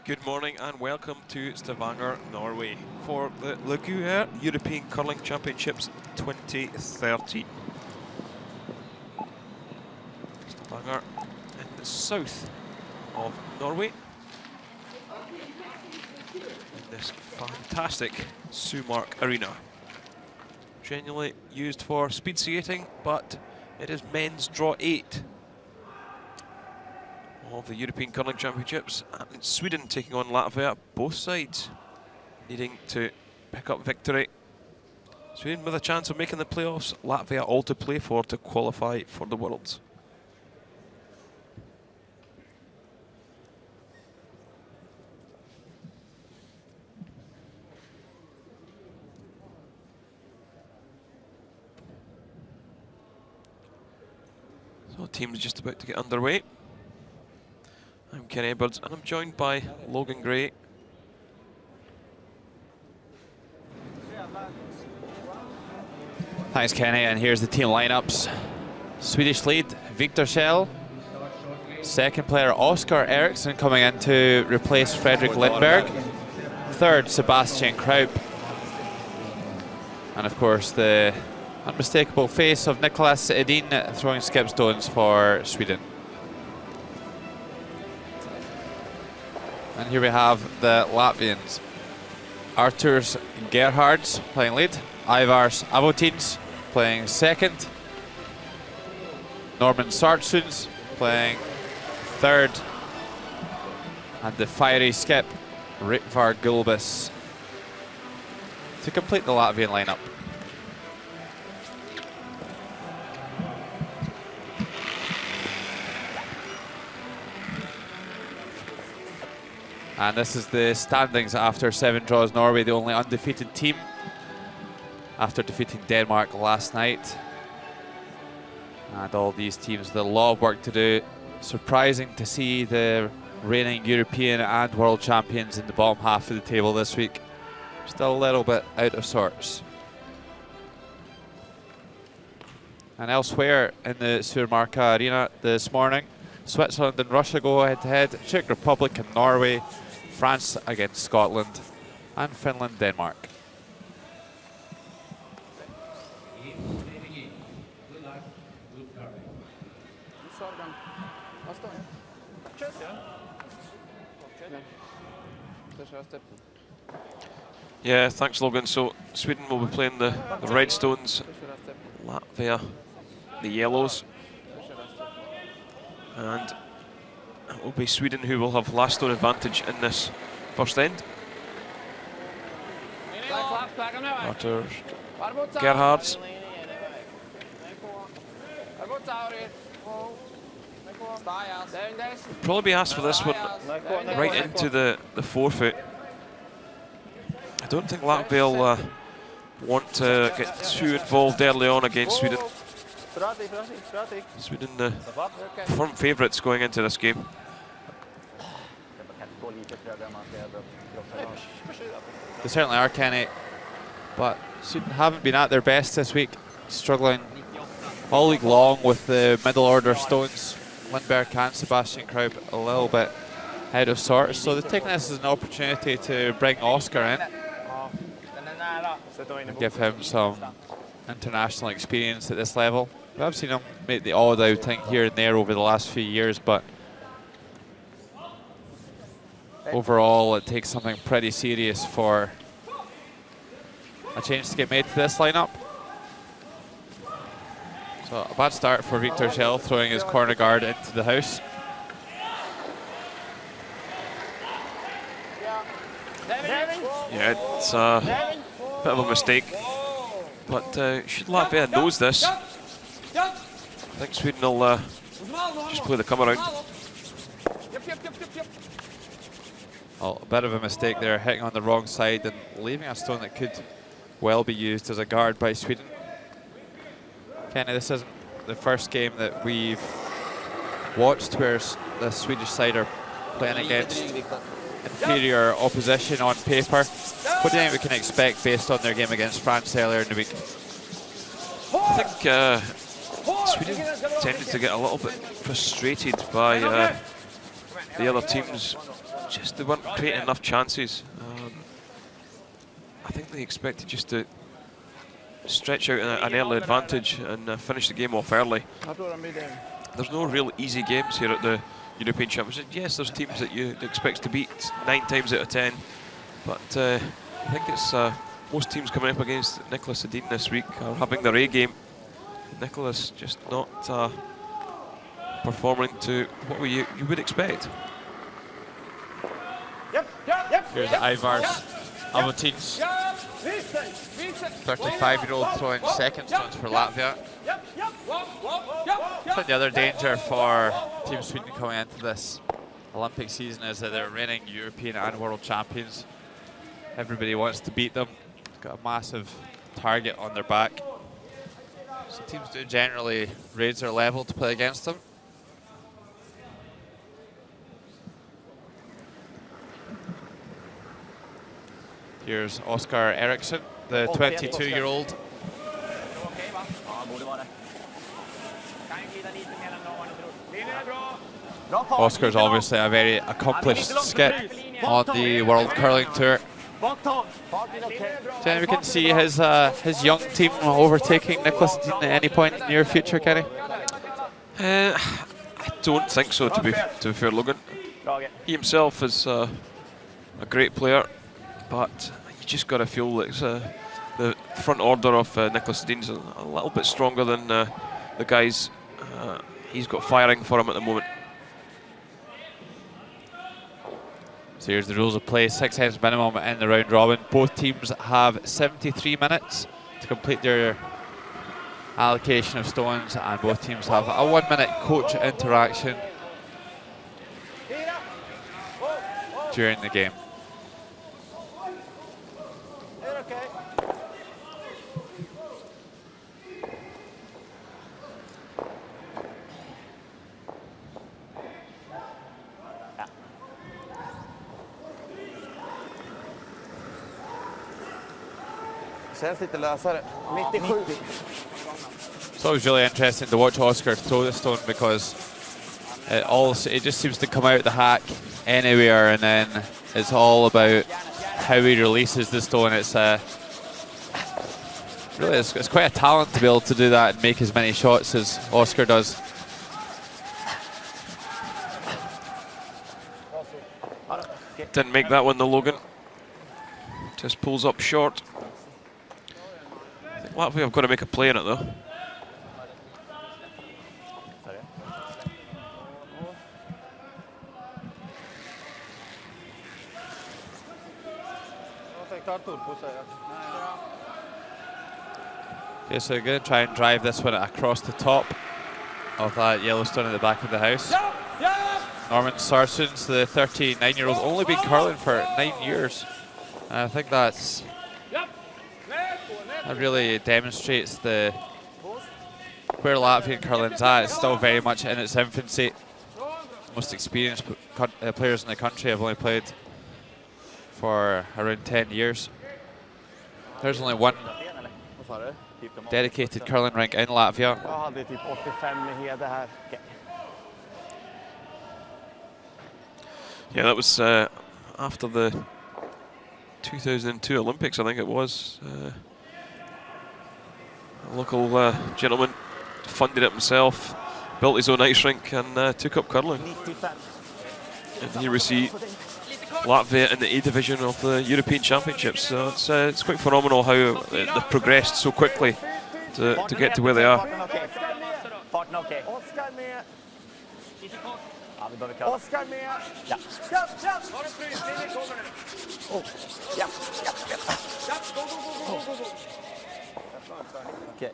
Good morning and welcome to Stavanger, Norway for the Gruyère European Curling Championships 2013. Stavanger in the south of Norway in this fantastic Sumark arena. Genuinely used for speed skating, but it is men's draw 8 of the European Curling Championships, and Sweden taking on Latvia, both sides needing to pick up victory. Sweden with a chance of making the playoffs, Latvia all to play for to qualify for the Worlds. So team's just about to get underway. I'm Ken Edwards and I'm joined by Logan Gray. Thanks, Kenny, and here's the team lineups. Swedish lead, Victor Schell. Second player, Oscar Eriksson, coming in to replace Fredrik Lindberg. Third, Sebastian Kraup. And of course, the unmistakable face of Nicholas Edin throwing skip stones for Sweden. And here we have the Latvians. Arturs Gerhards playing lead. Ivars Avotins playing second. Norman Sartsuns playing third. And the fiery skip, Ritvar Gulbis, to complete the Latvian lineup. And this is the standings after 7 draws. Norway, the only undefeated team, after defeating Denmark last night. And all these teams with a lot of work to do. Surprising to see the reigning European and world champions in the bottom half of the table this week. Still a little bit out of sorts. And elsewhere in the Sumarka arena this morning, Switzerland and Russia go head-to-head, Czech Republic and Norway, France against Scotland, and Finland, Denmark. Yeah, thanks Logan. So Sweden will be playing the red stones, Latvia the yellows, and it will be Sweden who will have last stone advantage in this first end. Arturs Gerhards probably be asked for this one right into the forefoot. I don't think Latvia will want to get too involved early on against Sweden. Sweden the firm favourites going into this game. They certainly are, Kenny, but Sweden haven't been at their best this week, struggling all league long with the middle order stones. Lindberg and Sebastian Kraup a little bit out of sorts, so they're taking this as an opportunity to bring Oscar in and give him some international experience at this level. I've seen him make the odd outing here and there over the last few years, but overall it takes something pretty serious for a change to get made to this lineup. So a bad start for Victor Schell, throwing his corner guard into the house. Yeah, it's a bit of a mistake, but should Latvia knows this, I think Sweden will just play the come around. Oh, a bit of a mistake there, hitting on the wrong side and leaving a stone that could well be used as a guard by Sweden. Kenny, this isn't the first game that we've watched where the Swedish side are playing against inferior opposition on paper. What do you think we can expect based on their game against France earlier in the week? I think Sweden tended to get a little bit frustrated by the other teams just they weren't creating enough chances. I think they expected just to stretch out an early advantage and finish the game off early. There's no real easy games here at the European Championship. Yes, there's teams that you expect to beat 9 times out of 10, but I think it's most teams coming up against Nicolas Sedin this week are having their A game. Nicolas just not performing to what you would expect. Here's Ivar's Avotin's 35-year-old throwing second stones for Latvia. But the other danger for Team Sweden coming into this Olympic season is that they're reigning European and World Champions. Everybody wants to beat them. Got a massive target on their back. So teams do generally raise their level to play against them. Here's Oskar Eriksson, the 22-year-old. Oscar's obviously a very accomplished skip on the World Curling Tour. Kenny, we can see his young team overtaking Nicolas at any point in the near future, Kenny? I don't think so, to be fair, Logan. He himself is a great player, but you just got to feel that the front order of Nicolas Sedin's a little bit stronger than the guys he's got firing for him at the moment. So here's the rules of play, 6 heads minimum in the round robin. Both teams have 73 minutes to complete their allocation of stones, and both teams have a 1-minute coach interaction during the game. It's always really interesting to watch Oskar throw the stone because it just seems to come out the hack anywhere, and then it's all about how he releases the stone. It's really it's quite a talent to be able to do that and make as many shots as Oskar does. Didn't make that one though, Logan. Just pulls up short. I think Latvia have got to make a play in it though. Okay, so we're going to try and drive this one across the top of that yellow stone at the back of the house. Norman Sarsens, the 39-year-old, only been curling for 9 years. And I think that really demonstrates where Latvian curling's at. It's still very much in its infancy. Most experienced players in the country have only played for around 10 years. There's only one dedicated curling rink in Latvia. Yeah, that was after the 2002 Olympics, I think it was. A local gentleman funded it himself, built his own ice rink and took up curling. And here we see Latvia in the A division of the European Championships. So it's quite phenomenal how they've progressed so quickly to get to where they are. Oskar med. Ja. Oh. Ja. Okej.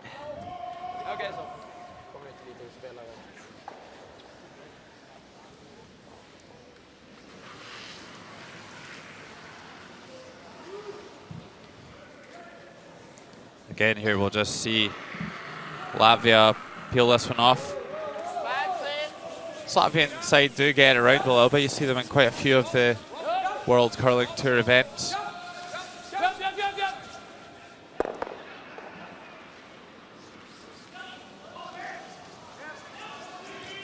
Okej så. Kommer inte lite och spela. Again, here we'll just see Latvia peel this one off. Latvian side do get around a little bit. You see them in quite a few of the World Curling Tour events.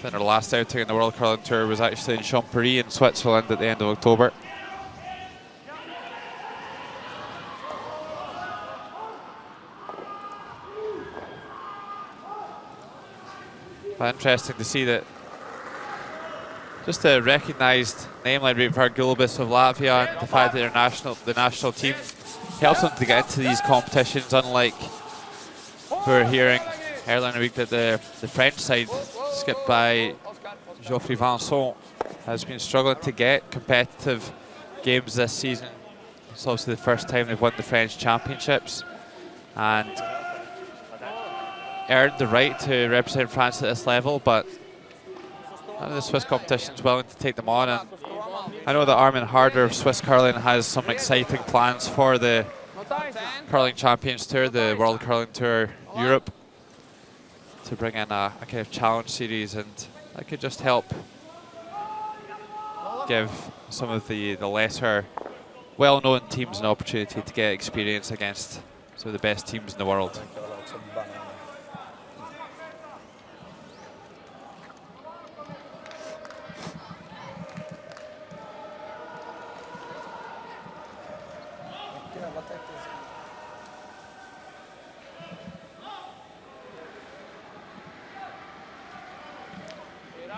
Then her last outing in the World Curling Tour was actually in Champery in Switzerland at the end of October. But interesting to see that just a recognised name like Rutger Gulbis of Latvia, and the fact that the national team helps them to get into these competitions, unlike we're hearing earlier in the week that the French side, skipped by Geoffrey Vincent, has been struggling to get competitive games this season. It's obviously the first time they've won the French championships and earned the right to represent France at this level, but none of the Swiss competition's willing to take them on. And I know that Armin Harder of Swiss Curling has some exciting plans for the Curling Champions Tour, the World Curling Tour Europe, to bring in a kind of challenge series, and that could just help give some of the lesser well-known teams an opportunity to get experience against some of the best teams in the world.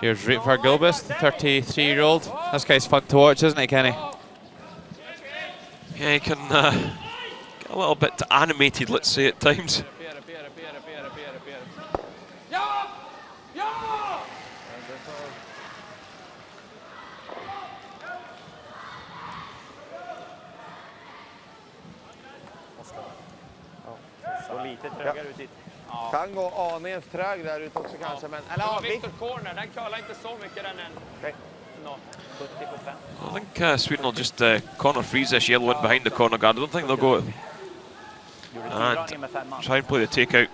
Here's Rutger Gulbis, the 33-year-old. This guy's fun to watch, isn't he, Kenny? Yeah, he can get a little bit animated, let's say, at times. Kan gå aningen trög där ute också kanske, men eller ja, Victor corner, den curlar inte så mycket den än. No, 70%. I think Sweden will just corner freeze this yellow in behind the corner guard. I don't think they'll go and try and play the takeout.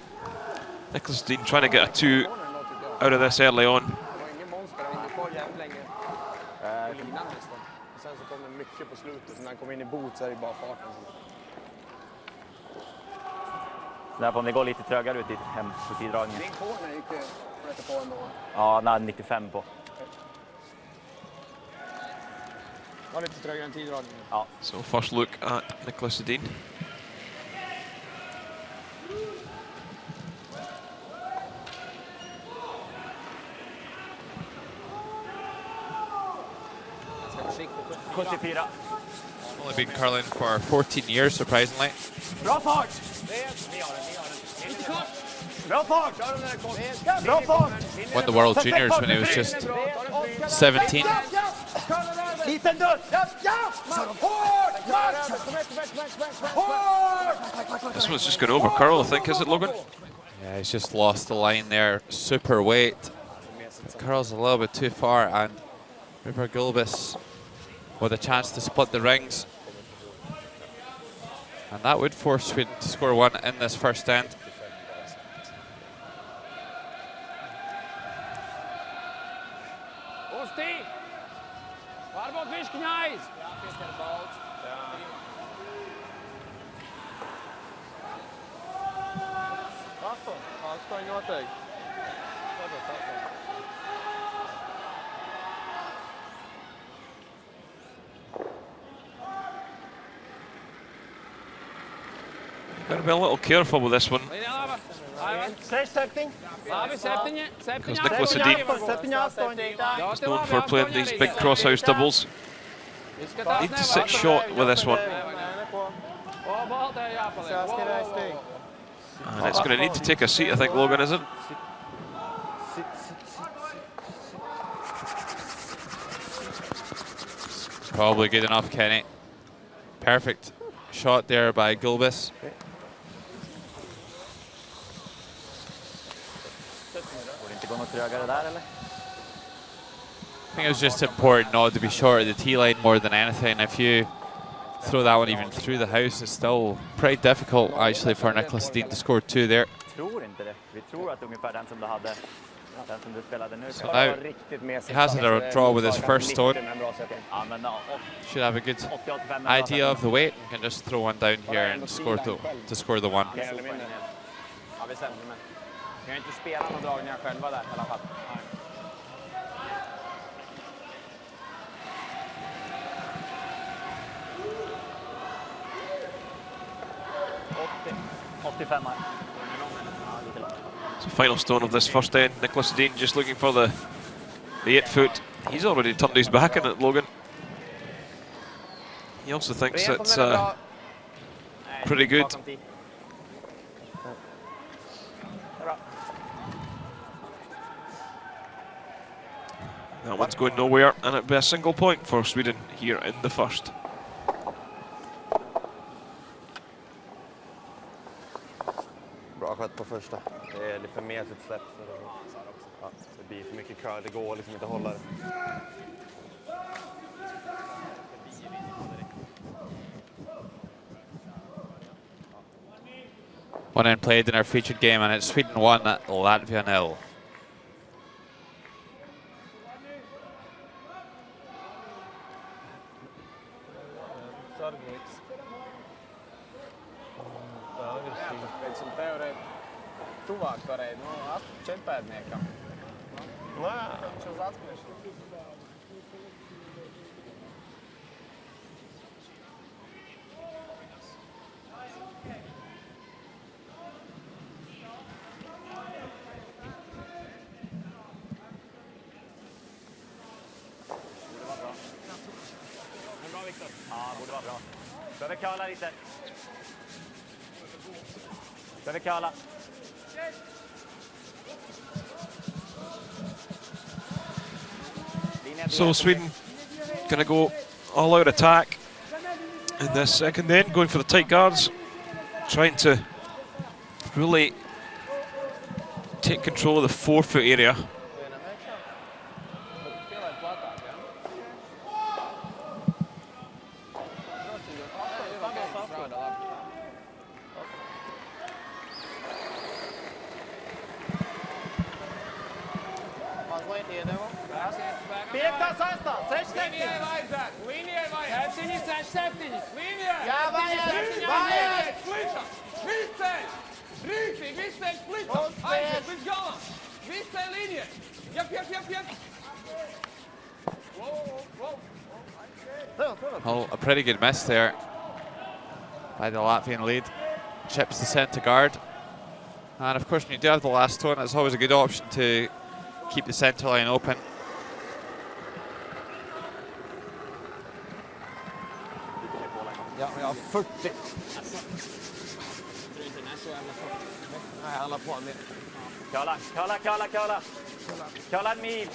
Nicholas Dean trying to get a 2 out of this early on. ingen monster, han är kvar jävligt länge. Linan nästan. Sen så kommer mycket på slutet, så när han kommer in i bot så är det bara farten. Därför om det går lite trögare ut hem på tiddragningen. Din corner gick rätt på ändå. Ja, nej, 95 på. Var lite trögare än tiddragningen. Ja. So first look at Nicholas Dean. Only been curling for 14 years, surprisingly. Bra fart! Bra fart! Bra fart! Won the World Juniors when he was just 17. Liten dörr! This one's just going over curl, I think, is it, Logan? Yeah, he's just lost the line there. Super weight. But curls a little bit too far, and Rutger Gulbis with a chance to split the rings. And that would force Sweden to score 1 in this first end. Osti! Varv bort Visknajs! Got to be a little careful with this one, because Nicholas Dean is known for playing these big crosshouse doubles. Need to sit short with this one. And it's going to need to take a seat, I think, Logan, is it? Probably good enough, Kenny. Perfect shot there by Gulbis. I think it was just important not to be short of the tee line more than anything. If you throw that one even through the house, it's still pretty difficult actually for Nicholas Dean to score 2 there. So now he has a draw with his first stone. Should have a good idea of the weight. Can just throw one down here and score to score the 1. 85 här. So final stone of this first end. Nicholas Dean just looking for the 8 foot. He's already turned his back on it, Logan. He also thinks it's pretty good. That one's going nowhere, and it'll be a single point for Sweden here in the first. Bra skött på första. Det är lite för mesigt släpp. Ja, det blir för mycket kör, det går liksom inte att hålla det. One end played in our featured game, and it's Sweden 1, Latvia 0. Ja, borde vara bra. Behöver curla lite. Behöver curla. So Sweden going to go all-out attack in this second end, going for the tight guards, trying to really take control of the 4 foot area. Oh, a pretty good miss there by the Latvian lead. Chips the centre guard. And of course, when you do have the last stone, it's always a good option to keep the centre line open. Ja, jag har 40. Nej, alla på med. Curla, curla, curla, curla. Curla en mil.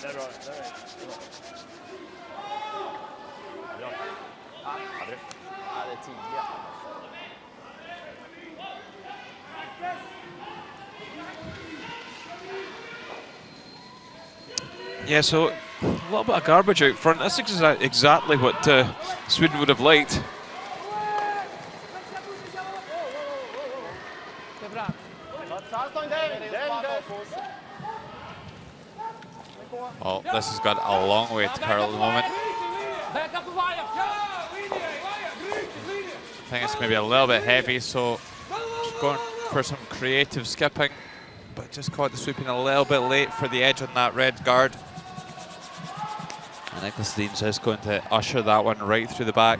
Det är bra. Det är bra. Ja, det är 10. Yeah, so a little bit of garbage out front. This is exactly what Sweden would have liked. Well, this has got a long way to curl at the moment. I think it's maybe a little bit heavy, so just going for some creative skipping, but just caught the swooping a little bit late for the edge on that red guard. And Nicholas Dean's just going to usher that one right through the back.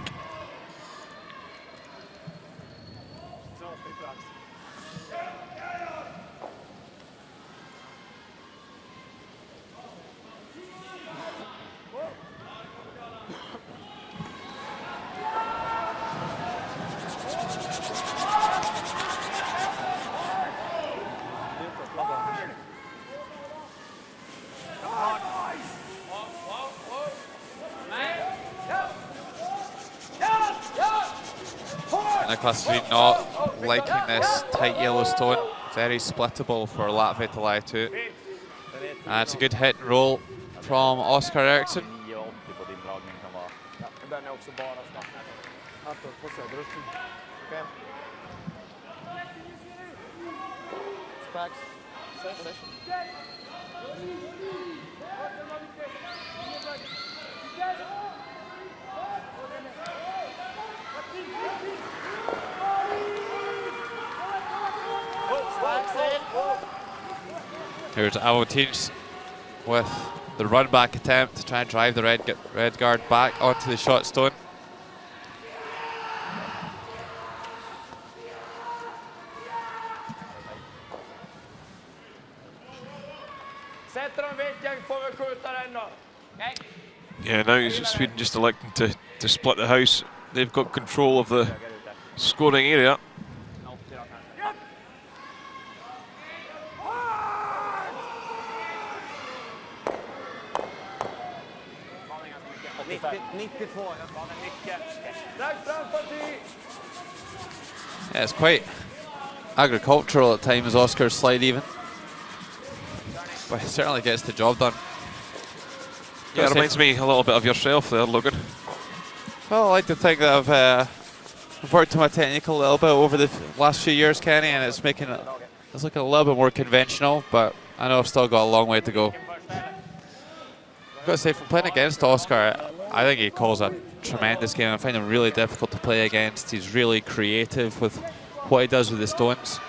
Nicholas Dean not liking this tight yellow stone. Very splittable for Latvia to lie to. And it's a good hit and roll from Oscar Eriksson. 9,80 på din dragning kan vara. Ja, den är också bara snabbt. Anton på söderösten. Okej. Spax. Here's Avotins with the run back attempt to try and drive the red guard back onto the shot stone. Yeah, now Sweden just electing to split the house. They've got control of the scoring area. Yeah, it's quite agricultural at times, Oscar's slide even. But he certainly gets the job done. Yeah, it reminds me a little bit of yourself there, Logan. Well, I like to think that I've worked on my technique a little bit over the last few years, Kenny, and it's looking a little bit more conventional, but I know I've still got a long way to go. I've got to say, from playing against Oscar, I think he calls a tremendous game. I find him really difficult to play against. He's really creative with what he does with the stones.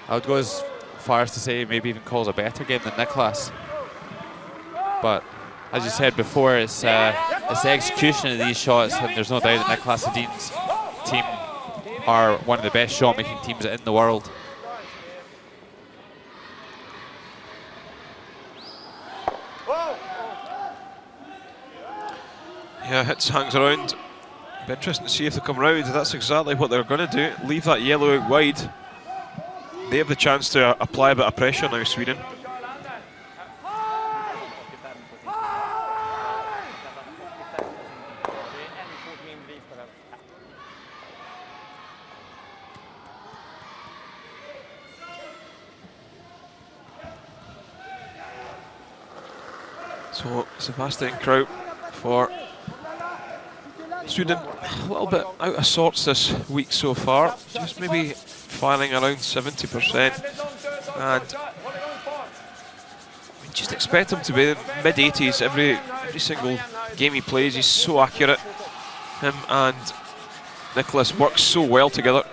I would go as far as to say maybe even calls a better game than Niklas. But as you said before, it's the execution of these shots, and there's no doubt that Niklas Edin's team are one of the best shot-making teams in the world. Yeah, hits hangs around. Be interesting to see if they come round. That's exactly what they're going to do. Leave that yellow out wide. They have the chance to apply a bit of pressure now, Sweden. So Sebastian Kraut for Sweden, a little bit out of sorts this week so far, just maybe firing around 70%, and we just expect him to be mid-80s every single game he plays. He's so accurate. Him and Niklas work so well together.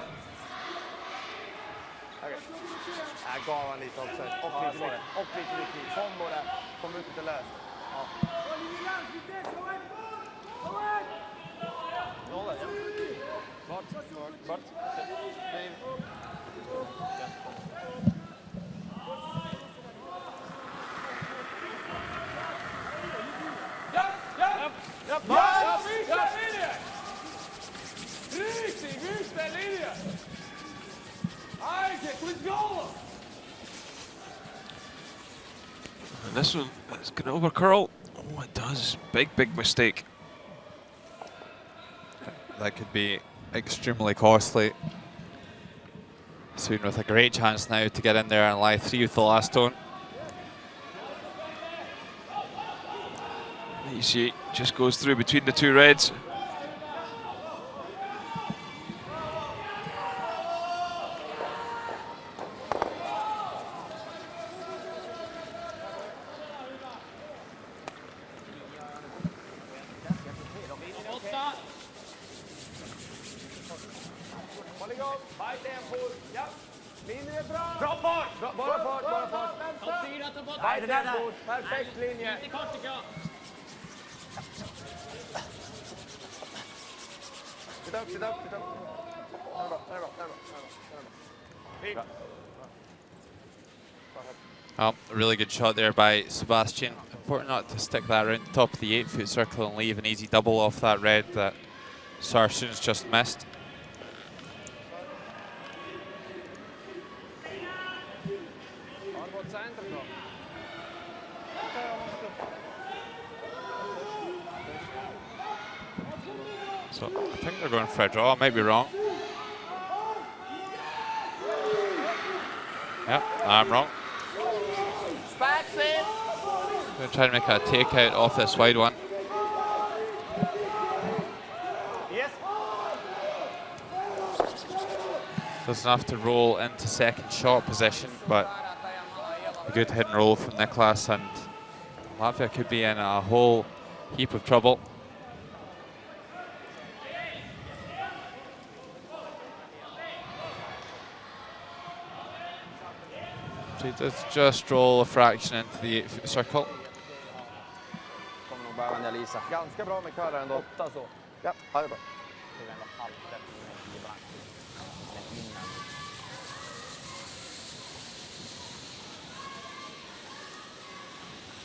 And this one is going to overcurl. Oh, it does. Big mistake. That could be extremely costly. Sweden with a great chance now to get in there and lie 3 with the last stone. You see, just goes through between the two reds. Well, a really good shot there by Sebastian. Important not to stick that around the top of the 8-foot circle and leave an easy double off that red that Sarsun's just missed. So I think they're going for a draw. I might be wrong. Yeah, I'm wrong. Going to try to make a takeout off this wide one. Doesn't have to roll into second shot position, but a good hit and roll from Niklas, and Latvia could be in a whole heap of trouble. So he does just roll a fraction into the 8-foot circle. Kommer nog behöva analysa. Ganska bra med curlar ändå. 8 så. Ja, det är bra.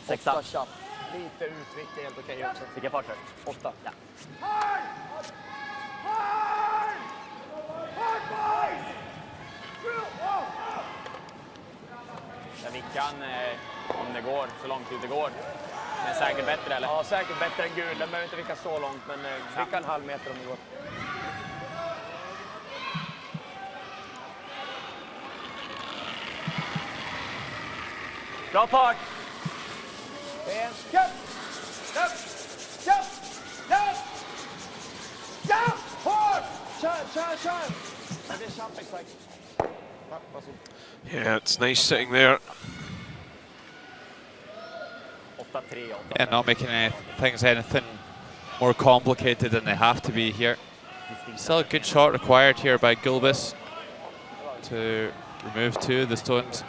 Sexa. 8 chapp. Lite utvikt är helt okej också. Vilken fart är det? 8. Ja. Ja, vi kan, om det går, så långt ut det går. Men säkert bättre, eller? Ja, säkert bättre än gul. Den behöver inte vicka så långt, men vicka en halv meter om det går. Bra fart! Japp! Japp! Japp! Japp! Japp! Hårt! Kör! Ja, det är chapp exakt. Ja, varsågod. Yeah, it's nice sitting there. 8-3, 8. Yeah, not making things anything more complicated than they have to be here. Still a good shot required here by Gulbis to remove 2 of the stones.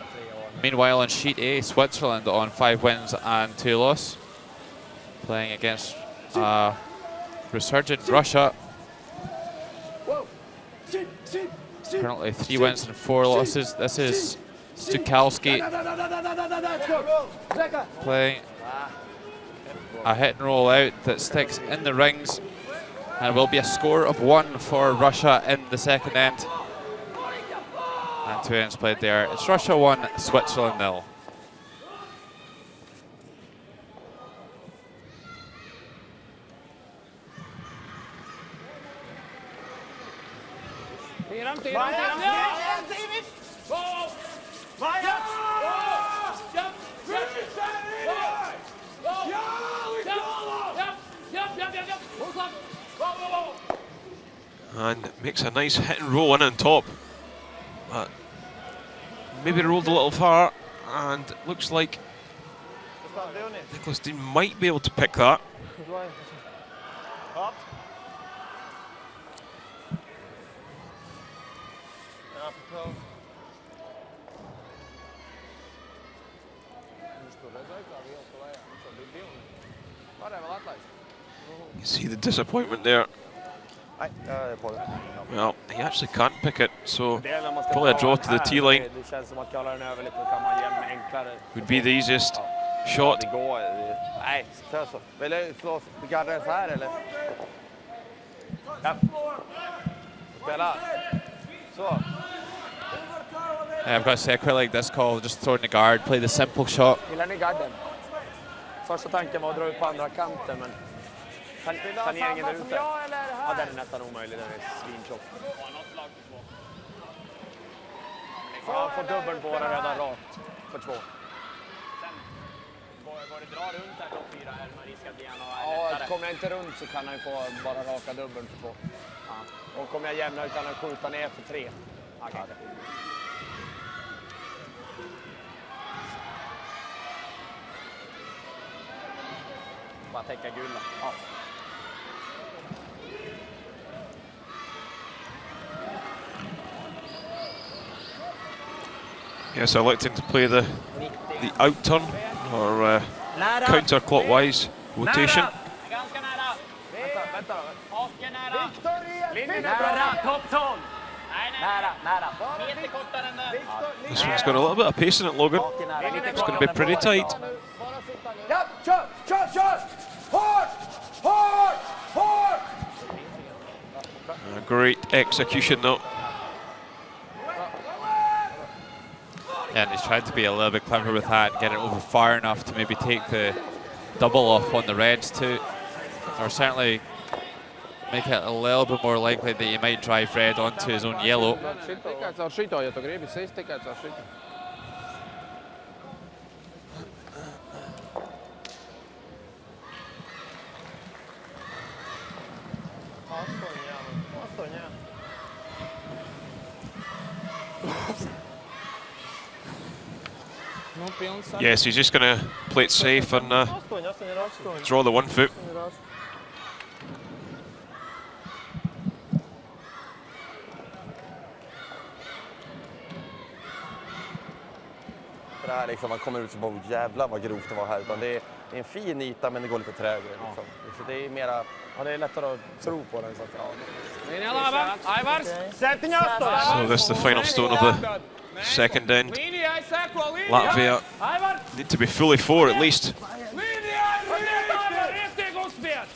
Meanwhile, on sheet A, Switzerland on 5 wins and 2 losses, playing against resurgent Russia. Currently 3 wins and 4 losses. This is Stukalski playing a hit and roll out that sticks in the rings, and will be a score of 1 for Russia in the second end. And 2 ends played there. It's Russia 1, Switzerland 0. And makes a nice hit and roll in on top. But maybe rolled a little far, and looks like Nicholas Dean might be able to pick that. You can see the disappointment there. Nej, jag är på det. Well, he actually can't pick it, so probably a draw to the tee line Det känns som att kalla den över lite, kan man ge en enklare. would be the easiest shot. Det går. Nej, kör så. Vill du slå garden så här eller? Ja. Spela. Så. Yeah, I've got to say, I quite like this call, just throwing the guard, play the simple shot. Gillar ni garden? Första tanken var att dra ut på andra kanten, men planeringen där ute. Ja, den är nästan omöjlig, den är svintjock. Ja, får dubbeln på den redan rakt för 2. Var det dra runt här topp 4 är man risk att det är Ja, lättare. kommer jag inte runt så kan han ju få bara raka dubbeln för 2. Ja. Och kommer jag jämna utan att skjuta ner för 3. Okej. Bara täcka gula. Ja. Yes, I like him to play the out turn or counterclockwise rotation. Ganska nära. Vänta. Haken nära. Linjen är Nära, bra. toppton! Nära. Meter kortare än den. This one's got a little bit of pace in it, Logan. It's going to be pretty tight. Ja, kör! Hårt! A great execution though. And he's tried to be a little bit clever with that and get it over far enough to maybe take the double off on the reds too. Or certainly make it a little bit more likely that he might drive red onto his own yellow. Yes, he's just going to play it safe and draw the 1 foot. när liksom, man kommer ut så bara jävlar vad grovt det var här. Utan det är en fin yta men det går lite trägare. Liksom. Så det är mera... Ja, det är lättare att tro på den. Så att, ja. So this is the final stone of the second end. Latvia need to be fully 4 at least.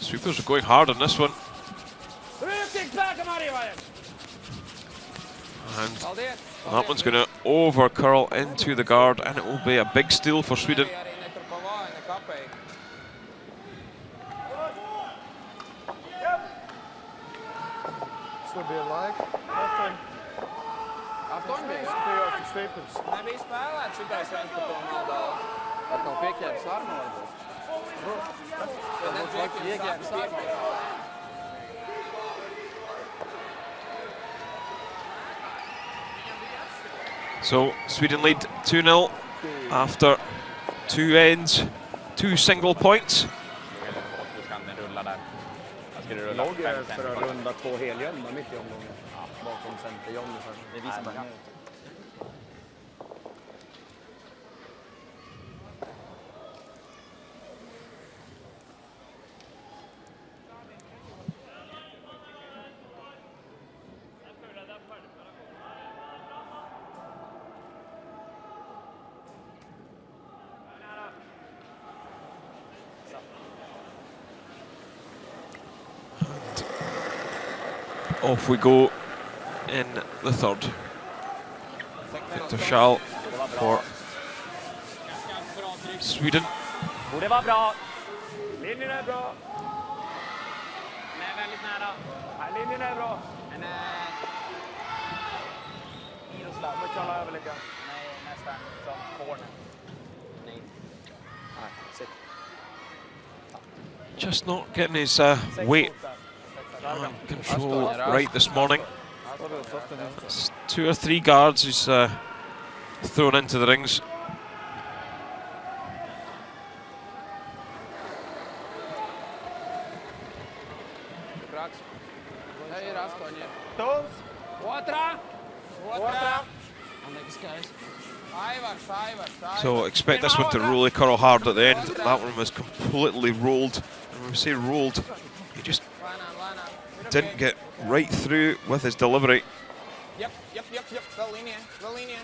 Sweepers are going hard on this one. And that one's going to over curl into the guard, and it will be a big steal for Sweden. Still be alive. När vi spelar så där svenska på måndag att de fick en sarmor. So Sweden lead 2-0 after 2 ends, 2 single points. Norge för att runda 2 helgömda mitt i omgången. Bakom center John. Det visar bara. Off we go in the third. Victor Schall for Sweden. Borde vara bra. Linjen är bra. Den är väldigt nära. Nej, linjen är bra. Men Miroslav, men kolla över lite. nej, nästan som corner. Nej. Nej, sitt. Just not getting his weight control right this morning. 2 or 3 guards he's thrown into the rings. So expect this one to really curl hard at the end. That one was completely rolled. And when we say rolled, he just didn't get right through with his delivery. Yep. Väl linje.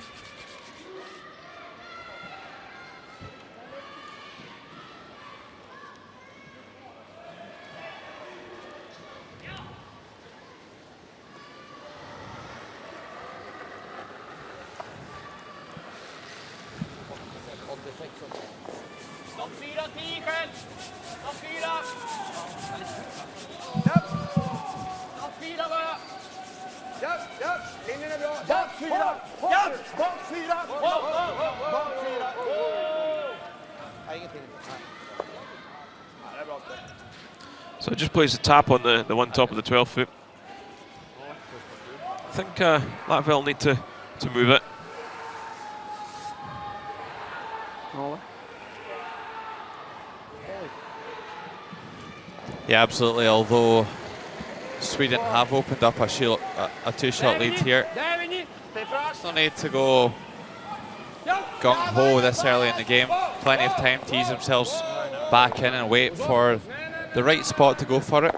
Stopp 4, 10 själv. Stopp 4. Stopp 4 bara. Japp, linjen är bra. Bak 4. Bak 4. Bak 4. Nej, ingenting. Det är bra. So it just plays the tap on the one top of the 12 foot. I think Latvia will need to move it. Yeah, absolutely. Although Sweden have opened up a 2-shot lead here. There's no need to go gung-ho this early in the game. Plenty of time to ease themselves back in and wait for the right spot to go for it.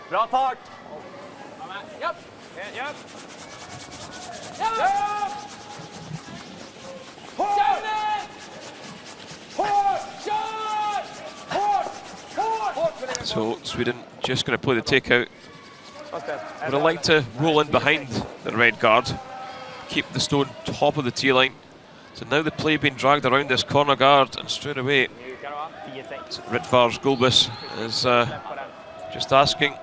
Bra fart. Japp. So Sweden just going to play the takeout. Would have liked to roll in behind the red guard, keep the stone top of the tee line. So now the play being dragged around this corner guard, and straight away Ritvar's Gulbis is just asking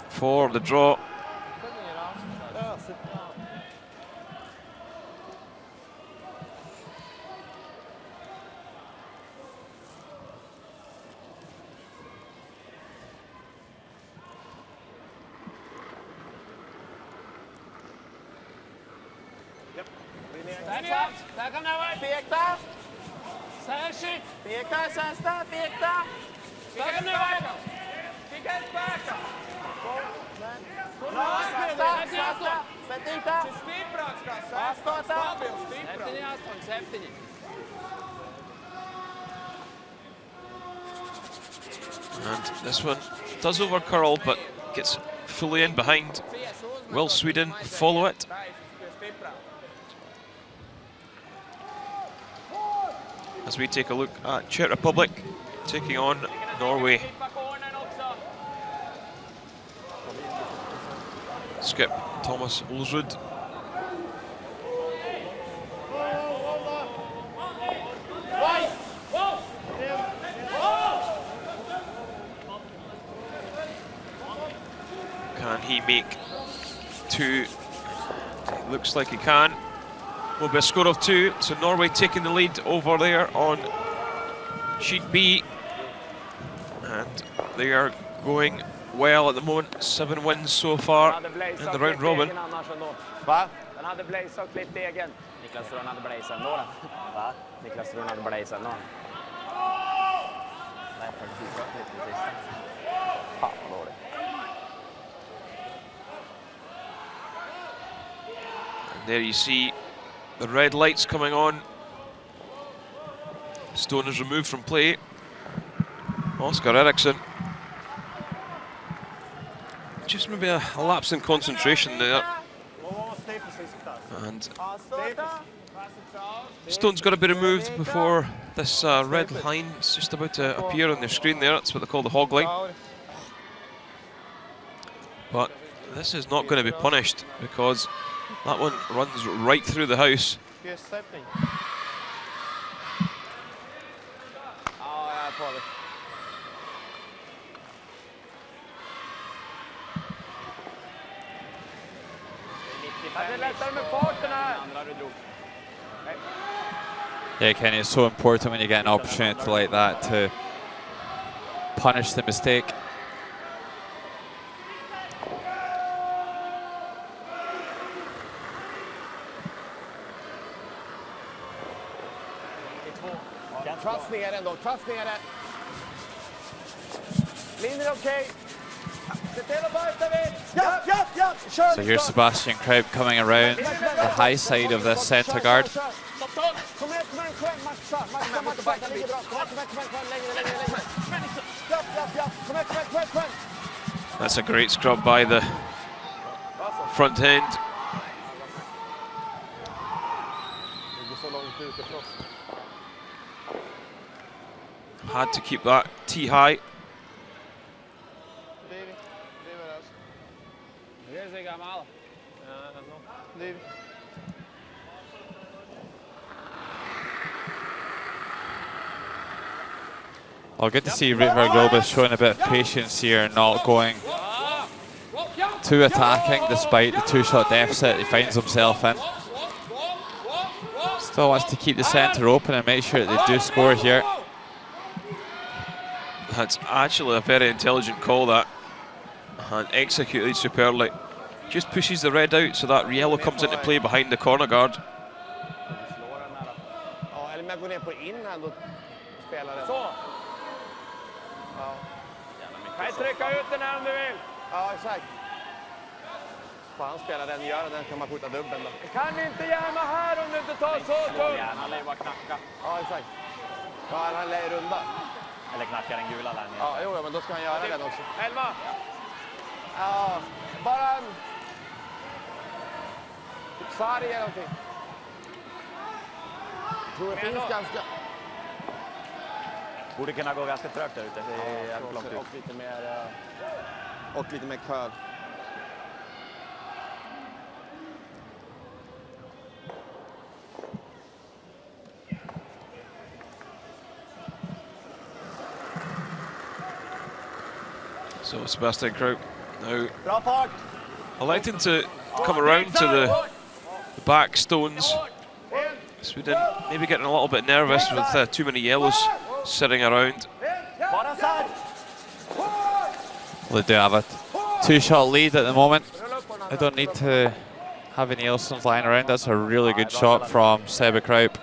for the draw. Där kom den. Pekta. Särskilt. Pekta, Sänsta, pekta. Där kom den. Peka ett backa. Sänsta. Sätt ut där. Starta. And this one does overcurl, but gets fully in behind. Will Sweden follow it? As we take a look at Czech Republic taking on Norway. Skip Thomas Olsrud. Can he make two? Looks like he can. Will be a score of 2, so Norway taking the lead over there on sheet B. And they are going well at the moment, 7 wins so far in the round robin. Va? Den hade blaze och klippt egen. Niklas tror han hade blaze ändå. Va? Niklas tror han hade blaze ändå. Nej, faktiskt precis. Fan vad dåligt. And there you see the red lights coming on. Stone is removed from play. Oscar Eriksson. Just maybe a lapse in concentration there. And Stone's got to be removed before this red line is just about to appear on their screen there. That's what they call the hog line. But this is not going to be punished because that one runs right through the house. Yeah, Kenny, it's so important when you get an opportunity like that to punish the mistake. Trust ner den då, trust ner den. Linjen okej. Se till att börja vid. Ja. Kör. So here's Sebastian Kraub coming around the high side of the centre guard. Kom igen, maxa. Det ligger bra. Kom igen, längre. That's a great scrub by the front end. Had to keep that tee high. Well, good to see River Globus showing a bit of patience here and not going too attacking despite the 2-shot deficit he finds himself in. Still wants to keep the centre open and make sure that they do score here. That's actually a very intelligent call, that, and executed superbly. Just pushes the red out so that yellow comes into play behind the corner guard. Kan trycka ut den här om du vill. Ja, exakt. Fan, spelar den, gör den, kan man skjuta dubbeln då. Kan inte gärna här om du inte tar så tungt. Han lär ju bara knacka. Ja, exakt. Ja, han lär runda. Eller knackar den gula längre. Ja, jo, men då ska han göra den också. 11. Ja, bara en... sarg eller någonting. Jag tror det finns ganska... Borde kunna gå ganska trögt där ute. Det är långt ut. Och lite mer curl. So Sebastian Kraub now Bra fart! electing to come around to the back stones. Sweden maybe getting a little bit nervous with too many yellows sitting around. Well, they do have a 2-shot lead at the moment. They don't need to having Nielsen's lying around. That's a really good shot from Sebbe Kraup.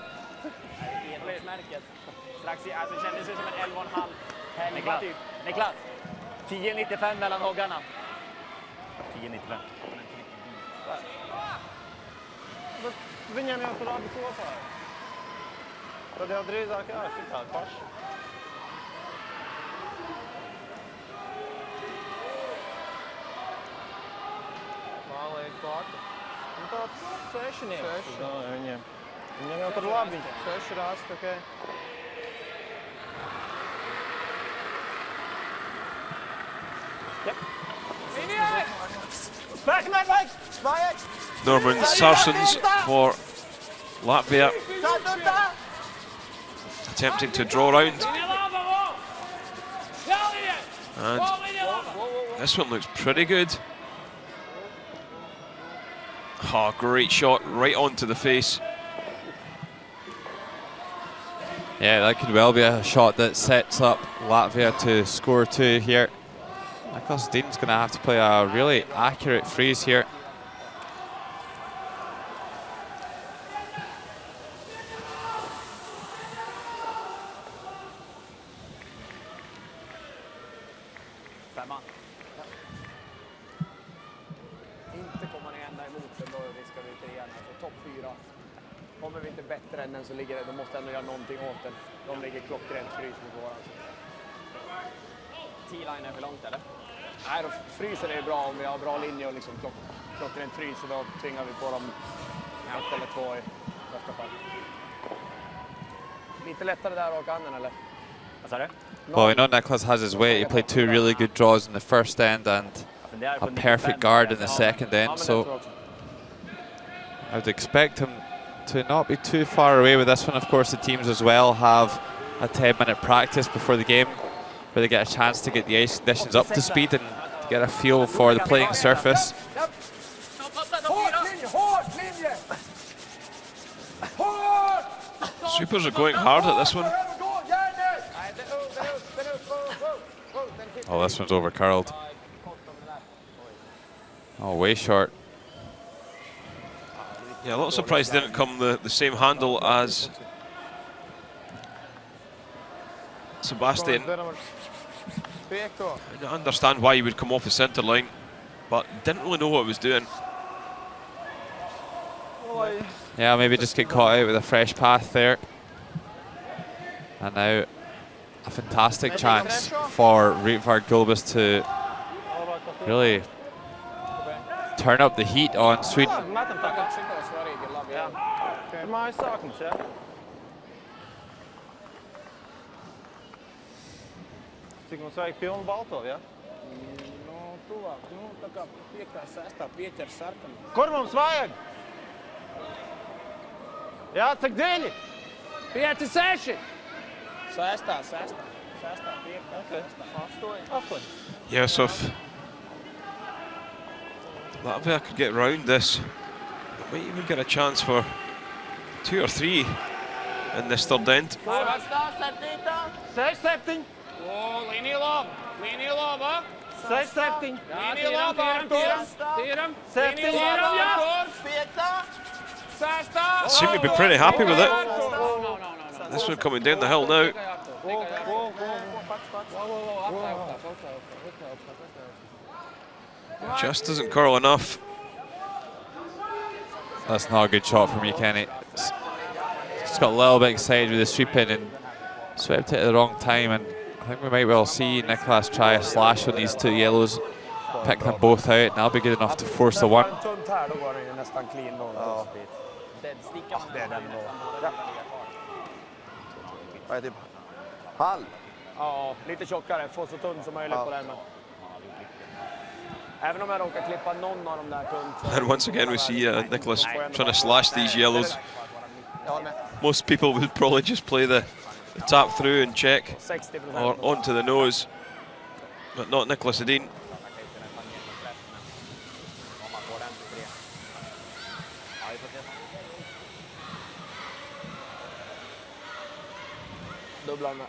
Niklas, 10,95 mellan hoggarna. 10,95. Vinha meu outro lado do corpo. Cadê o Andrés aqui? Ah, fica, faz. Mala é corta. Não tá fecha, né? Fecha. Não, vinha. Vinha meu outro lado, vinha. Fecha, rasta, ok. Norman Sarsens for Latvia, attempting to draw round. And this one looks pretty good. Oh, great shot right onto the face. Yeah, that could well be a shot that sets up Latvia to score 2 here. Niklas Dean's going to have to play a really accurate freeze here. Inte kommer ni ända emot den då riskar vi inte igen. Alltså topp 4. Kommer vi inte bättre än den så ligger det, de måste ändå göra någonting åt den. De ligger klockrent frys mot våran. T-line är för långt eller? Nej, då fryser det bra om vi har bra linje och liksom klockrent frys, så då tvingar vi på dem 1 eller 2 i bästa fall. Lite lättare där raka handen eller? Vad sa du? Well, we know Niklas has his weight. He played 2 really good draws in the first end and a perfect guard in the second end, so I would expect him to not be too far away with this one. Of course, the teams as well have a 10-minute practice before the game where they get a chance to get the ice conditions up to speed and to get a feel for the playing surface. Supers are going hard at this one. Oh, this one's overcurled. Oh, way short. Yeah, a little surprised it didn't come the same handle as Sebastian. I don't understand why he would come off the centre line, but didn't really know what he was doing. Yeah, maybe just get caught out with a fresh path there. And now a fantastic chance for Rutvar Gulbis to really turn up the heat on Sweden. Sigmund Sveig pilnu balto, ja? No, tuvāk, nu, tā kā 5. 6. Pieķers sarkanu. Kur mums vajag? Jā, cik dziļi? 5, 6! 6, 5, 8. Yeah, so if Latvia could get round this, might even get a chance for 2 or 3 in this third end. 6, 7. Līnija laba! 6, 7. Līnija laba, Arturs! Tīram! 7. They seem to be pretty happy with it. This one coming down the hill now. Just doesn't curl enough. That's not a good shot from you, Kenny. Just got a little bit excited with the sweep in and swept it at the wrong time, and I think we might well see Niklas try a slash on these 2 yellows, pick them both out, and that'll be good enough to force the one. Vad är typ halv? Ja, lite tjockare. Få så tunn som möjligt på den. Även om jag råkar klippa någon av dem där tunt. And once again we see Niklas trying to slash these yellows. Most people would probably just play the tap through and check, or onto the nose, but not Niklas Edin. Dubblarna.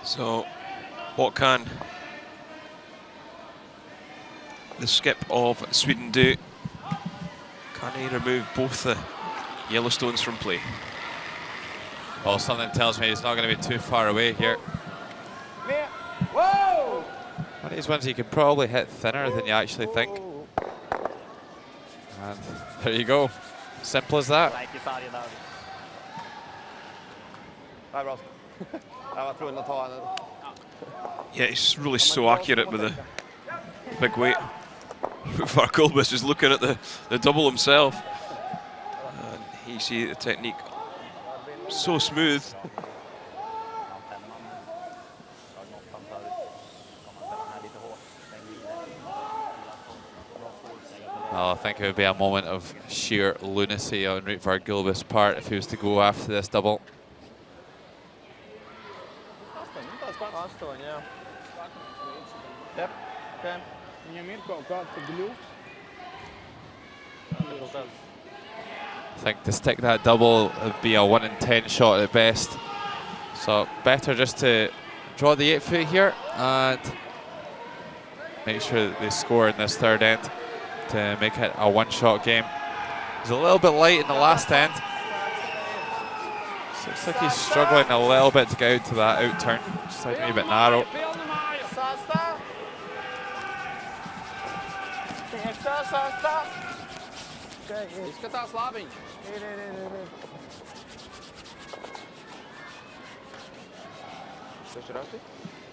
So, what can the skip of Sweden do? Can he remove both the Yellowstones from play? Well, something tells me he's not going to be too far away here. Whoa! One of these ones you can probably hit thinner than you actually think. And there you go. Simple as that. Nej, bra. Jag var tvungen att ta en. Yeah, he's really so accurate with the big weight. Varkulbis is looking at the double himself. And you see the technique so smooth. Well, I think it would be a moment of sheer lunacy on Ruud Varkulbis' part if he was to go after this double. Yeah. Yep. Okay. I think to stick that double would be a 1 in 10 shot at best. So better just to draw the 8-foot here and make sure that they score in this third end to make it a one-shot game. He's a little bit light in the last end. So looks like he's struggling a little bit to get out to that out turn. Just a bit narrow.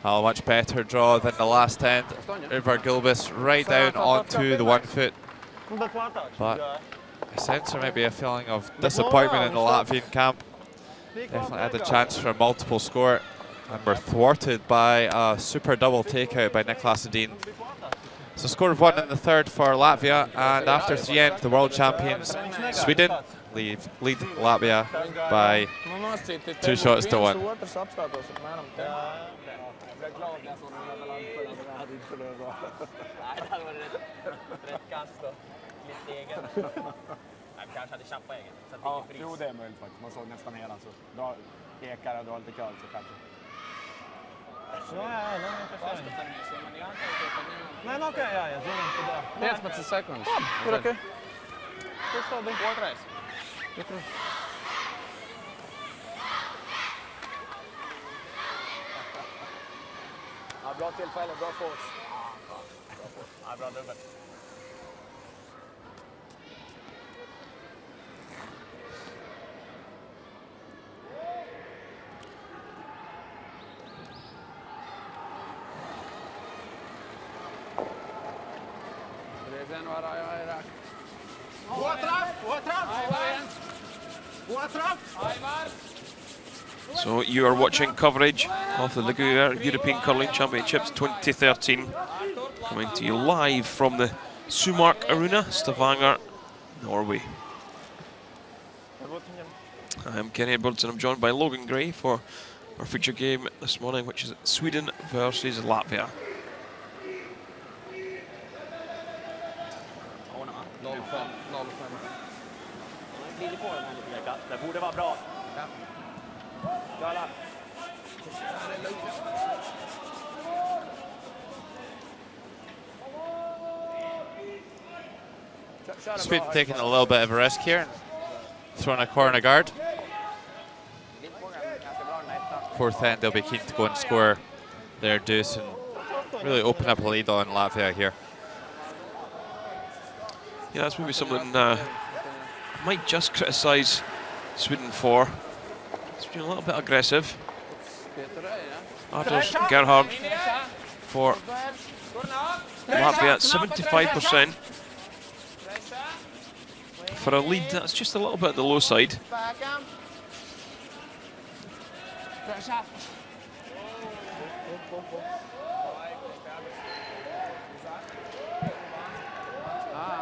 A much better draw than the last end. Varkulbis right down onto the 1 foot. But I sense there might be a feeling of disappointment in the Latvian camp. Definitely had a chance for a multiple score and were thwarted by a super double takeout by Niklas Edin. So score of 1 in the third for Latvia, and after 3 end, the world champions Sweden lead Latvia by 2 shots to 1. Kanske hade chappat egen. Ja, jo, det är möjligt faktiskt. Man såg nästan hela så. Dra ekar och dra lite curl så kanske. Så är det. Nej, no, okej, ja, jag tror inte det. 15 seconds. Ja, okej. Då står det. What race? Jag tror. Ja, bra tillfälle, bra force. Ja, bra dubbel. So you are watching coverage of the Gruyère European Curling Championships 2013, coming to you live from the Sumark Arena, Stavanger, Norway. I'm Kenny Edwards and I'm joined by Logan Gray for our feature game this morning, which is Sweden versus Latvia. Det borde vara bra. Sweden taking a little bit of a risk here and throwing a corner guard. Fourth end, they'll be keen to go and score their deuce and really open up a lead on Latvia here. Yeah, that's maybe something I might just criticise Sweden for. It's been a little bit aggressive. Anders Gerhard for Latvia, 75%. For a lead, that's just a little bit at the low side.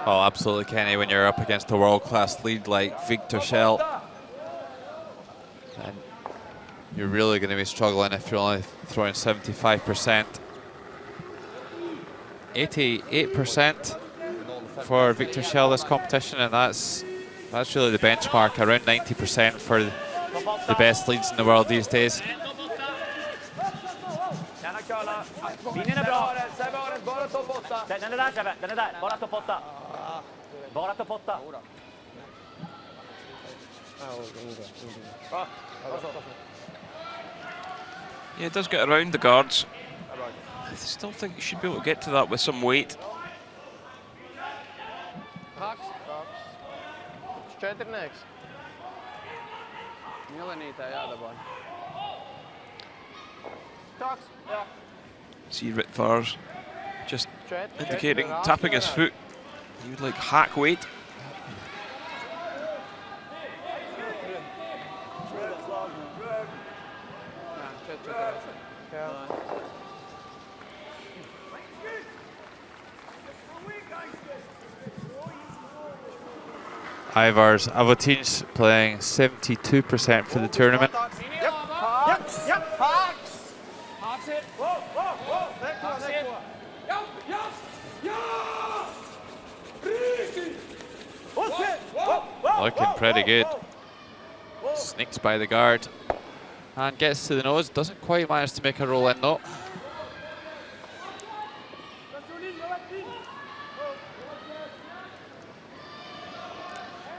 Oh, absolutely, Kenny, when you're up against a world-class lead like Victor Schell. And you're really going to be struggling if you're only throwing 75%. 88% for Victor Schell this competition, and that's really the benchmark, around 90% for the best leads in the world these days. Linjen är bra. Bara topp 8. Den är där, Sebbe. Den är där. Bara topp 8. Bara topp 8. Yeah, it does get around the guards. I still think you should be able to get to that with some weight. Straight to the next. Milla niitä jäädä vaan. See Ritvar's just indicating, tapping his foot. He would like hack weight. Ivar's Avotin's playing 72% for the tournament. Looking pretty good. Sneaks by the guard and gets to the nose. Doesn't quite manage to make a roll in though.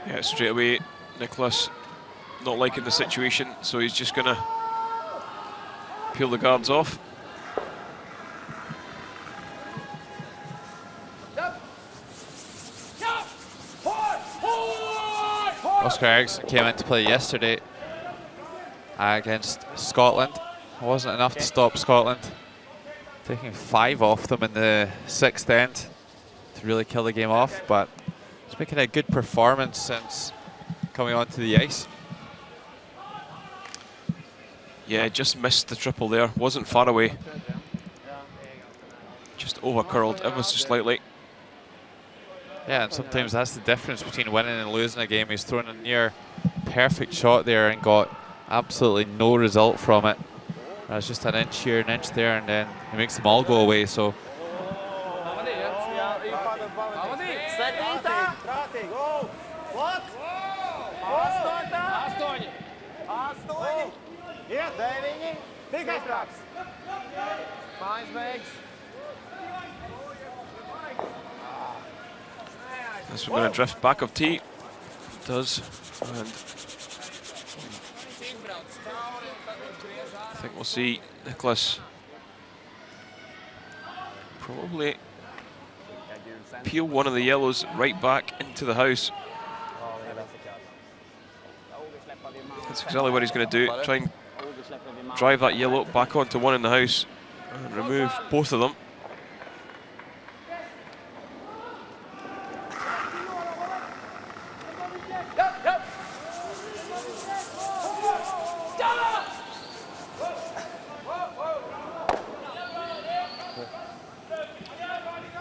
Yeah, straight away, Nicholas not liking the situation, so he's just going to peel the guards off. Oscar Eriksson came into play yesterday against Scotland. It wasn't enough to stop Scotland. Taking 5 off them in the 6th end to really kill the game off, but he's making a good performance since coming onto the ice. Yeah, just missed the triple there. Wasn't far away. Just over curled ever so slightly. Yeah, and sometimes that's the difference between winning and losing a game. He's thrown a near perfect shot there and got absolutely no result from it. It's just an inch here, an inch there, and then he makes them all go away. So as we're going to drift back of tee. It does. And I think we'll see Nicholas probably peel one of the yellows right back into the house. That's exactly what he's going to do. Try and drive that yellow back onto one in the house and remove both of them.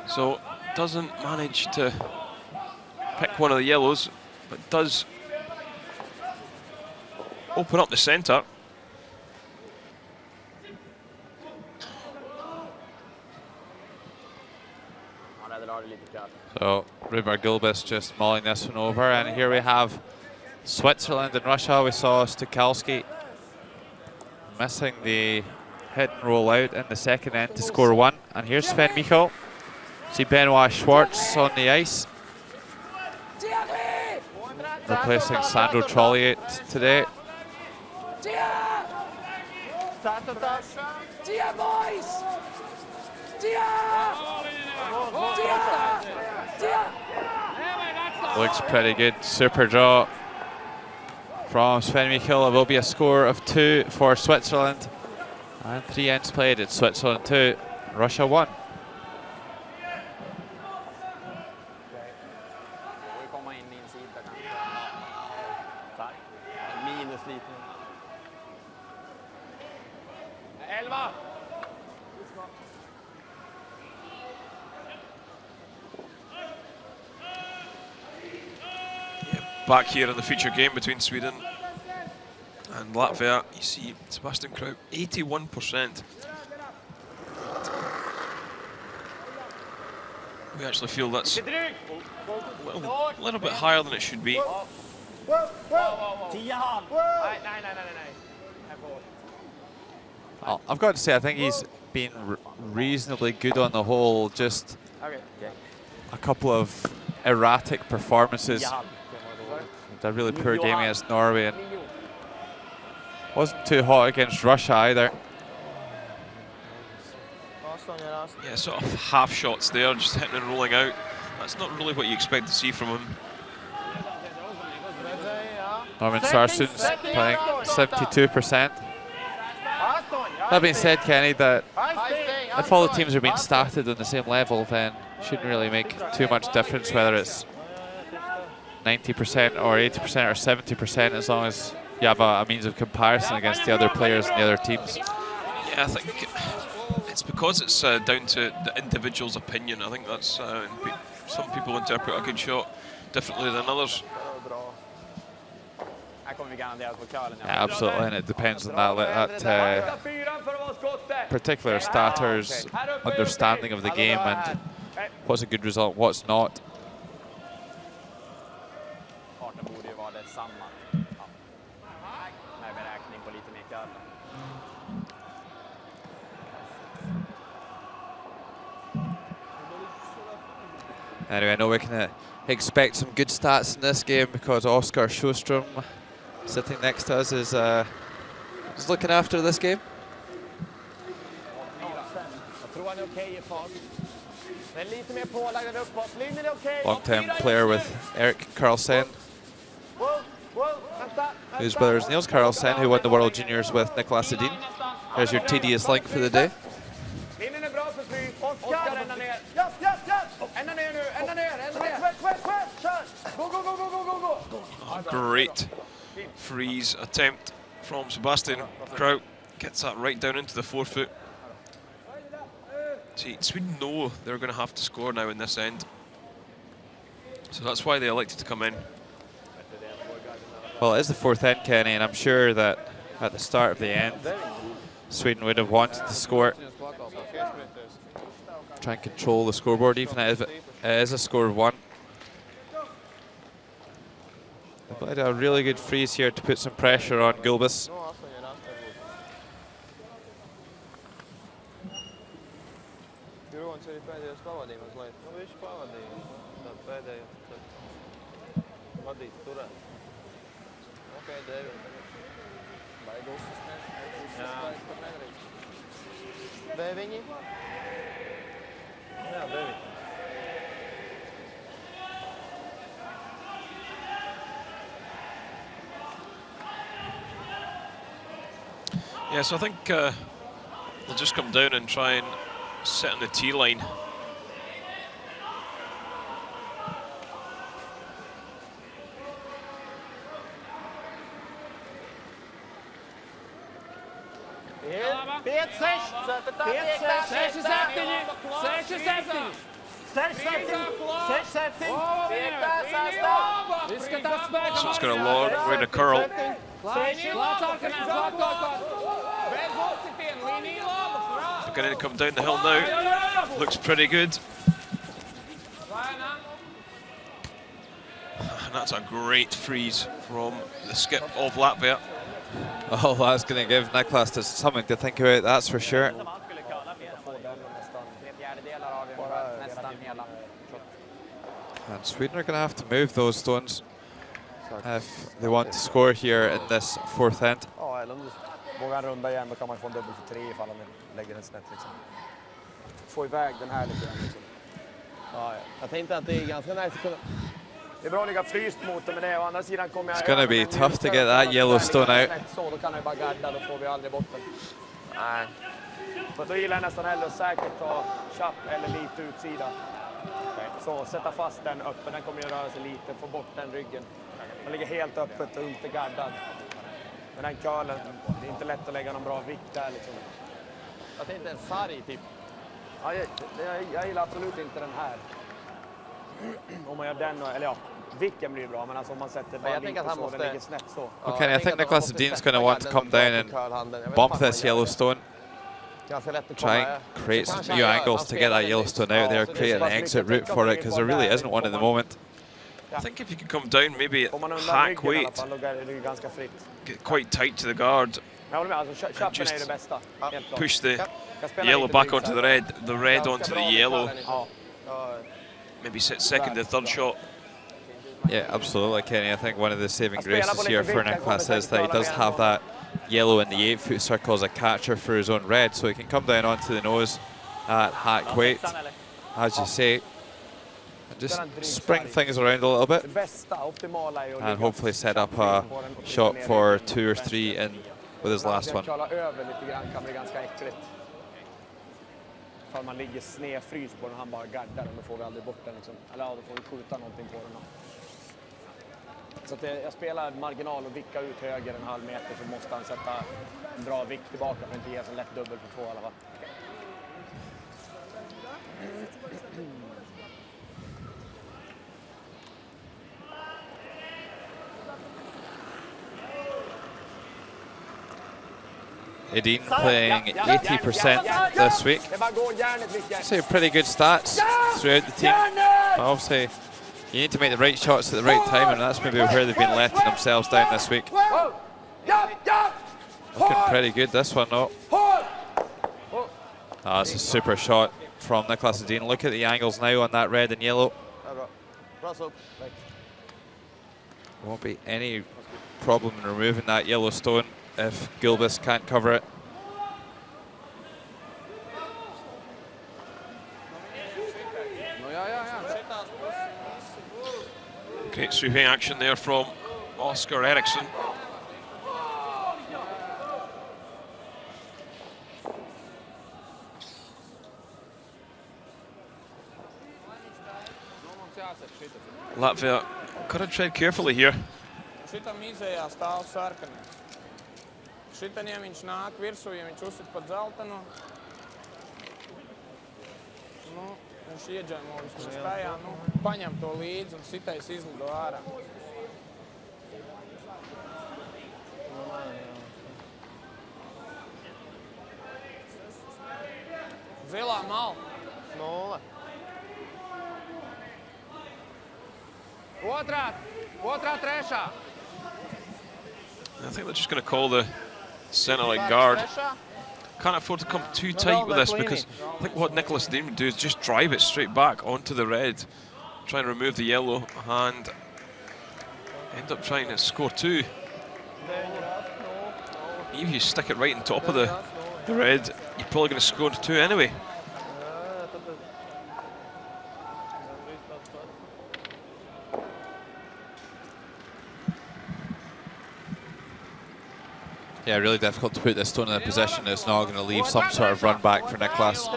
So doesn't manage to pick one of the yellows, but does open up the centre. So Ruber Gilbis just mauling this one over, and here we have Switzerland and Russia. We saw Stukalski missing the hit and roll out in the second end to score 1. And here's Sven Michael. See Benoit Schwartz on the ice, replacing Sandro Trollier today. Looks pretty good. Super draw from Sven Michael. It will be a score of 2 for Switzerland. And 3 ends played. It's Switzerland 2, Russia 1. Back here in the feature game between Sweden and Latvia, you see Sebastian Kraut, 81%. We actually feel that's a little bit higher than it should be. I've got to say, I think he's been reasonably good on the whole, just Okay. a couple of erratic performances. A really poor game against Norway, and wasn't too hot against Russia either. Yeah, sort of half shots there, just hitting and rolling out. That's not really what you expect to see from him. Norman Sarsun's playing 72%. That being said, Kenny, that if all the teams are being started on the same level, then it shouldn't really make too much difference whether it's 90% or 80% or 70%, as long as you have a means of comparison against the other players and the other teams. Yeah, I think it's because it's down to the individual's opinion. I think that's some people interpret a good shot differently than others. Yeah, absolutely, and it depends on that particular starter's understanding of the game and what's a good result, what's not. Anyway, I know we can expect some good stats in this game because Oskar Sjöström, sitting next to us, is looking after this game. Long-time player with Erik Karlsson, whose brother is Niels Karlsson, who won the World Juniors with Niklas Edin. There's your tedious link for the day. Great freeze attempt from Sebastian Kraut. Gets that right down into the forefoot. See, Sweden know they're going to have to score now in this end. So that's why they elected to come in. Well, it is the fourth end, Kenny, and I'm sure that at the start of the end, Sweden would have wanted to score. Try and control the scoreboard, even if it is a score of 1. They played a really good freeze here to put some pressure on Gulbis. Yeah, so I think they'll just come down and try and sit on the tee line. So it's got a long way to curl. Going to come down the hill now. Looks pretty good. And that's a great freeze from the skip of Latvia. Oh, that's going to give Niklas something to think about, that's for sure. And Sweden are going to have to move those stones if they want to score here in this fourth end. Vågar han runda igen, då kan man få en dubbel för 3 ifall han lägger den snett liksom. Få iväg den här lite grann liksom. Ja, jag tänkte att det är ganska nice att kunna... Det är bra att ligga fryst mot det, men det å andra sidan kommer jag... It's gonna be tough to get that yellow stone out. Så, då kan han ju bara garda, då får vi aldrig bort den. Nej. För då gillar jag nästan hellre att säkert ta chapp eller lite utsida. Så, sätta fast den öppen, den kommer ju röra sig lite, få bort den ryggen. Man ligger helt öppet och inte gardad. Men den curlen, det är inte lätt att lägga någon bra vikt där liksom. Jag tänkte en sarg typ. Ja, jag gillar absolut inte den här. Om man gör den, eller ja, vicken blir bra, men alltså om man sätter bara lite så, måste... den ligger snett så. Okay, I think Niklas Edin's going to want to come down and bump this yellow stone. Try and create some new angles to get that yellow stone out there, create an exit route for it, because there really isn't one at the moment. I think if you could come down maybe at hack weight, get quite tight to the guard, Jag håller med, alltså köppen just är det bästa. Helt klart. Push the Jag spelar yellow inte back drygt onto så the här. red onto the yellow. Ja. Maybe sit second to third shot. Yeah, absolutely, Kenny. I think one of the saving Jag spelar på graces lite here for vinklar, Niklas kommer is that he säkert does klara have mer that yellow in the 8-foot circle as a catcher for his own red, so he can come down onto the nose at hack weight, as you say, and just spring things around a little bit, Det bästa, optimala är att and ligga hopefully set up a på den och shot ner for i 2 or 3 in with his last Att one. köra över lite grann kan bli ganska äckligt. Ifall man ligger snedfrys på den och han bara gaddar den, då får vi aldrig bort den liksom. Eller ja, då får vi skjuta någonting på den. Då. Så att jag spelar marginal och vicka ut höger en halv meter, så måste han sätta en bra vikt tillbaka för att inte ge sig en lätt dubbel för 2 i alla fall. Edin playing 80% this week. Det bara går järnet, Vicke. So pretty good stats throughout the team. But obviously, you need to make the right shots at the right time, and that's maybe where they've been letting themselves down this week. Looking pretty good this one, though. That's a super shot from Niklas Edin. Look at the angles now on that red and yellow. Won't be any problem in removing that yellow stone if Gulbis can't cover it. Great sweeping action there from Oscar Eriksson. Latvia got to tread carefully here. Šitam izējā stāv sarkanais. Šitam, ja viņš nāk virsū, ja viņš uzsit pa dzeltenu, nu, viņš ieģēmo vismaz tajā, nu, paņem to līdzi un sitais izlido ārā. Zilā mal. 0. Otrā, trešā. I think they're just going to call the centre leg guard. Can't afford to come too tight with this, because I think what Niklas Edin would do is just drive it straight back onto the red, try and remove the yellow, and end up trying to score 2. Even if you stick it right on top of the red, you're probably going to score 2 anyway. Yeah, really difficult to put this stone in a position that's not going to leave some sort of run back for Niklas.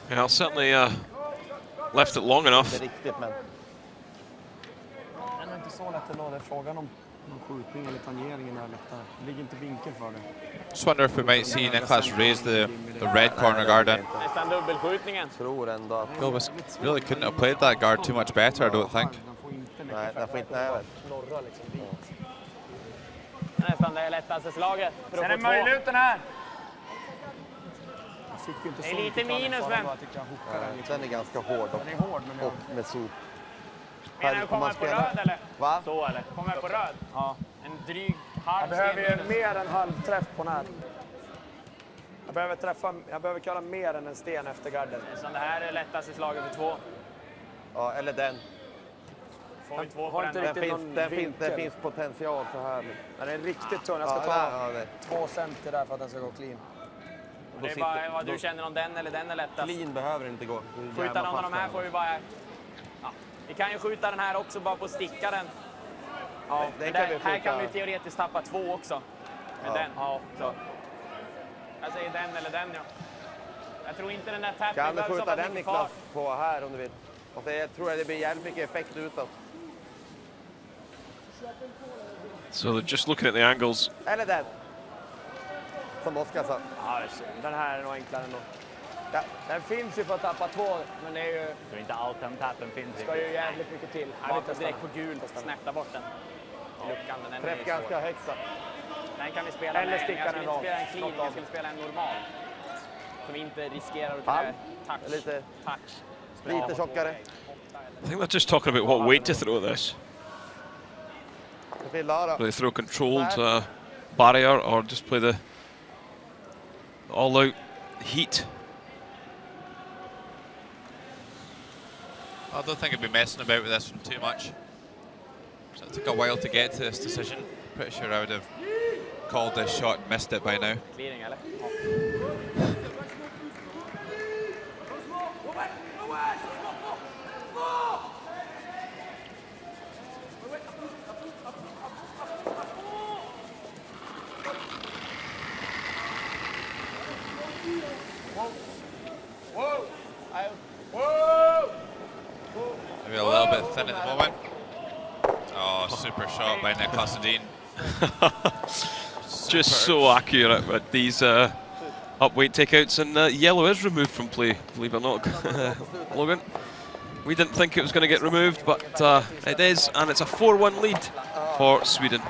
Yeah, certainly left it long enough. Det är inte så lätt ändå. Det är frågan om skjutning eller tangeringen är lättare. Det ligger inte vinkel för det. Just wonder if we might see Niklas raise the red corner guard in. Nästan dubbelskjutningen. Tror ändå att... Gulbis really couldn't have played that guard too much better, I don't think. Nej, den får inte nävet. Nästan det lättaste slaget. Sen är möjligheten här. Det är lite minus, men... Den är ganska hård och med sop. Menar du kommer på röd eller? Va? Så eller? Kommer på röd? Ja. En dryg halv. Jag behöver ju mer än halvträff på den här. Jag behöver köra mer än en sten efter garden. Så det här är lättaste slaget för 2. Ja, eller den. Får vi 2 på Har den? inte riktigt någon Det vinkel. finns potential så här. Den är riktigt tunn. Jag ska ta 2 center där för att den ska gå clean. Det är bara vad du känner om den eller den är lättast. Clean behöver inte gå. Skjuta någon av de här får vi bara... Ja. Vi kan ju skjuta den här också bara på stickaren. Ja, det där, kan vi här kan vi skjuta. teoretiskt tappa 2 också. Med den. Ja, så. Jag säger den eller den, ja. Jag tror inte den där tappen Kan du behöver så skjuta pass den mycket Niklas fart. på här om du vill? Och det tror jag det blir jävligt mycket effekt utåt. So they're just looking at the angles. Eller den. Som Oskar sa. Ja, den här är nog enklare ändå. Ja, den finns ju för att tappa 2, men det är ju... Jag tror inte allt den tappen finns. Ska ju jävligt mycket till. Jag vet direkt på gul, snäppta bort den. I luckan, men den är Träff ganska högt. Den kan vi spela Eller med. sticka Jag skulle den inte spela en rakt. clean, jag skulle spela en normal. Som inte riskerar att Pall. touch. Lite Touch. tjockare. I think they're just talking about what weight to throw this. Det vill Lara. Do they throw controlled barrier or just play the all-out heat? I don't think I'd be messing about with this one too much. So it took a while to get to this decision. Pretty sure I would have called this shot and missed it by now. Clearing, eller? Maybe a little bit thin at the moment. Oh, super shot by Niklas Dean. Just so accurate with these up-weight takeouts, and yellow is removed from play, believe it or not. Logan, we didn't think it was going to get removed, but it is, and it's a 4-1 lead for Sweden.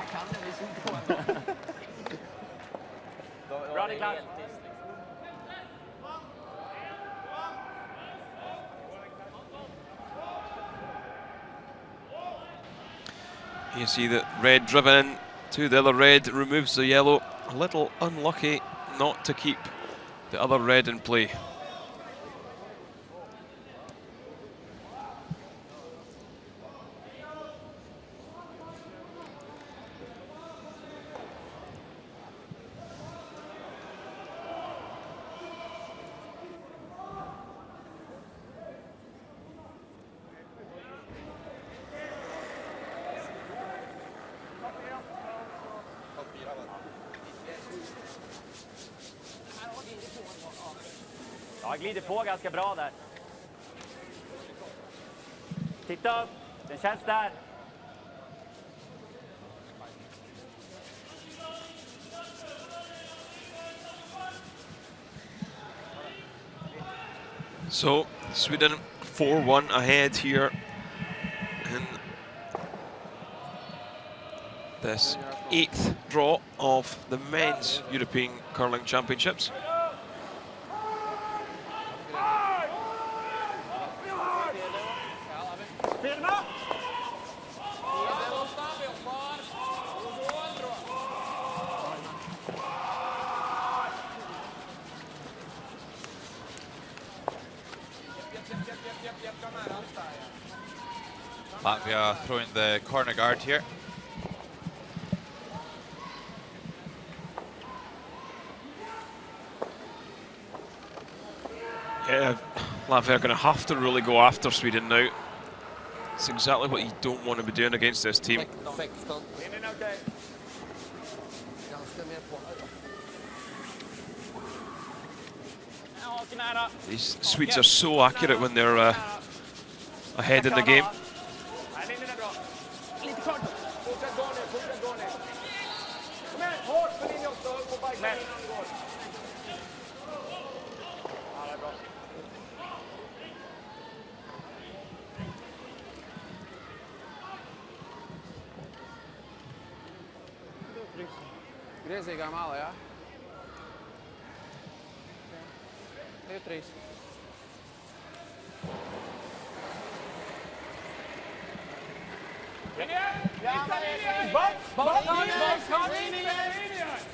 You see that red driven in to the other red, removes the yellow. A little unlucky not to keep the other red in play. Jag glider på ganska bra där. Titta upp, den känns där. So Sweden 4-1 ahead here in this 8th draw of the Men's European Curling Championships. Latvia throwing the corner guard here. Yeah, Latvia are going to have to really go after Sweden now. It's exactly what you don't want to be doing against this team. These Swedes are so accurate when they're ahead in the game. Griezīgā malā, jā? Divi, trīs.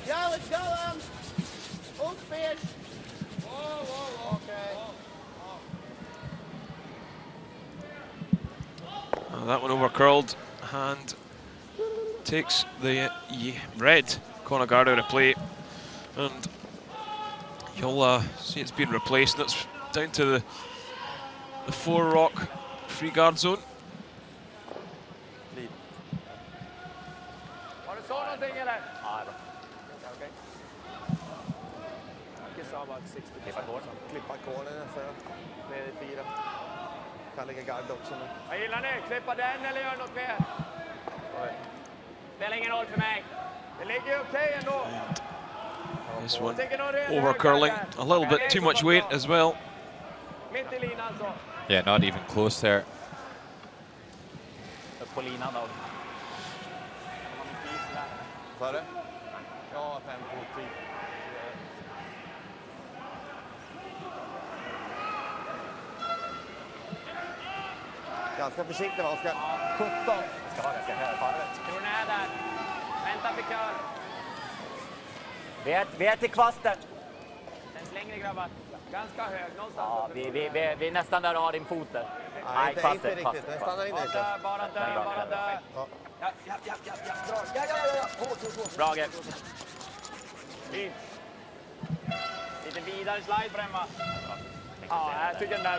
Yeah, let's go, old fish. Okay. That one over curled and takes the red corner guard out of play, and you'll see it's been replaced. That's down to the 4 rock free guard zone. Har du så någonting eller? Ja, okej. Jag sa bara 60%. Klippa kålen nästan. Ner i 4. Kan lägga gard också nu. Vad gillar ni? Klippa den eller gör något mer? Spelar ingen roll för mig. Det ligger okej ändå. This one over curling, a little bit too much weight as well. Mitt i linan så. Yeah, not even close there. Upp på linan då. Sa du? Ja, 5 fot typ. Ganska försiktig va, Oskar? 17. Ska vara ganska hög farvet. Kron är där. Vänta för kör. Vi är till kvasten. Den längre grabbar. Ganska hög, någonstans. Ja, vi är nästan där och har din fot där. Nej, inte riktigt. Den stannar in lite. Bara dö. Ja. Dra. Bra grepp. Fint. Lite vidare slide på den va? Ja, jag tycker den där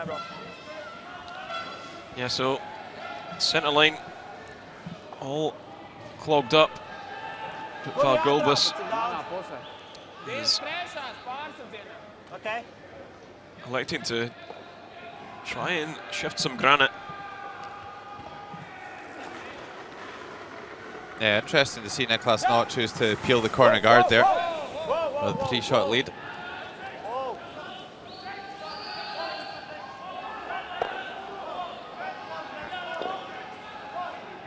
är bra. Yeah, so center line all clogged up. Val Gulbis is Okej. electing to try and shift some granite. Yeah, interesting to see Niklas not choose to peel the corner guard there with a 3-shot lead.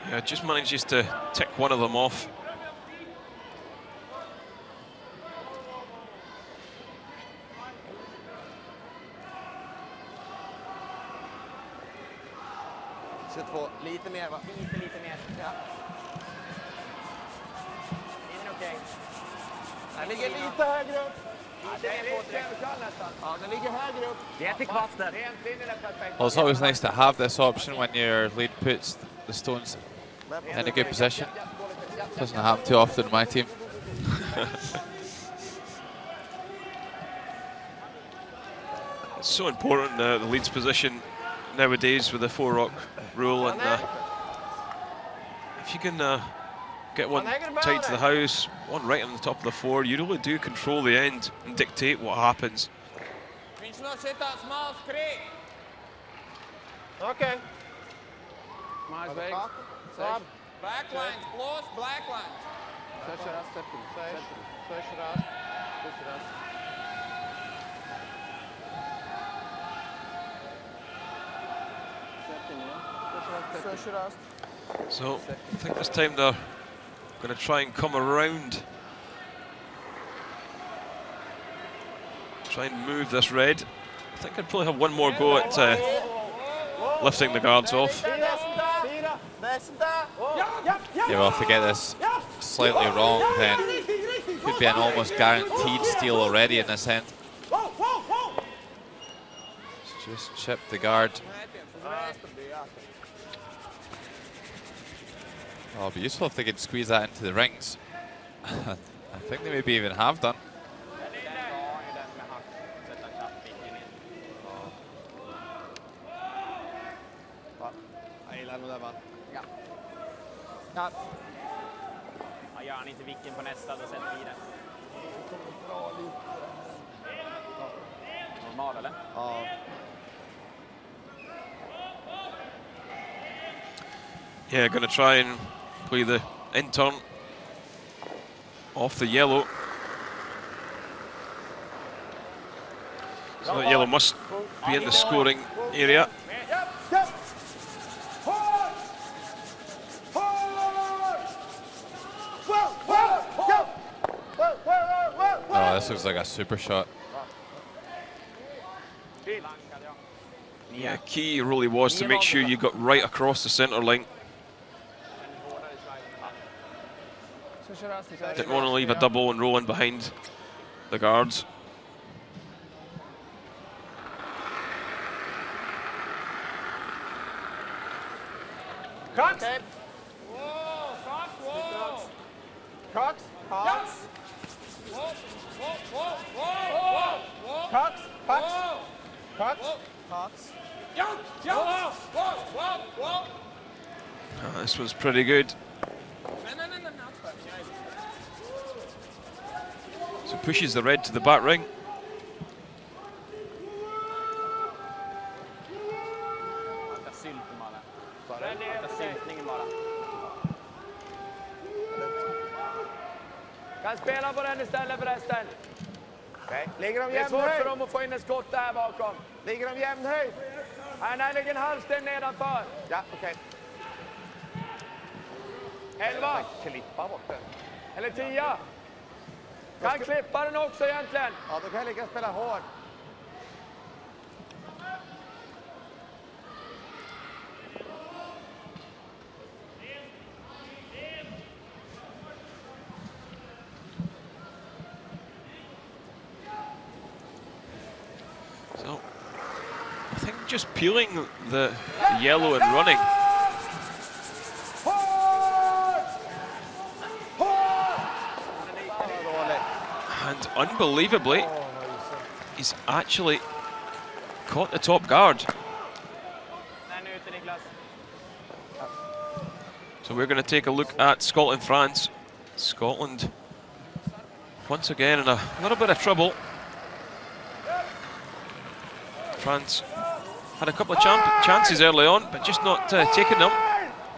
Yeah, just manages to tick one of them off. Lite mer va? Lite mer. Ja. Är den okej? Den ligger lite högre upp. Det är kall nästan. Ja, den ligger högre upp. Vi är till kvasten. Linjen är perfekt. Well, it's always nice to have this option when your lead puts the stones in a good position. Doesn't happen too often in my team. It's so important, the lead's position nowadays with the 4-rock rule, and if you can get one tight to the house, one right on the top of the 4, you really do control the end and dictate what happens. Viņš nošitā small screen. Okej. Nice big. Sab. Black lines, close black lines. Seši raz, 7. Seši raz. Seši raz. So I think this time they're going to try and come around, try and move this red. I think I'd probably have one more go at lifting the guards off. Yeah, well, if they get this slightly wrong, then could be an almost guaranteed steal already in this end. Just chip the guard. Oh, it'd be useful if they could squeeze that into the rings. I think they maybe even have done. Jag gillar nog det va? Ja, gör han inte vicken på nästa, då sätter vi den. Normal eller? Ja. Yeah, going to try and play the in turn off the yellow. So that yellow must be in the scoring area. Oh, this looks like a super shot. Yeah, key really was to make sure you got right across the centre line. Didn't want to leave a double and roll in behind the guards. Cox. Whoa, Cox, whoa. Cox. Yes. Whoa, whoa, whoa, whoa, whoa. Cox. Cox. Whoa. Cox. Cox. Jump, jump. Whoa, whoa, whoa. This was pretty good. No. So pushes the red to the back ring. Kan spela på den istället förresten. Okej. Ligger de Det är jämn svårt för höjd? dem att få in en skott där bakom. Ligger de jämn höjd? Nej, där ligger en halvsten nedanför. Ja, okej. 11 Klippa bort den. eller 10. Kan klippa den också egentligen. Ja, då kan jag lika gärna spela hård. So, I think just peeling the yellow and running. And unbelievably, he's actually caught the top guard. Den ute, Niklas. So we're going to take a look at Scotland-France. Scotland, once again, in a little bit of trouble. France had a couple of chances early on, but just not taking them.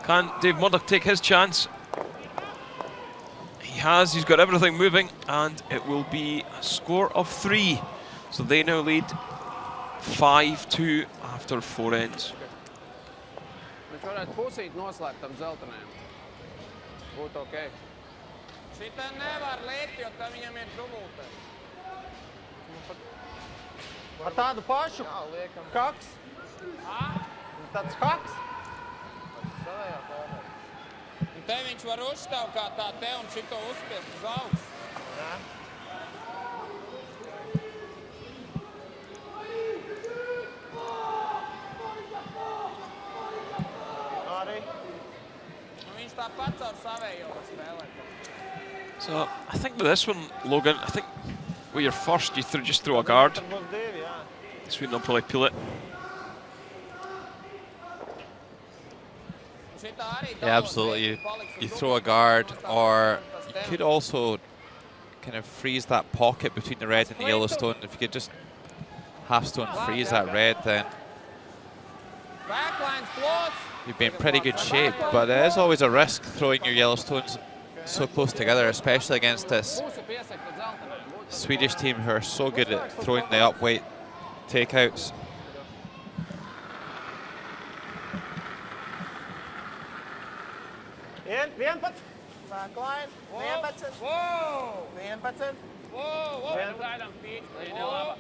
Can Dave Murdoch take his chance? He has, he's got everything moving, and it will be a score of 3. So they now lead 5-2 after 4 ends. Viņš varētu pusīt noslēgt tam zeltainajam. Būtu okei. Šitā nevar liekt, jo tā viņam ir dubultē. Ar tādu pašu? Jā, liekam. Kaks? Tāds kaks? Savējā formā. Un te viņš var uzstāv kā tā te un šito uzspiest uz augšu. Arī. Un viņš tāpat caur savējo var spēlēt. So I think with this one, Logan, I think with your first, you just throw a guard. Būs 2, jā. Sweden will probably peel it. Yeah, absolutely. You throw a guard, or you could also kind of freeze that pocket between the red and the yellow stone. If you could just half stone freeze that red, then you'd be in pretty good shape. But it is always a risk throwing your yellow stones so close together, especially against this Swedish team who are so good at throwing the up-weight takeouts. Vienpats. Sāklain. 11. 11.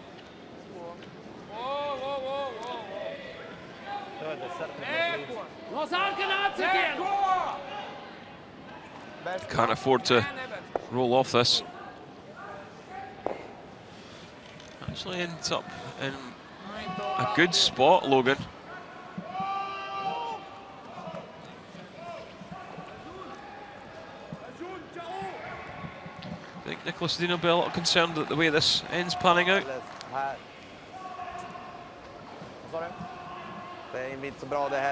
Can't afford to roll off this. Actually ends up in a good spot, Logan. I think Nicholas Dino will be a little concerned at the way this ends panning out.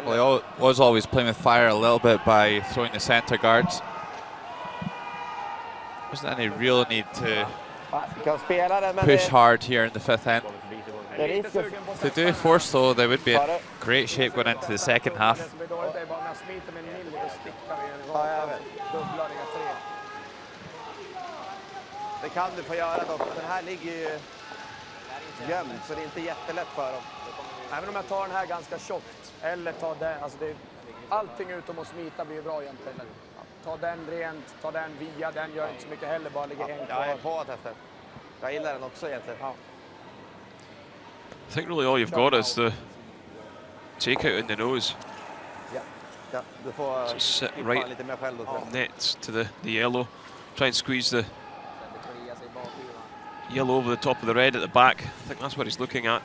Well, he was always playing with fire a little bit by throwing the centre guards. Wasn't any real need to push hard here in the 5th end. To do force though, they would be in great shape going into the second half. Det kan du få göra dock. Den här ligger ju gömd, så det är inte jättelätt för dem. Även om jag tar den här ganska tjockt, eller tar den, alltså det, allting utom att smita blir bra egentligen. Ta den rent, ta den via, den gör inte så mycket heller, bara ligger en kvar. Jag är på att efter. Jag gillar den också egentligen. Ja. I think really all you've got is the takeout in the nose. Ja, du får So sit right lite mer själv då. nets to the yellow. Try and squeeze the yellow over the top of the red at the back. I think that's what he's looking at.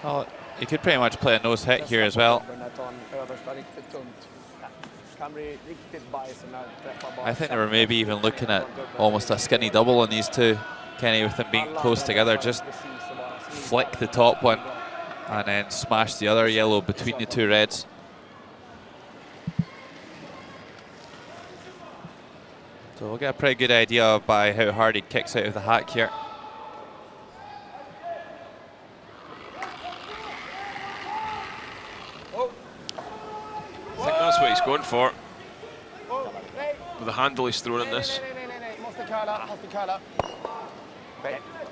Well, you could pretty much play a nose hit here as well. I think they were maybe even looking at almost a skinny double on these two, Kenny, with them being close together. Just flick the top one and then smash the other yellow between the two reds. So we'll get a pretty good idea by how hard he kicks out of the hack here. I think that's what he's going for. with the handle he's throwing in this. Nej, måste curla.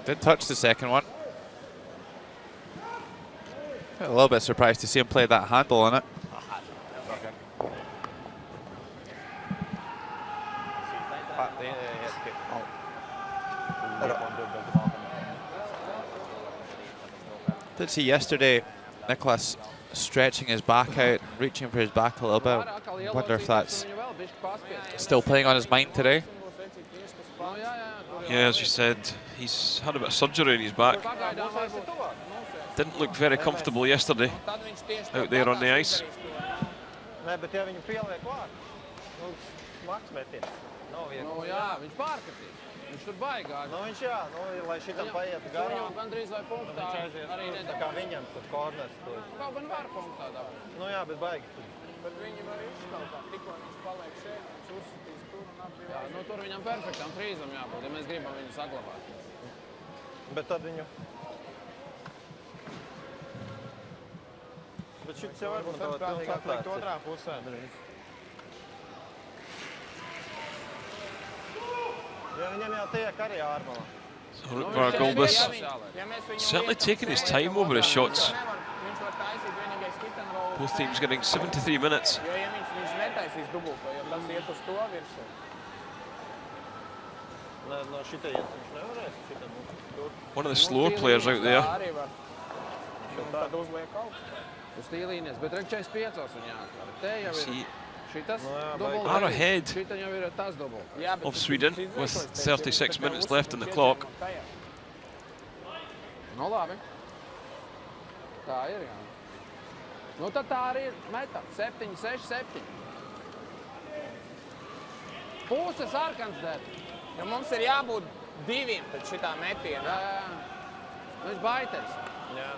Didn't touch the second one. A little bit surprised to see him play that handle on it. Det är helt okej. Did see yesterday Nicholas stretching his back out, reaching for his back a little bit. Wonder if that's still playing on his mind today. Yeah, as you said, he's had a bit of surgery in his back. Didn't look very comfortable yesterday out there on the ice. Nej, behöver ingen spelare kvar. Smaksmätigt. Jā, viņš pārkatīs. Viņš tur baigās. Viņš jā, lai šitam paietu garām. Viņam gandrīz vai punktā arī Tā kā viņam tur korners tur. Kaut gan var punktā dabūt. Nu jā, bet baigi. Bet viņi var izskautā. Tikko viņš paliek šeit, viņš uzsitīs tur un apgrīvās. Jā, nu tur viņam perfektam frīzam jābūt, ja mēs gribam viņu saglabāt. Bet tad viņu... Bet šit jau varbūt to pilnīgi atlikt otrā pusē. Ja viņam jau tiek arī ārmalā. So Vargolbus certainly taking his time over his shots. Both teams getting 73 minutes. Jo, ja viņš netaisīs dubulto, ja tas iet uz to virsu. No šita iet, viņš nevarēs. Šita tur. One of the slower players out there. Arī var. Un tad uzliek augstu. Uz tīlīnies, bet rek 45 un jāatver. Te jau ir See šitas jā, dubult. are ahead Šita jau ir tas dubult. of Sweden with 36 minutes left on the clock. Nu labi. Tā ir, jā. Nu tad tā arī ir meta. 7, 6, 7. Puse sarkans der. Jo mums ir jābūt diviem pēc šitā metiena. Jā. Viņš baiters. Jā.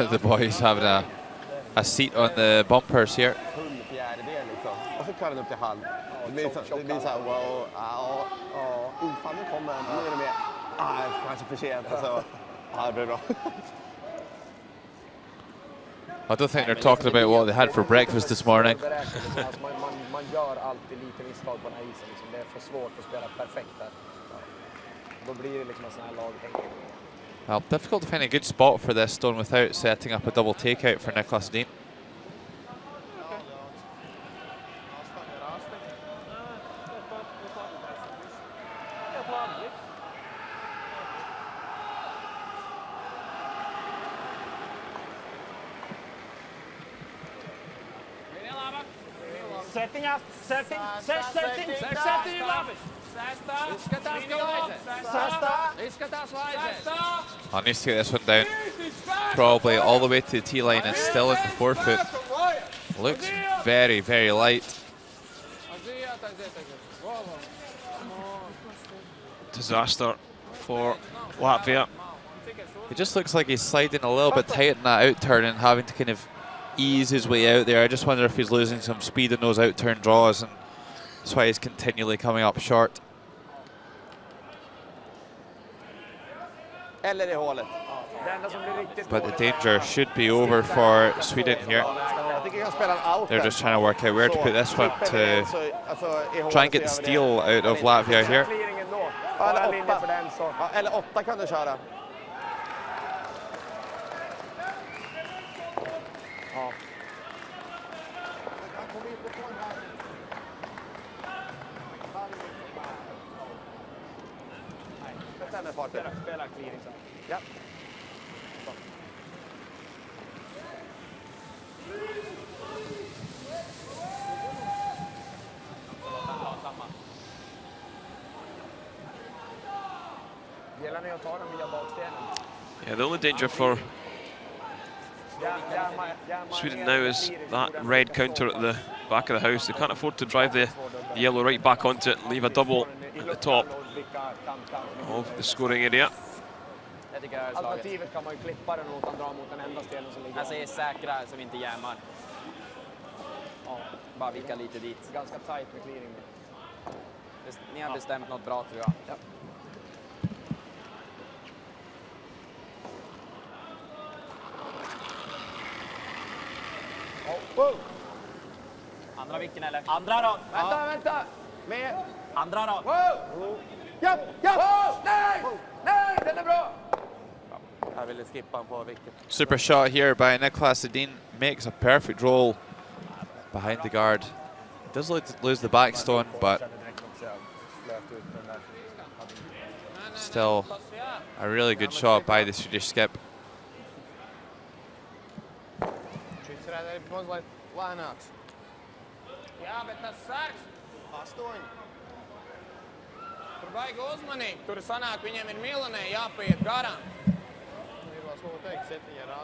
The boys having a seat on the bumpers here. 1/4 liksom. Och så curlar den upp till halv. Det blir så här, wow, infallen kommer. Nu är det mer, kanske för sent. Alltså, ja, det blir bra. I don't think they're talking about what they had for breakfast this morning. Man gör alltid lite misstag på den här isen. Liksom. Det är för svårt att spela perfekt här. Då blir det liksom en sån här lagtänkning. Well, difficult to find a good spot for this stone without setting up a double takeout for Nicholas Dean. Setting. I need to get this one down. Probably all the way to the tee line and still in the forefoot. Looks very, very light. Disaster for Latvia. It just looks like he's sliding a little bit tight in that outturn and having to kind of ease his way out there. I just wonder if he's losing some speed in those outturn draws, and that's why he's continually coming up short. Eller i hålet. But the danger should be over for Sweden here. They're just trying to work out where to put this one to try and get the steal out of Latvia here. Eller 8 kan du köra. Spela clearing så. Ja. Gillar ni att ta den via bakstenen? Yeah, the only danger for Sweden now is that red counter at the back of the house. They can't afford to drive the yellow right back onto it and leave a double at the top of the scoring area. Alternativet kan man ju klippa den och dra mot den enda stenen som ligger. Alltså är säkra så vi inte jämmar. Ja, Bara vika lite dit. ganska tight med clearing. Ni har bestämt något bra tror jag. Ja. Andra vicken eller? Andra då! Vänta! Med. Andra då! Wow! Japp, japp! Wow! Nej, den är bra! Jag ville skippa på vilket. Super shot here by Nicolas Sedin. Makes a perfect roll behind the guard. Does lose the backstone, but still a really good shot by the Swedish skip. Jā, bet tas sāks. 8. Tur vajag uzmanīgi. Tur sanāk, viņiem ir milonē jāpaiet garām.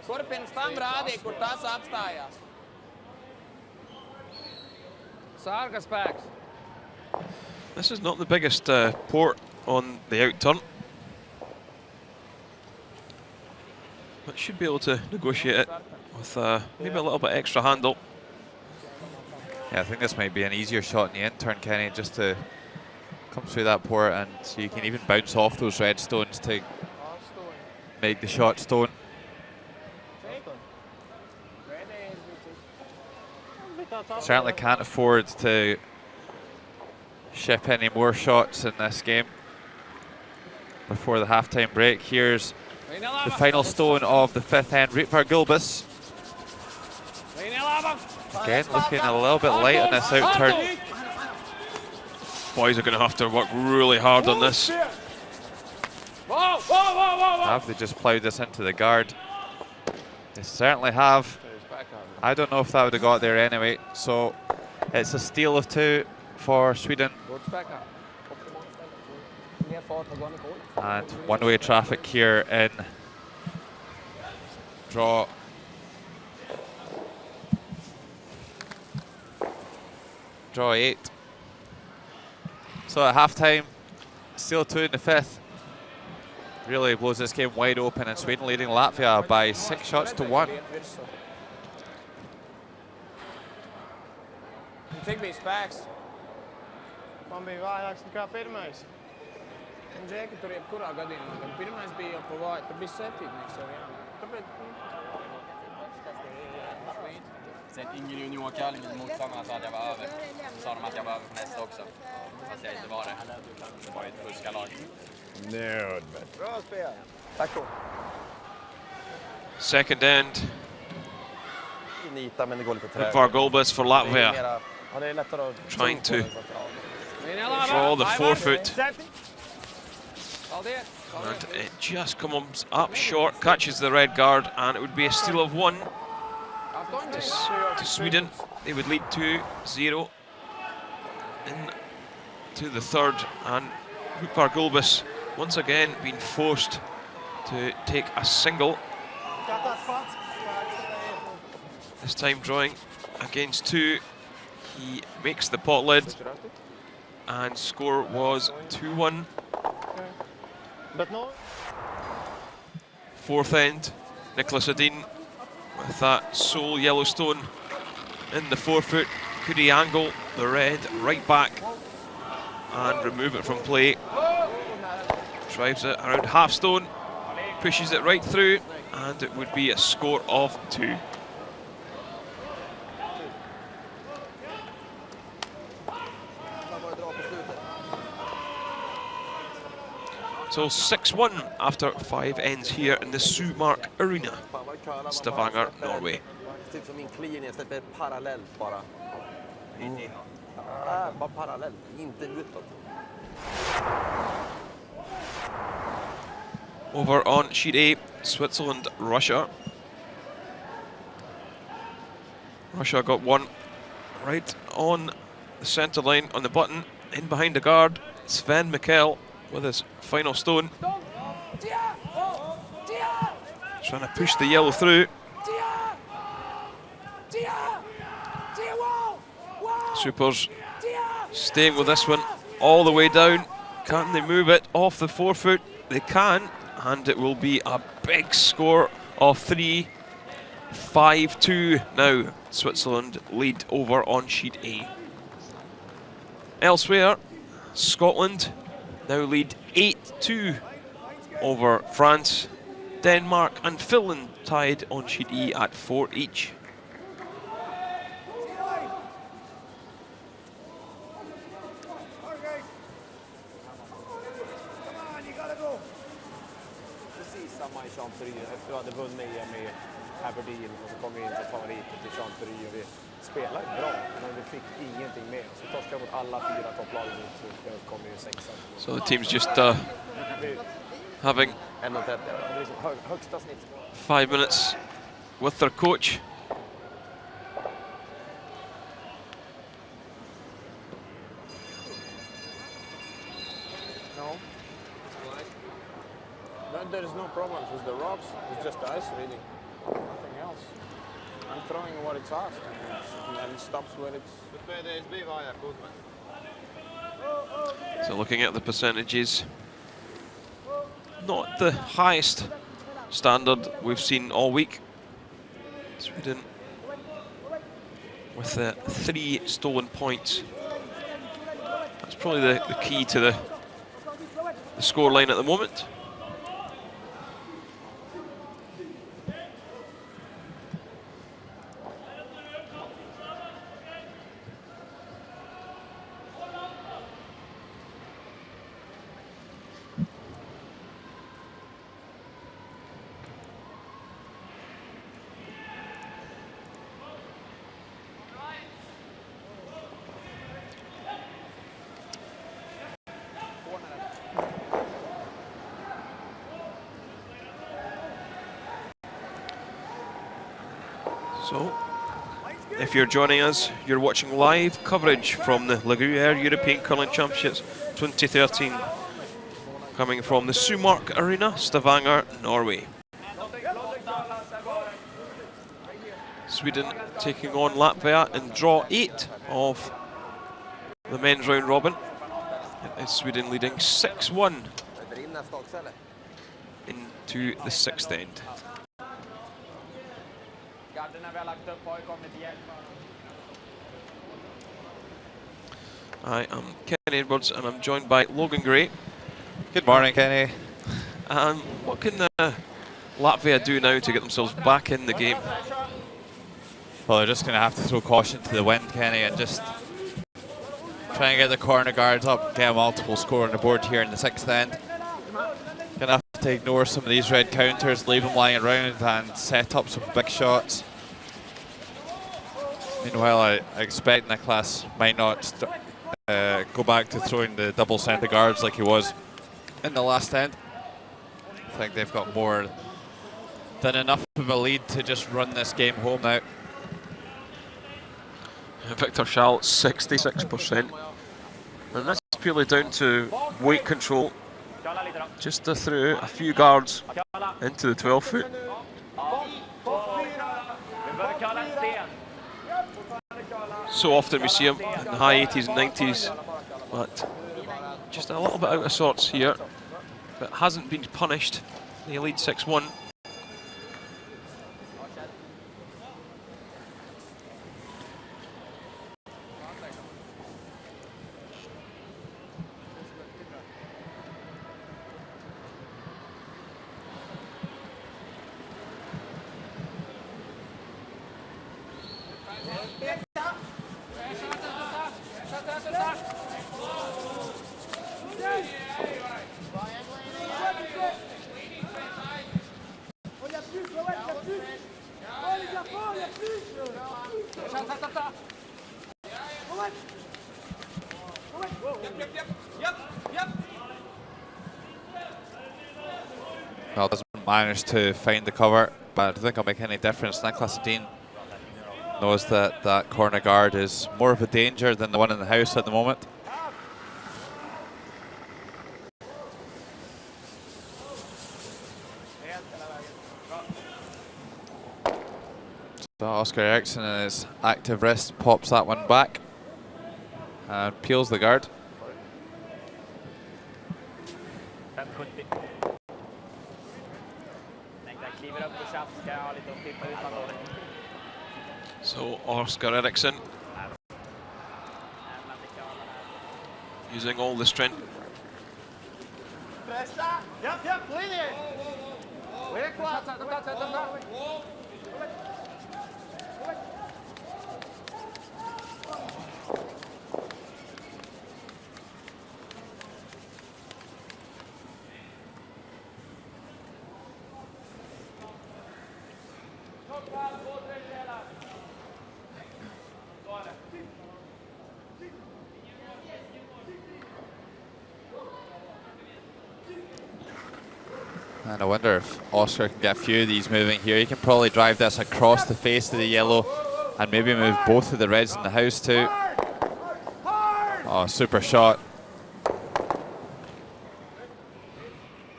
Kur pirms tam rādīja, kur tas apstājās? Sarga spēks. This is not the biggest port on the out turn. But should be able to negotiate it with maybe a little bit extra handle. Yeah, I think this might be an easier shot in the in-turn, Kenny, just to come through that port, and so you can even bounce off those red stones to make the shot stone. Certainly can't afford to ship any more shots in this game before the halftime break. Here's the final stone of the 5th end, Rutvar Gulbis. Again, looking a little bit light on this out turn. Boys are going to have to work really hard on this. Have they just ploughed this into the guard? They certainly have. I don't know if that would have got there anyway. So it's a steal of 2 for Sweden. And one-way traffic here in draw. Draw 8. So at halftime, still 2 in the 5th. Really blows this game wide open, and Sweden leading Latvia by 6 shots to 1. Cik bija spēks? Man bija vājāks nekā pirmais. Un Džeki tur jebkurā gadījumā. Gan pirmais bija jau pa vāju, tur bija 7nieks jau jānāk. Tāpēc... Sen ingen juniorkall, ingen motståndare sa att jag var över. Så sa de att jag var över på nästa också. Fast jag inte var det. Det var ju ett fuskarlag. Bra spel. Tack då. Second end. Nita, men det går lite trögt. Rutvar Gulbis for Latvia. Ja, det är lättare att Trying to draw the forefoot. And it just comes up short, catches the red guard, and it would be a steal of 1 to Sweden. They would lead 2-0 into the 3rd, and Rutvar Gulbis once again being forced to take a single. This time drawing against 2. He makes the pot lid, and score was 2-1. But no. 4th end, Nicolas Sedin with that sole yellow stone in the forefoot. Could he angle the red right back and remove it from play? Drives it around half stone, pushes it right through, and it would be a score of 2. So 6-1 after 5 ends here in the Sumark Arena, Stavanger, Norway. Typ som min clean, jag släpper parallellt bara. Bara parallellt, inte utåt. Over on sheet A, Switzerland, Russia. Russia got one right on the centre line on the button, in behind the guard. Sven Mikkel with his final stone. Trying to push the yellow through. Supers staying with this one all the way down. Can they move it off the forefoot? They can, and it will be a big score of 3. 5-2 now. Switzerland lead over on sheet A. Elsewhere, Scotland now lead 8-2 over France. Denmark and Finland tied on sheet E at 4 each. efter vi hade vunnit EM i Aberdeen och så kom vi in som favoriter till Chantery och vi spelade bra, men vi fick ingenting med oss. Vi torskade mot alla 4 topplagen i slutspelet och kom ju 6. So the team's just having 1:30. Det är liksom högsta snitt. 5 minutes with their coach. No. There is no problems with the rocks. It's just the ice reading. Nothing else. I'm throwing what it's asked, and it stops where it's. So looking at the percentages, not the highest standard we've seen all week. Sweden with 3 stolen points. That's probably the key to the scoreline at the moment. So, if you're joining us, you're watching live coverage from the Gruyère European Curling Championships 2013, coming from the Sumark Arena, Stavanger, Norway. Sweden taking on Latvia in draw 8 of the men's round robin. It is Sweden leading 6-1 into the 6th end. I am Kenny Edwards and I'm joined by Logan Gray. Good morning, Kenny. And what can Latvia do now to get themselves back in the game? Well, they're just going to have to throw caution to the wind, Kenny, and just try and get the corner guards up, get a multiple score on the board here in the 6th end. Going to have to ignore some of these red counters, leave them lying around and set up some big shots. Meanwhile, I expect Niklas might not go back to throwing the double centre guards like he was in the last end. I think they've got more than enough of a lead to just run this game home now. Victor Schall, 66%. And that's purely down to weight control. Just to throw a few guards into the 12 foot. So often we see him in the high 80s and 90s, but just a little bit out of sorts here, but hasn't been punished. They lead 6-1. Well, doesn't manage to find the cover, but I don't think it'll make any difference. Niklas Dean knows that that corner guard is more of a danger than the one in the house at the moment. So Oscar Eriksson in his active wrist pops that one back and peels the guard. So Oscar Eriksson using all the strength. And I wonder if Oscar can get a few of these moving here. He can probably drive this across the face of the yellow and maybe move both of the reds in the house too. Oh, super shot.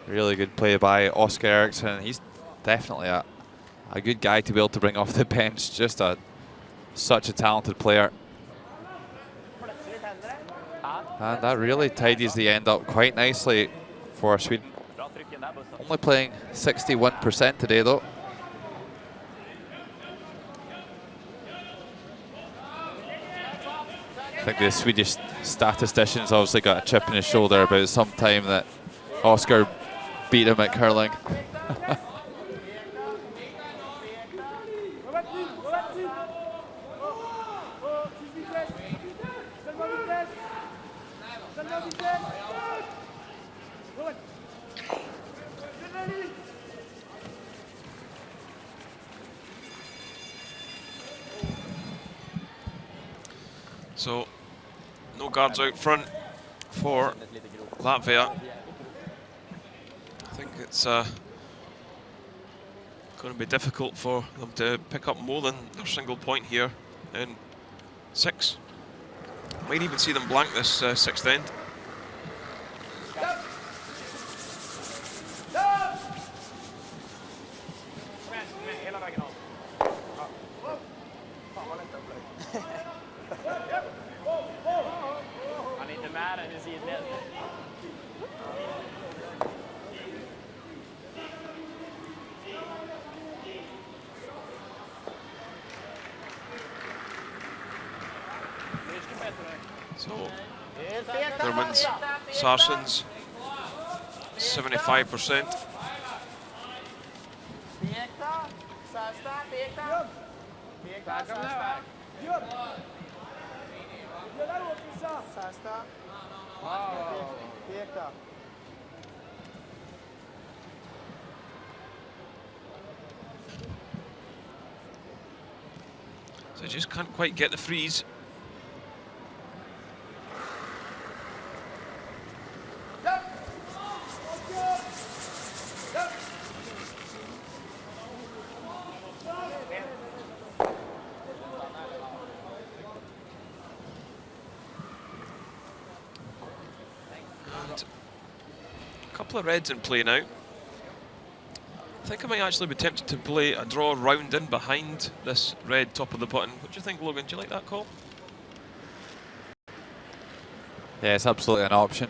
Really good play by Oscar Eriksson. He's definitely a good guy to be able to bring off the bench. Just such a talented player. And that really tidies the end up quite nicely for Sweden. Only playing 61% today though. I think the Swedish statisticians obviously got a chip in his shoulder about some time that Oscar beat him at curling. So, no guards out front for Latvia. I think it's going to be difficult for them to pick up more than their single point here in 6. Might even see them blank this 6th end. So, there wins Sarsens, 75%. So just can't quite get the freeze. Couple of reds in play now. I think I might actually be tempted to play a draw round in behind this red top of the button. What do you think, Logan? Do you like that call? Yeah, it's absolutely an option.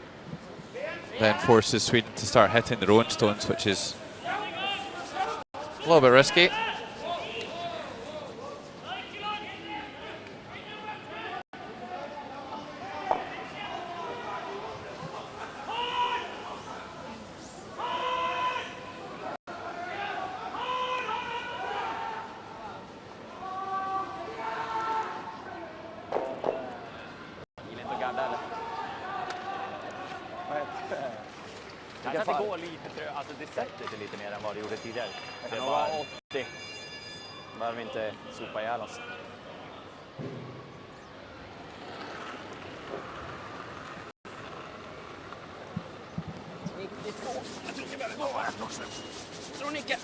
Then forces Sweden to start hitting their own stones, which is a little bit risky. Kanske att det går lite, alltså det sätter sig lite mer än vad det gjorde tidigare. Det var 80. Behöver inte sopa ihjäl oss. Tror Nicke.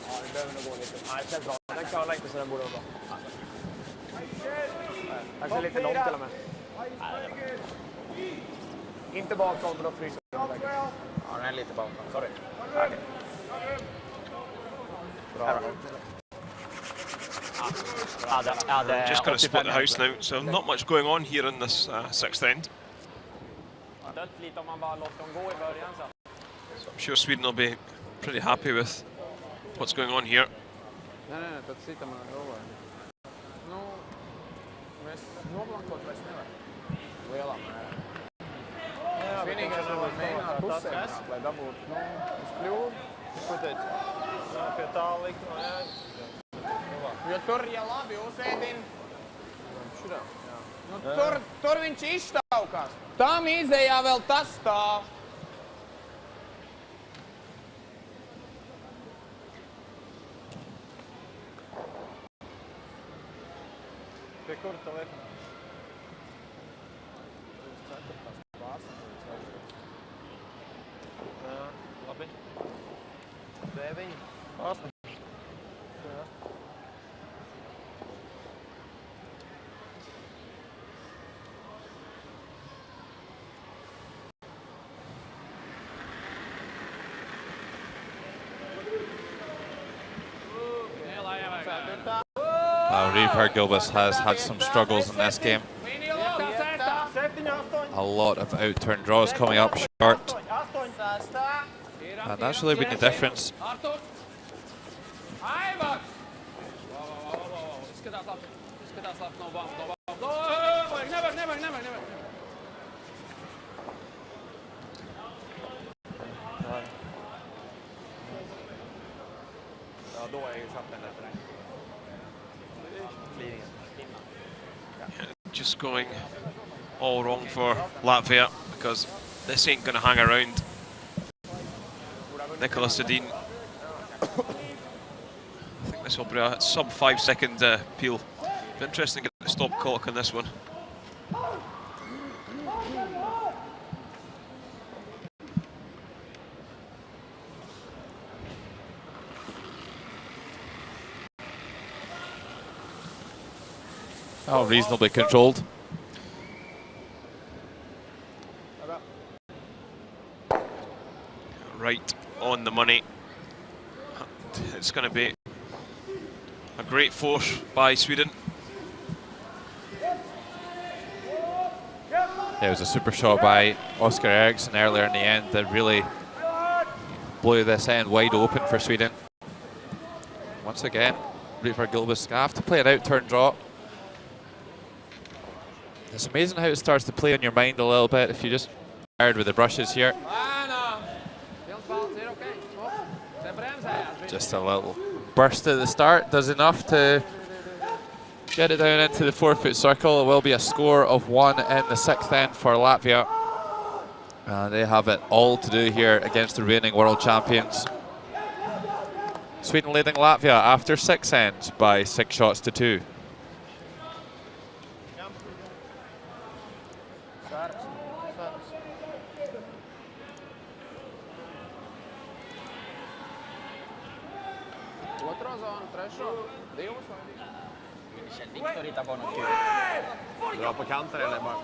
Ja, det behöver nog gå lite. Nej, det känns bra. Den klarade inte så den borde vara bra. Kanske lite långt till och med. Inte bakom, för då fryser den. Ja, den är lite bakom. Sorry. Okay. Bra. Just going to split the house now, so not much going on here in this 6th end. So I'm sure Sweden will be pretty happy with what's going on here. Jo torja labi usēdin. Nu, tur viņš izštaukās. Tam izējā vēl tas stāv. Qué corto, a ver. Labi. Deviņi. 8. Reeve Gilbis has had some struggles in this game. A lot of out-turn draws coming up short. And that's really been the difference. Ja, då är ju chatten efter dig. Just going all wrong for Latvia because this ain't going to hang around. Nicholas Sedin. I think this will be a sub 5 second peel. Be interesting to get the stop clock on this one. Oh, reasonably controlled. Right on the money. It's going to be a great force by Sweden. Yeah, it was a super shot by Oscar Eriksson earlier in the end that really blew this end wide open for Sweden. Once again, Reeve Gilbis have to play an out-turn draw. It's amazing how it starts to play on your mind a little bit if you just tired with the brushes here. Just a little burst at the start does enough to get it down into the 4-foot circle. It will be a score of 1 in the 6th end for Latvia. They have it all to do here against the reigning world champions. Sweden leading Latvia after 6 ends by 6 shots to 2. Viktor hittar på något kul. Dra på kanten eller bara...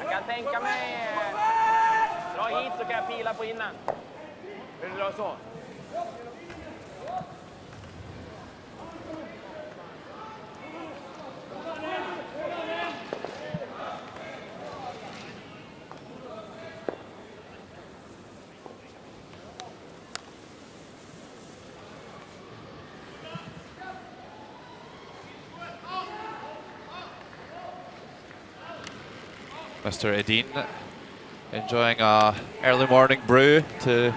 Jag kan tänka mig... Dra hit så kan jag pila på innan. Vill du dra så? Mr. Edin enjoying a early morning brew to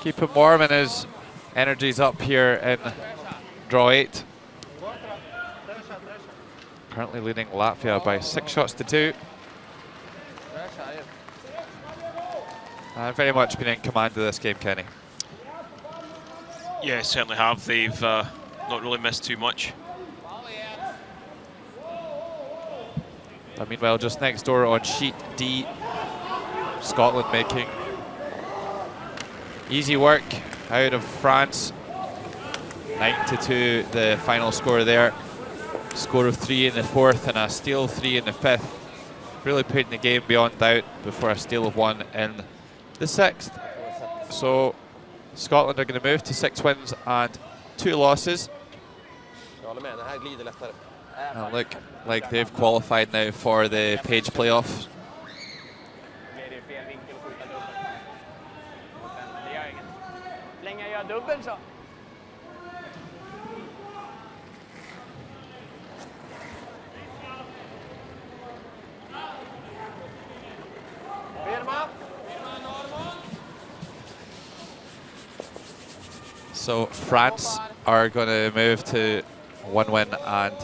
keep him warm and his energy's up here in draw 8. Currently leading Latvia by 6 shots to 2. And very much been in command of this game, Kenny. Yeah, certainly have. They've not really missed too much. Meanwhile, just next door on sheet D, Scotland making easy work out of France. 9-2 the final score there. Score of 3 in the 4th and a steal 3 in the 5th. Really putting the game beyond doubt before a steal of 1 in the 6th. So Scotland are going to move to 6 wins and 2 losses. And look like they've qualified now for the Page playoffs. So France are going to move to 1 win and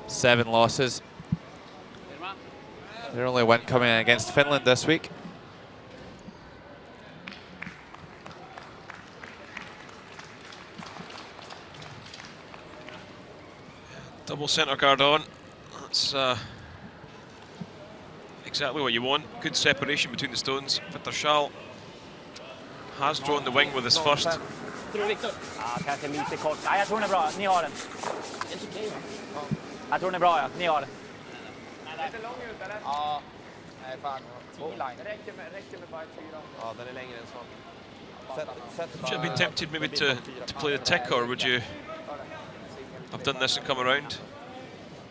7 losses. Their only win coming in against Finland this week. Double centre guard on. That's exactly what you want. Good separation between the stones. Vittershall has drawn the wing with his first. Tror du Viktor? Ja, kanske lite kort. Nej, jag tror den är bra. Ni har den. Jag tror den är bra, ja. Ni har den. Lite lång ut, eller? Ja. Nej, fan. T-line. Räcker med bara 4. Ja, den är längre än så. Would you have been tempted maybe to play the tick, or would you have done this and come around?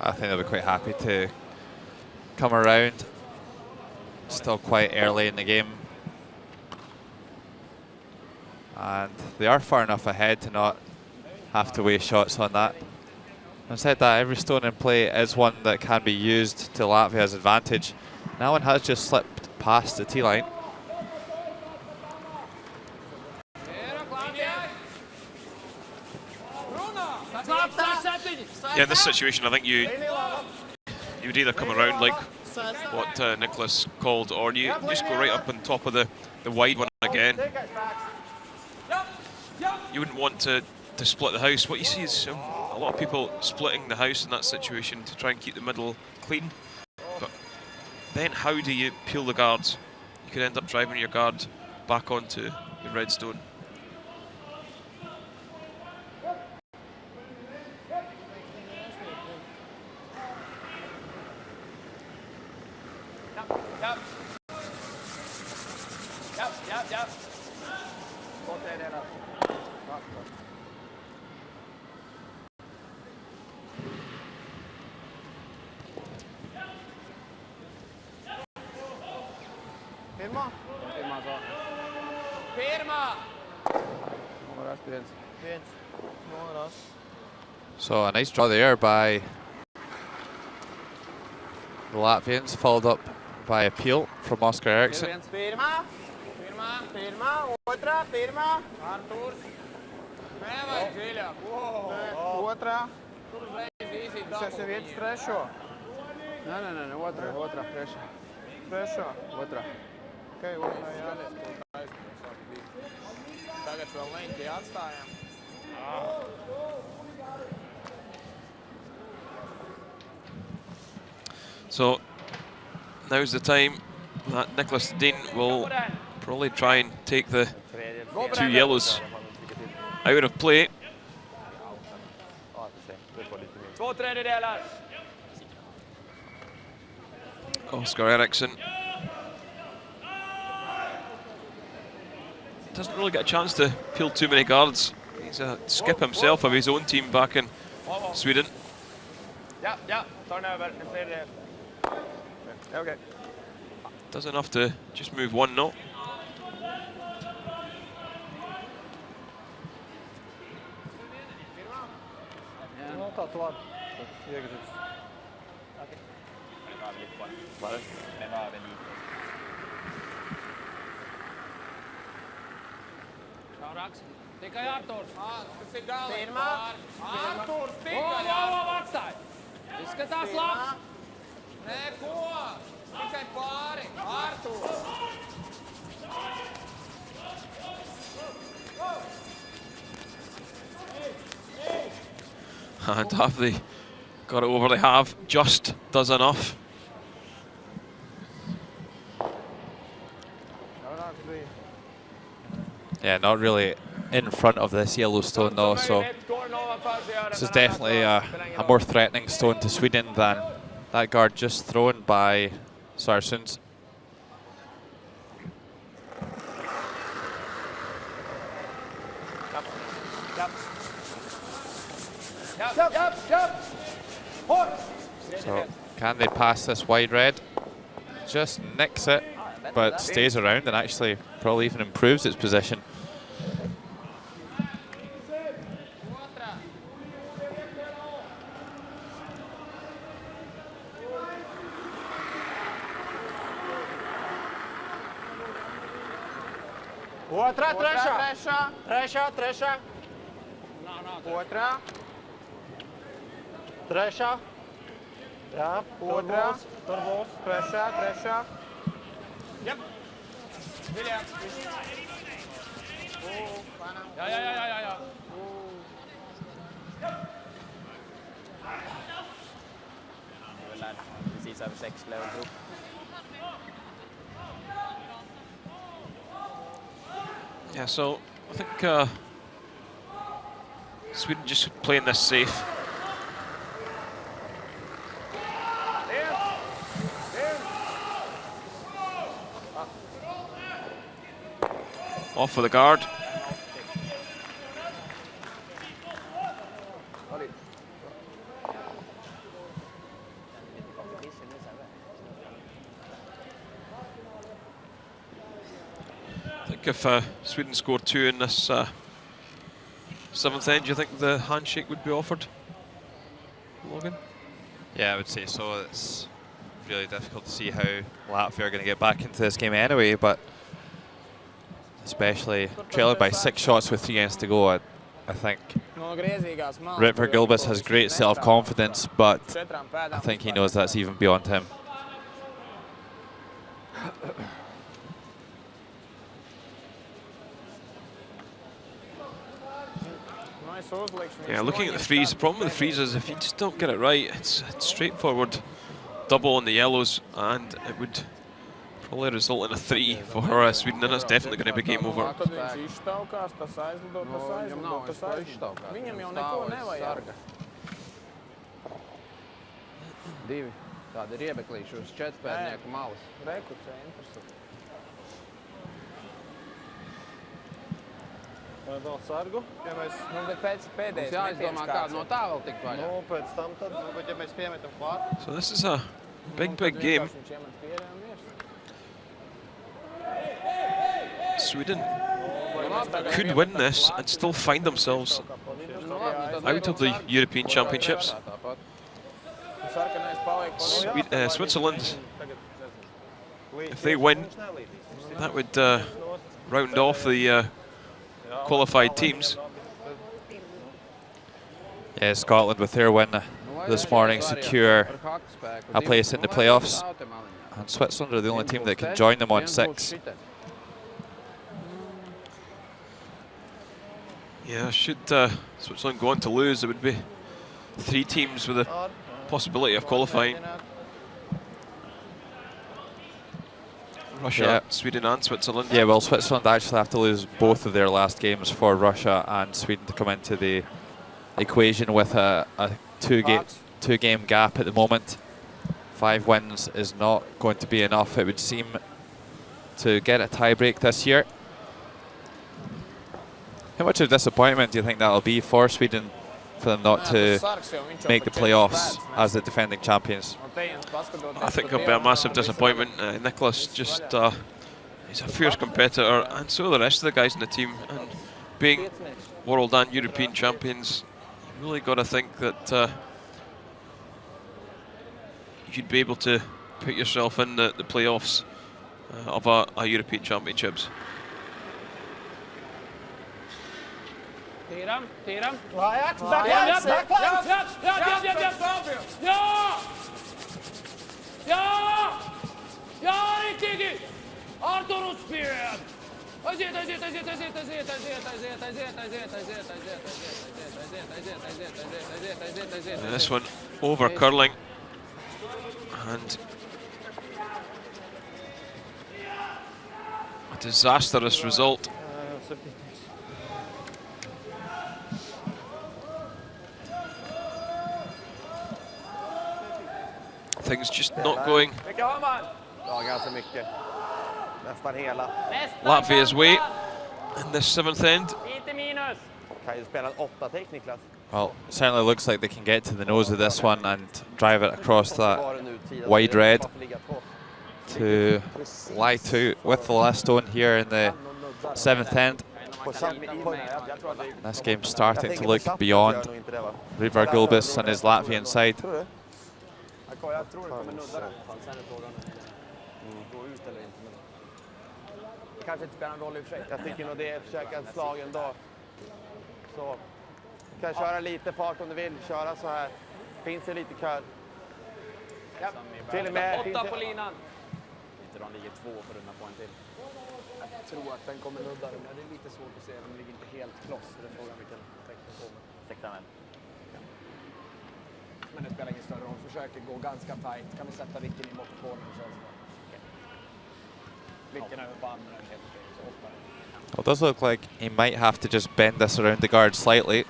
I think they'll be quite happy to come around. Still quite early in the game. And they are far enough ahead to not have to waste shots on that. I've said that every stone in play is one that can be used to Latvia's advantage. That one has just slipped past the T-line. Yeah, in this situation, I think you would either come around like what Nicholas called, or you just go right up on top of the wide one again. You wouldn't want to split the house. What you see is a lot of people splitting the house in that situation to try and keep the middle clean. But then how do you peel the guards? You could end up driving your guard back onto the red stone. Japp. 2/3. Firma. So a nice draw there by the Latvians, followed up by a peel from Oscar Eriksson. Firma. Otra. Firma. Arturs. Otra. Se vede trešo. Ne, otra. Trešo. Otra. Okay, otra, jā. Tagad vēl leņķi atstājām. So now's the time that Nicholas Dean will probably try and take the 2 yellows out of play. 2/3. Oscar Eriksson doesn't really get a chance to peel too many guards. He's a skip himself of his own team back in Sweden. Ja. Tar den över. En 3/3. Okej. Does enough to just move 1 knot. Tikai Arturs. Tas ir galīgi. Firma. Arturs, Atstāj. Izskatās labs. Neko. Tikai pāri. Arturs. And have they got it over the half, just does enough. Yeah, not really in front of this yellow stone though, so this is definitely a more threatening stone to Sweden than that guard just thrown by Saracens. So can they pass this wide red? Just nicks it, but stays around and actually probably even improves its position. Otra, trešā. Otra. Trešā. Jā, otrā. Tur būs. Trešā. Jep. Viljams. Jā. Det är väl där precis över 6 level tror. Yeah, so I think Sweden just playing this safe. Off for the guard. I think if Sweden scored 2 in this 7th end, do you think the handshake would be offered, Logan? Yeah, I would say so. It's really difficult to see how Latvia are going to get back into this game anyway, but especially trailing by 6 shots with 3 ends to go, I think Ritva Gilbis has great self-confidence, but I think he knows that's even beyond him. Yeah, looking at the freeze, the problem with the freeze is if you just don't get it right, it's straightforward double on the yellows, and it would probably result in a 3 for Sweden, and it's definitely going to be game over. Divi tādi riebeklīši uz 4 pēdnieku malas. Vai vēl sargu? Ja mēs, bet pēc pēdējais Mums jāizdomā, kādu no tā vēl tikt vaļā. Pēc tam tad, bet ja mēs piemetam klāt. So this is a big game. Sweden could win this and still find themselves out of the European Championships. Switzerland, if they win, that would round off the qualified teams. Yeah, Scotland with their win this morning secure a place in the playoffs, and Switzerland are the only team that can join them on 6. Yeah, should Switzerland go on to lose, it would be 3 teams with a possibility of qualifying. Russia, Sweden and Switzerland. Yeah, well, Switzerland actually have to lose both of their last games for Russia and Sweden to come into the equation with a two-game gap at the moment. 5 wins is not going to be enough, it would seem, to get a tie-break this year. How much of a disappointment do you think that'll be for Sweden, for them not to make the playoffs as the defending champions? I think it'll be a massive disappointment. Nicholas just, he's a fierce competitor, and so are the rest of the guys in the team. And being world and European champions, you really got to think that you'd be able to put yourself in the playoffs of a European Championships. Tiram. Back Ja, riktigt! Artur uspěl! This one over curling, and a disastrous result. Things just not going Ganska mycket. Nästan hela. Latvia's way in this 7th end. Kan ju spela 8 take, Niklas. Well, it certainly looks like they can get to the nose of this one and drive it across that wide red to lie to with the last stone here in the 7th end. This game's starting to look beyond Ritva Gilbis and his Latvian side. Jag tror det kommer nudda den. Sen är frågan gå ut eller inte. Men det kanske inte spelar en roll i och för sig. Jag tycker nog det är försöka en slag ändå. Så du kan köra lite fart om du vill. Köra så här. Finns det lite kör. Ja. Till och med 8 på linan. Inte de ligger 2 för rundan på en till. Jag tror att den kommer nudda den. Det är lite svårt att se. De ligger inte helt kloss. Det är frågan vilken effekt den kommer. 6 väl. men det spelar ingen större roll. Försöker gå ganska tight. Kan vi sätta vicken in bort på Polen och köra så bra. Vicken över på andra, helt okej. Så hoppar det. Well, it does look like he might have to just bend this around the guard slightly.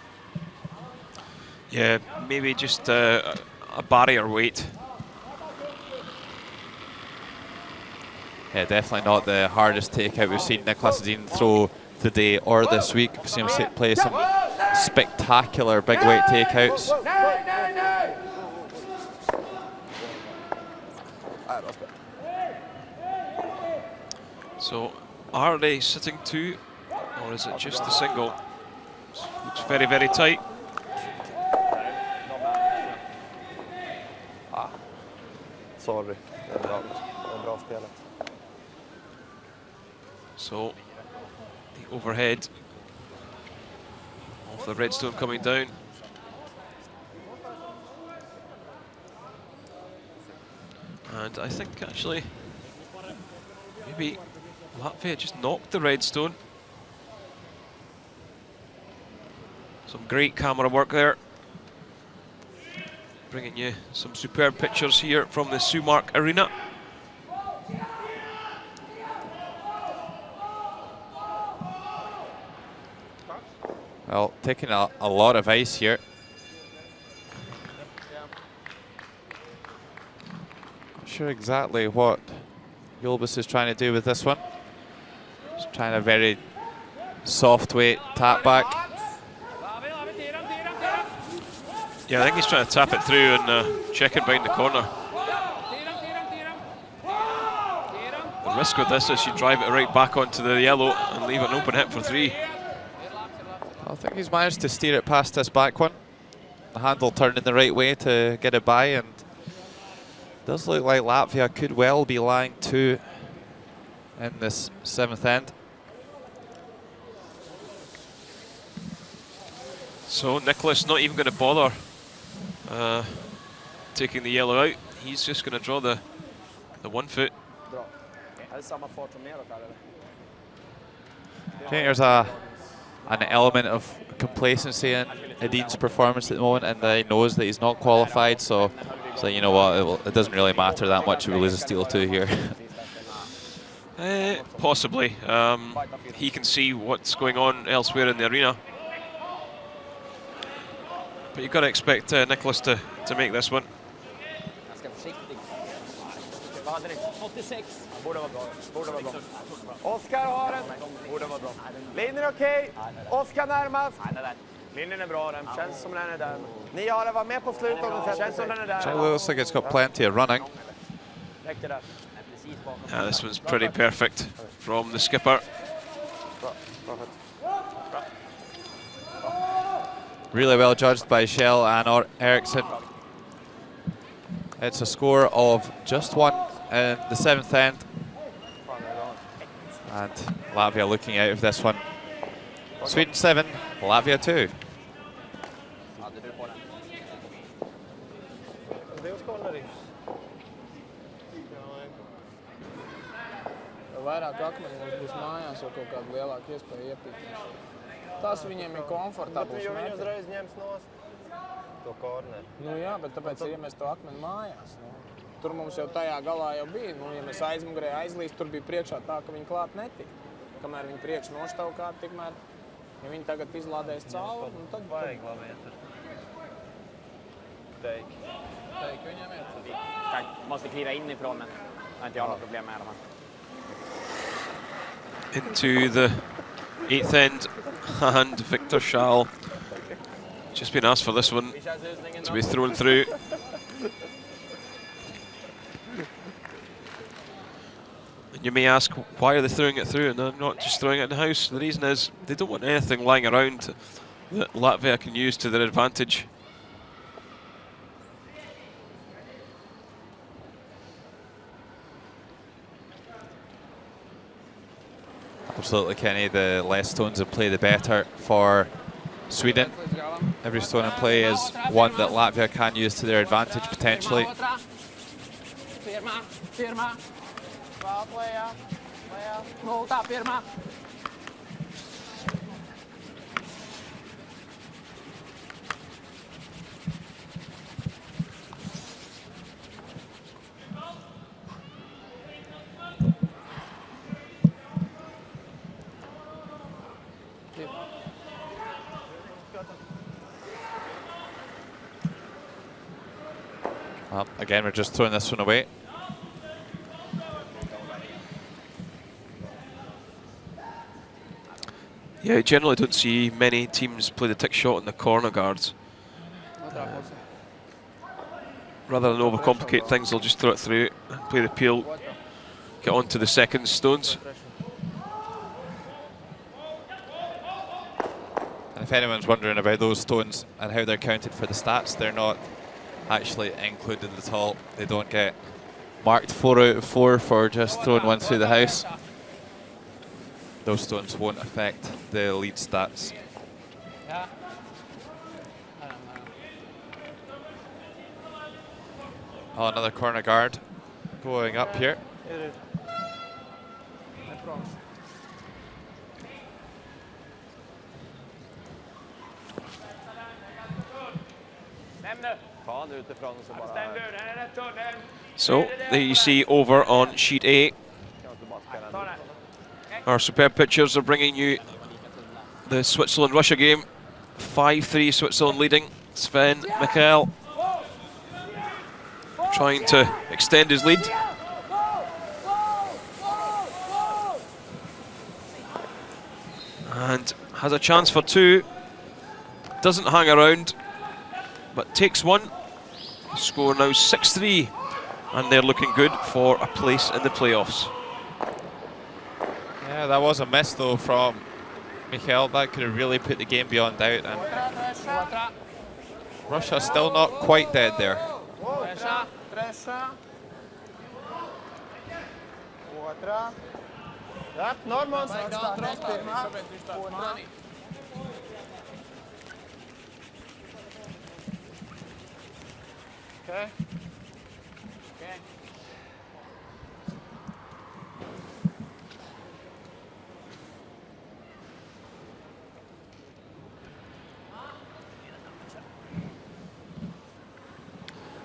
Yeah, maybe just a barrier weight. Yeah, definitely not the hardest takeout we've seen Nicholas Edin throw today or this week. We've seen him play some spectacular big weight takeouts. So, are they sitting two, or is it just the single? Looks very, very tight. Sorry, det är bra. Det är bra spelet. So, the overhead of the redstone coming down. And I think actually, maybe Latvia just knocked the redstone. Some great camera work there. Bringing you some superb pictures here from the Sumark Arena. Well, taking a lot of ice here. Not sure exactly what Yulbis is trying to do with this one. Just trying a very soft weight tap back. Yeah, I think he's trying to tap it through and check it behind the corner. The risk with this is you drive it right back onto the yellow and leave an open hit for three. I think he's managed to steer it past this back one. The handle turned in the right way to get it by, and does look like Latvia could well be lying two in this seventh end. So Nicholas not even going to bother taking the yellow out. He's just going to draw the 1 foot. I think there's an element of complacency in Edin's performance at the moment, and he knows that he's not qualified, so you know what, it doesn't really matter that much if we lose a steel 2 here. Possibly. He can see what's going on elsewhere in the arena. But you've got to expect Nicholas to make this one. Oskar har den. Borde vara bra. Linjen är okej. Oskar närmast. Linjen är bra, den känns som den är där. Ni har varit med på slutet om den känns som den är där. So it looks like it's got plenty of running. Yeah, this one's pretty perfect from the skipper. Really well judged by Shell and Eriksson. It's a score of just 1 in the seventh end. And Latvia looking out of this one. Sweden 7, Latvia 2. Vairāk akmeņi mums būs mājās, jau kaut kāda lielāka iespēja iepīt. Tas viņiem ir komfortabls. Jo viņi uzreiz ņems nost to korneri. Nu jā, bet tāpēc ir iemest to akmeni mājās. Nu. Tur mums jau tajā galā jau bija. Nu, ja mēs aizmugurē aizlīst, tur bija priekšā tā, ka viņi klāt netika. Kamēr viņi priekš noštaukāt, tikmēr, ja viņi tagad izlādēs cauri, nu tad... Vajag labi iet tur. Teik viņam iet. Måste kliva inifrån, men har inte jag något problem med dem. Into the 8th end, and Victor Schall just been asked for this one to be thrown through. And you may ask, why are they throwing it through and they're not just throwing it in the house? The reason is they don't want anything lying around that Latvia can use to their advantage. Absolutely, Kenny. The less stones in play, the better for Sweden. Every stone in play is one that Latvia can use to their advantage, potentially. Again, we're just throwing this one away. Yeah, I generally don't see many teams play the tick shot in the corner guards. Rather than overcomplicate things, they'll just throw it through and play the peel, get on to the second stones. And if anyone's wondering about those stones and how they're counted for the stats, they're not actually included at all. They don't get marked 4 out of 4 for just throwing one through the house. Those stones won't affect the lead stats. Oh, another corner guard going up here. So there you see over on sheet A. Our superb pictures are bringing you the Switzerland-Russia game. 5-3 Switzerland leading. Sven Michael trying to extend his lead. And has a chance for 2. Doesn't hang around, but takes 1. The score now 6-3, and they're looking good for a place in the playoffs. Yeah, that was a miss though from Michael. That could have really put the game beyond doubt, and Russia still not quite dead there. Okay.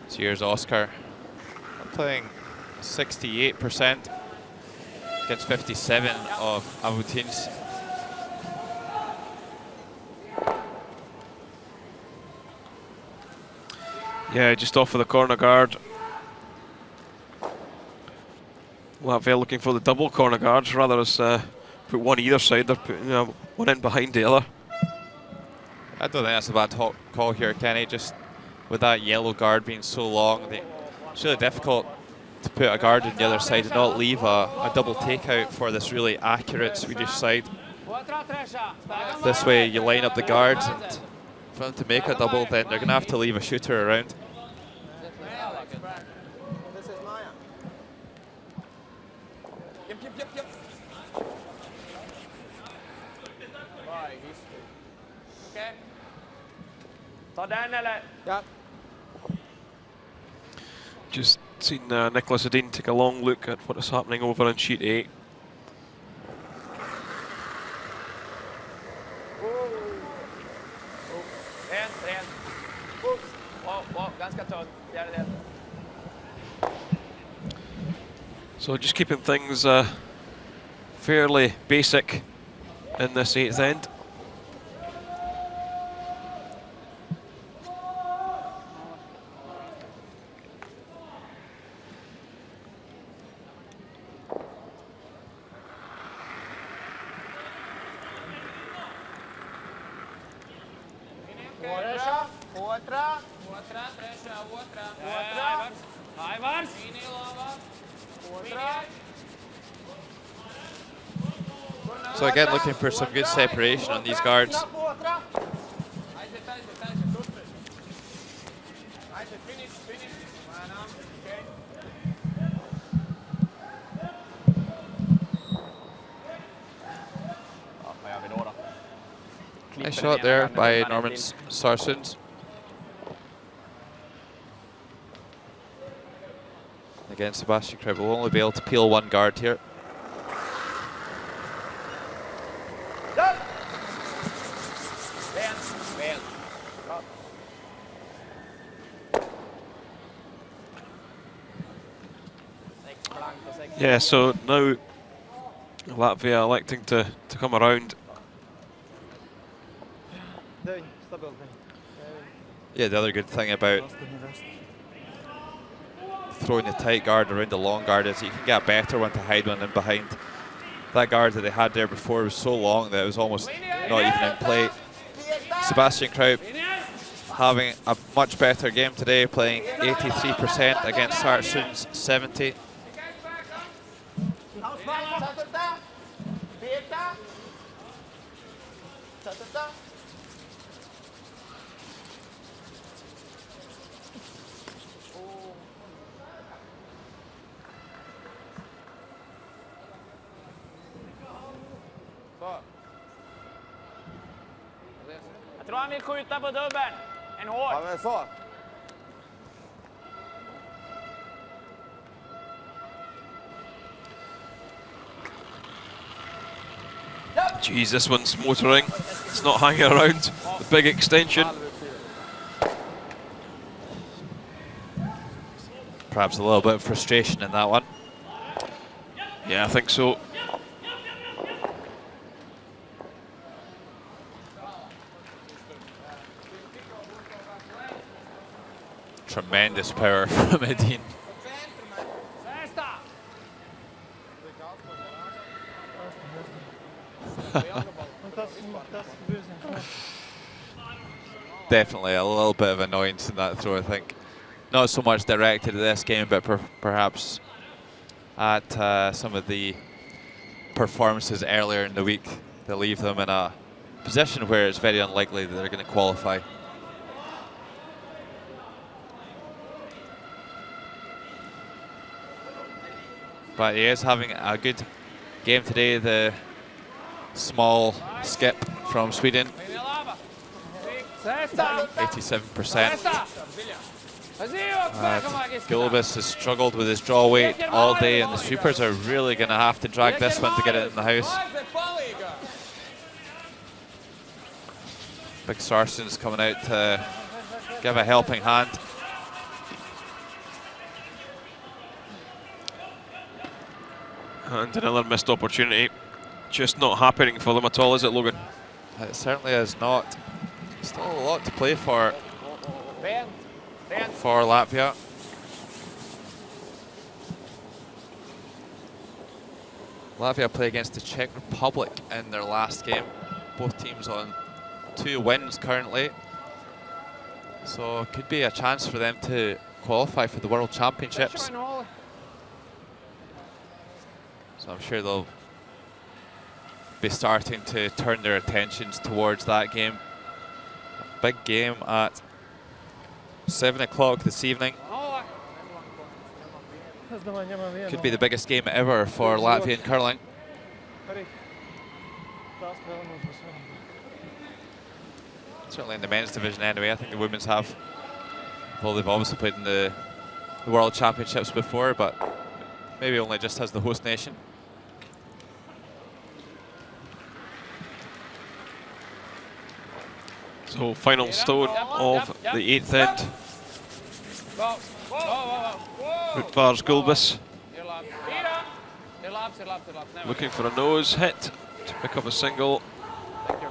So here's Oscar playing 68% against 57 of Avutin's. Yeah, just off of the corner guard. Latvia looking for the double corner guards rather as put one either side. They're putting one in behind the other. I don't think that's a bad call here, Kenny. Just with that yellow guard being so long, it's really difficult to put a guard on the other side and not leave a double takeout for this really accurate Swedish side. This way you line up the guards, and for them to make a double, then they're going to have to leave a shooter around. Just seen Nicholas Edin take a long look at what is happening over on sheet 8. So just keeping things fairly basic in this 8th end. So again, looking for some good separation on these guards. Nice shot there by Norman Sarsund. Again, Sebastian Kreb will only be able to peel one guard here. Yeah, so now Latvia electing to come around. Yeah, the other good thing about throwing the tight guard around the long guard is you can get a better one to hide one in behind. That guard that they had there before was so long that it was almost not even in play. Sebastian Kraup having a much better game today, playing 83% against Sartsun's 70. Jag tror han vill skjuta på dubbeln. En hård. Ja, men så. Jeez, this one's motoring. It's not hanging around. The big extension. Perhaps a little bit of frustration in that one. Yeah, I think so. Tremendous power from Edin. Definitely a little bit of annoyance in that throw, I think. Not so much directed at this game, but perhaps at some of the performances earlier in the week that leave them in a position where it's very unlikely that they're going to qualify. But he is having a good game today, the small skip from Sweden. 87%. Gulbis has struggled with his draw weight all day, and the sweepers are really going to have to drag this one to get it in the house. Big Sarsen's coming out to give a helping hand. And another missed opportunity. Just not happening for them at all, is it, Logan? It certainly is not. Still a lot to play for Latvia. Latvia play against the Czech Republic in their last game. Both teams on 2 wins currently. So it could be a chance for them to qualify for the World Championships. So I'm sure they'll be starting to turn their attentions towards that game. A big game at 7 o'clock this evening. Could be the biggest game ever for Latvian curling. Certainly in the men's division anyway. I think the women's have. Well, they've obviously played in the World Championships before, but maybe only just as the host nation. So final stone of the 8th end. Rutgers Gulbis looking for a nose hit to pick up a single,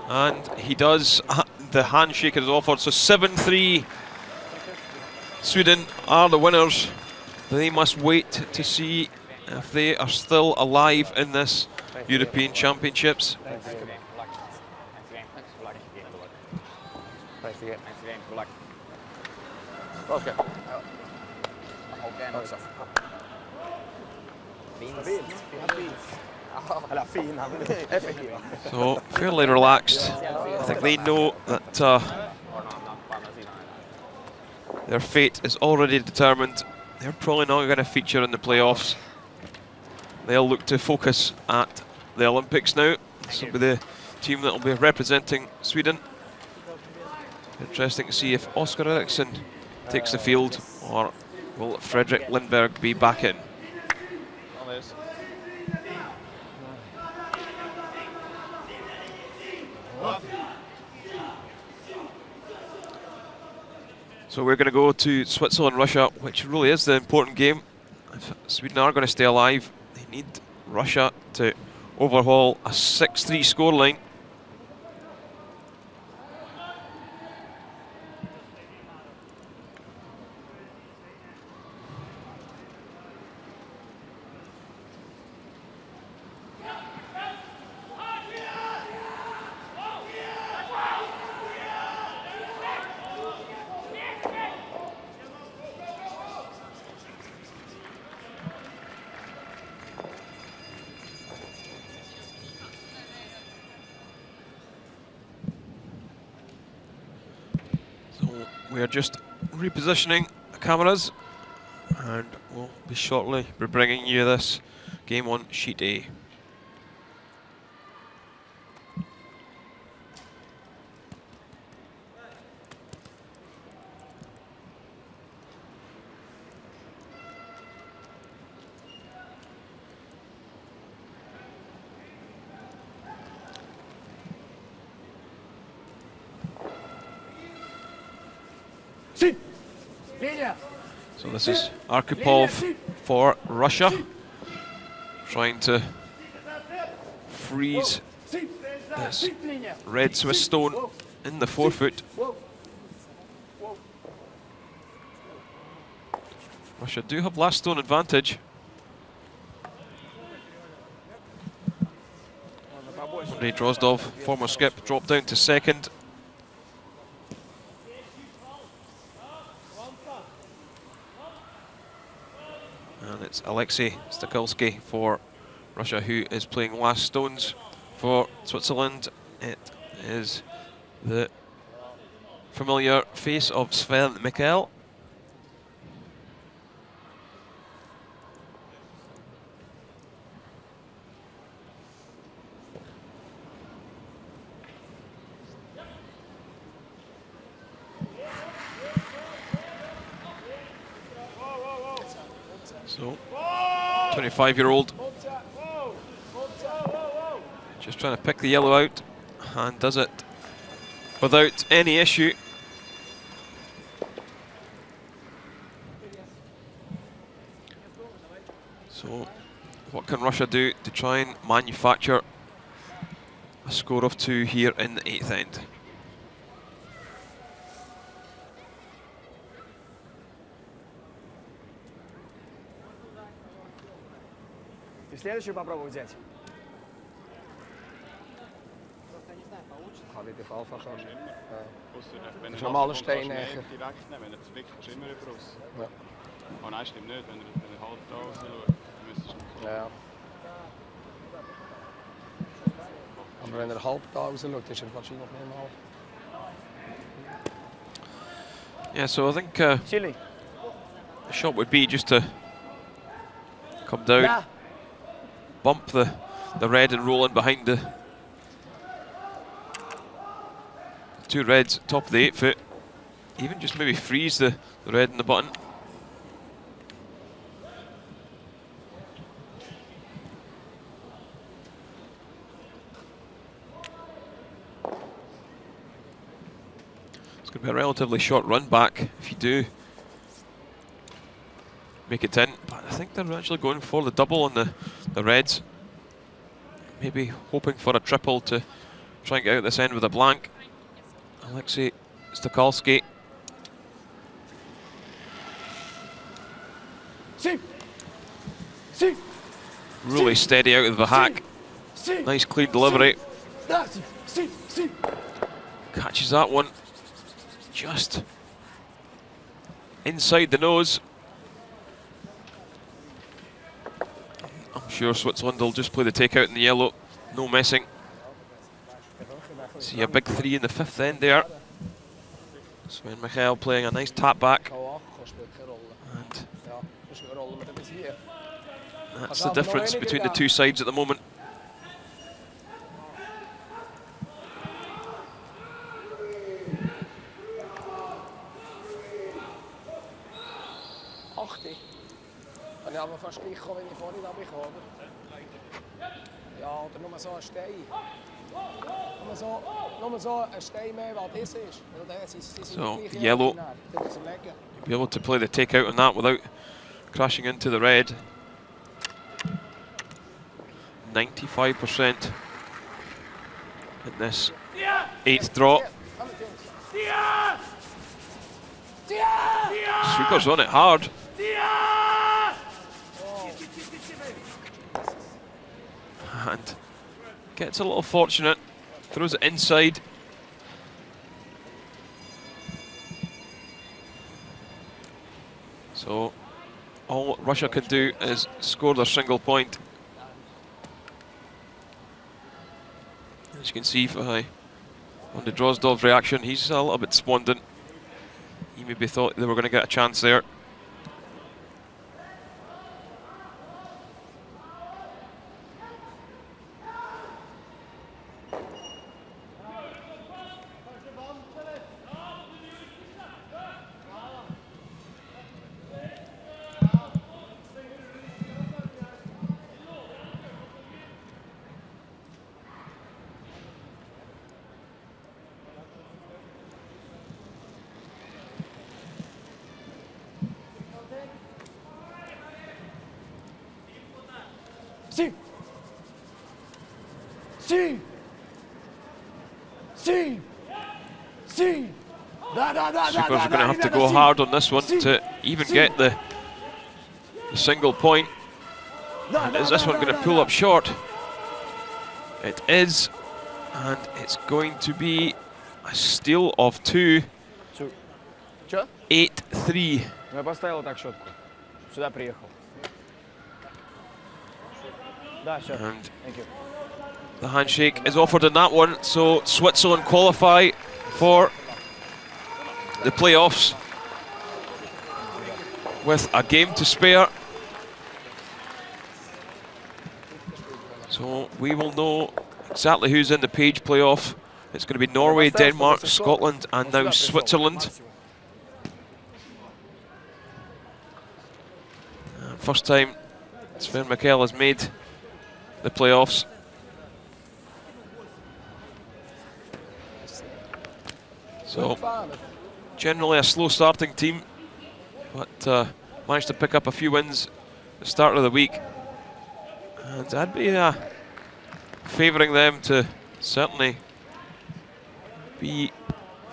and he does. The handshake is offered, so 7-3. Sweden are the winners. They must wait to see if they are still alive in this European Championships. Okay. So fairly relaxed. I think they know that their fate is already determined. They're probably not going to feature in the playoffs. They'll look to focus at the Olympics now. This will be the team that will be representing Sweden. Interesting to see if Oscar Eriksson takes the field, or will Fredrik Lindberg be back in? So we're going to go to Switzerland-Russia, which really is the important game. If Sweden are going to stay alive, they need Russia to overhaul a 6-3 scoreline. We are just repositioning the cameras, and we'll be shortly bringing you this game on Sheet A. So this is Arkhipov for Russia, trying to freeze this red Swiss stone in the forefoot. Russia do have last stone advantage. Andrei Drozdov, former skip, dropped down to second. And it's Alexei Stakelski for Russia who is playing last stones for Switzerland. It is the familiar face of Sven Mikkel. So, 25-year-old just trying to pick the yellow out, and does it without any issue. So, what can Russia do to try and manufacture a score of 2 here in the 8th end? Следующую попробую взять. Kann ich auf jeden Fall schon. Wenn Das er normale nachkommt, Stein kannst du näher. mehr direkt nehmen, wenn er wirklich immer über raus. Ja. Oh nein, stimmt nicht. Wenn er halb da raus schaut, müsstest du Ja. Aber wenn er halb da raus schaut, ist er wahrscheinlich nicht mal. Yeah, so I think Chile. the shot would be just to come down, bump the red and roll in behind the 2 reds, top of the 8 foot. Even just maybe freeze the red in the button. It's going to be a relatively short run back if you do make it in, but I think they're actually going for the double on the reds. Maybe hoping for a triple to try and get out this end with a blank. Alexei Stakelski. Really steady out of the hack. Nice clean delivery. Catches that one just inside the nose. I'm sure Switzerland will just play the takeout in the yellow, no messing. See a big 3 in the 5th end there. Sven Mikkel playing a nice tap back. And that's the difference between the 2 sides at the moment. Kann ich aber fast gleich kommen, wenn ich vorhin runterkomme, oder? Ja, oder nur so ein Stein. Nur so ein Stein mehr, weil das ist. So, yellow. You'll be able to play the takeout on that without crashing into the red. 95% in this 8th draw. Sweeper's on it hard. And gets a little fortunate, throws it inside. So all Russia can do is score their single point. As you can see on the Drozdov reaction, he's a little bit despondent. maybe thought they were going to get a chance there. Si! Si! Si! Si! Da, da, da, Supers da, are going to da, have da, to da, go si. hard on this one Si. to even Si. get the single point. Da, And da, is this da, one da, going to da, pull da. up short? It is, and it's going to be a steal of 2. Чё? 8-3. Ну, я поставил так щетку. Сюда приехал. Да, все. And Thank you. the handshake is offered in that one, so Switzerland qualify for the playoffs with a game to spare. So we will know exactly who's in the Page playoff. It's going to be Norway, Denmark, Scotland, and now Switzerland. And first time Sven Mikkel has made the playoffs. So generally a slow starting team, but managed to pick up a few wins at the start of the week. And I'd be favouring them to certainly be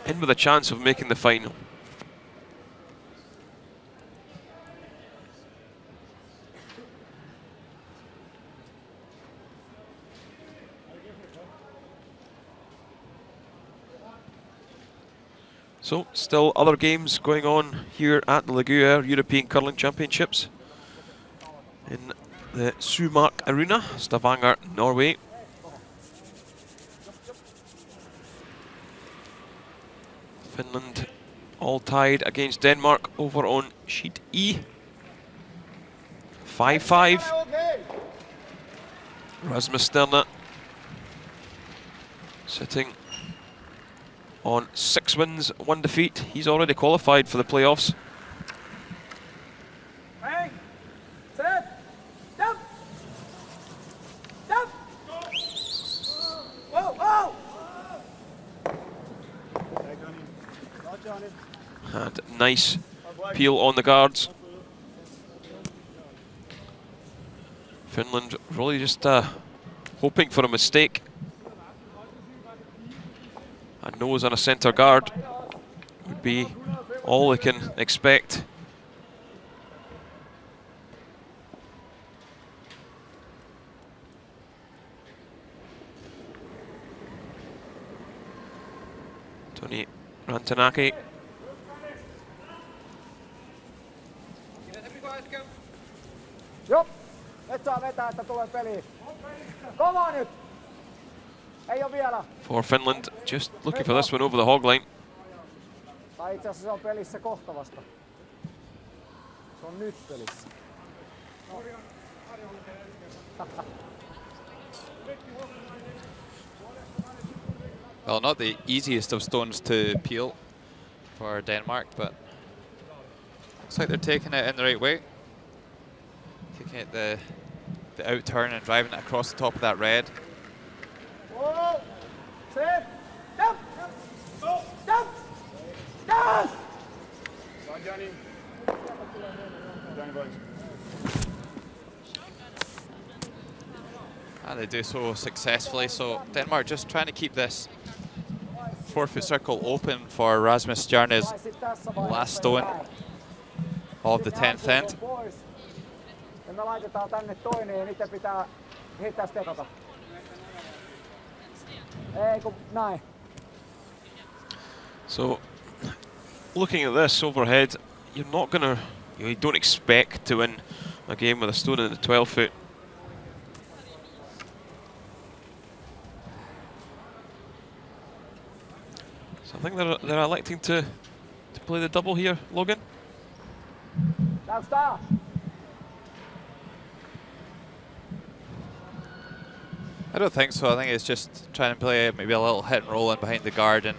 in with a chance of making the final. So, still other games going on here at the Gruyère European Curling Championships in the Sumark Arena, Stavanger, Norway. Finland all tied against Denmark over on sheet E. 5-5. Rasmus Sterna sitting on 6 wins, 1 defeat. He's already qualified for the playoffs. Hang! Set! Jump! Jump! Whoa! Whoa! And nice peel on the guards. Finland really just hoping for a mistake. A nose and a centre guard would be all they can expect. Toni Rantanaki. Jop! Et saa vetää, että tulee peliin. Kova nyt! Ei oo vielä. For Finland, just looking for this one over the hog line. Tai itse asiassa se on pelissä kohta vasta. Se on nyt pelissä. Well, not the easiest of stones to peel for Denmark, but looks like they're taking it in the right way. Taking it the out turn and driving it across the top of that red. Whoa! Set! Jump! Jump! Yes! Johnny. Johnny boys. And they do so successfully. So Denmark just trying to keep this 4-foot circle open for Rasmus Stjerne's last stone of the 10th end. Ja me laitetaan tänne toinen ja niitä pitää heittää stekata. Ei kun näin. So, looking at this overhead, you're not gonna, you don't expect to win a game with a stone in the 12 foot. So I think they're electing to play the double here, Logan? I don't think so. I think it's just trying to play maybe a little hit and roll in behind the guard, and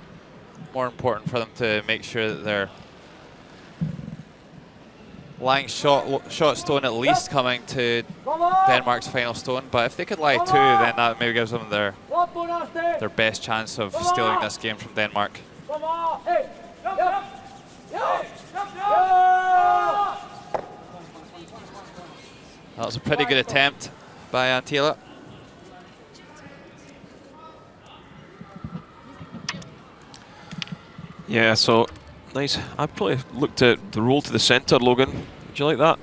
more important for them to make sure that they're lying shot stone at least coming to Denmark's final stone. But if they could lie 2, then that maybe gives them their best chance of stealing this game from Denmark. That was a pretty good attempt by Antila. Yeah, so nice. I'd probably looked at the roll to the centre, Logan. Would you like that?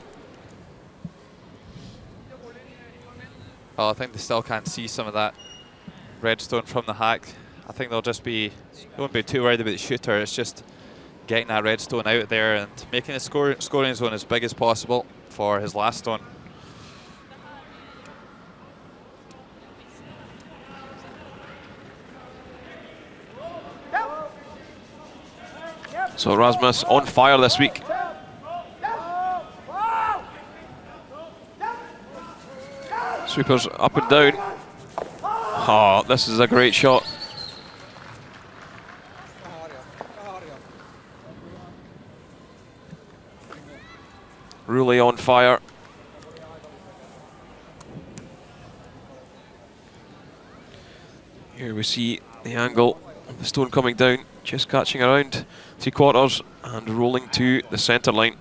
Well, I think they still can't see some of that redstone from the hack. I think they'll just be, they won't be too worried about the shooter. It's just getting that redstone out there and making the scoring zone as big as possible for his last stone. So Rasmus on fire this week. Sweepers up and down. Oh, this is a great shot. Really on fire. Here we see the angle of the stone coming down, just catching around 3/4 and rolling to the centre line.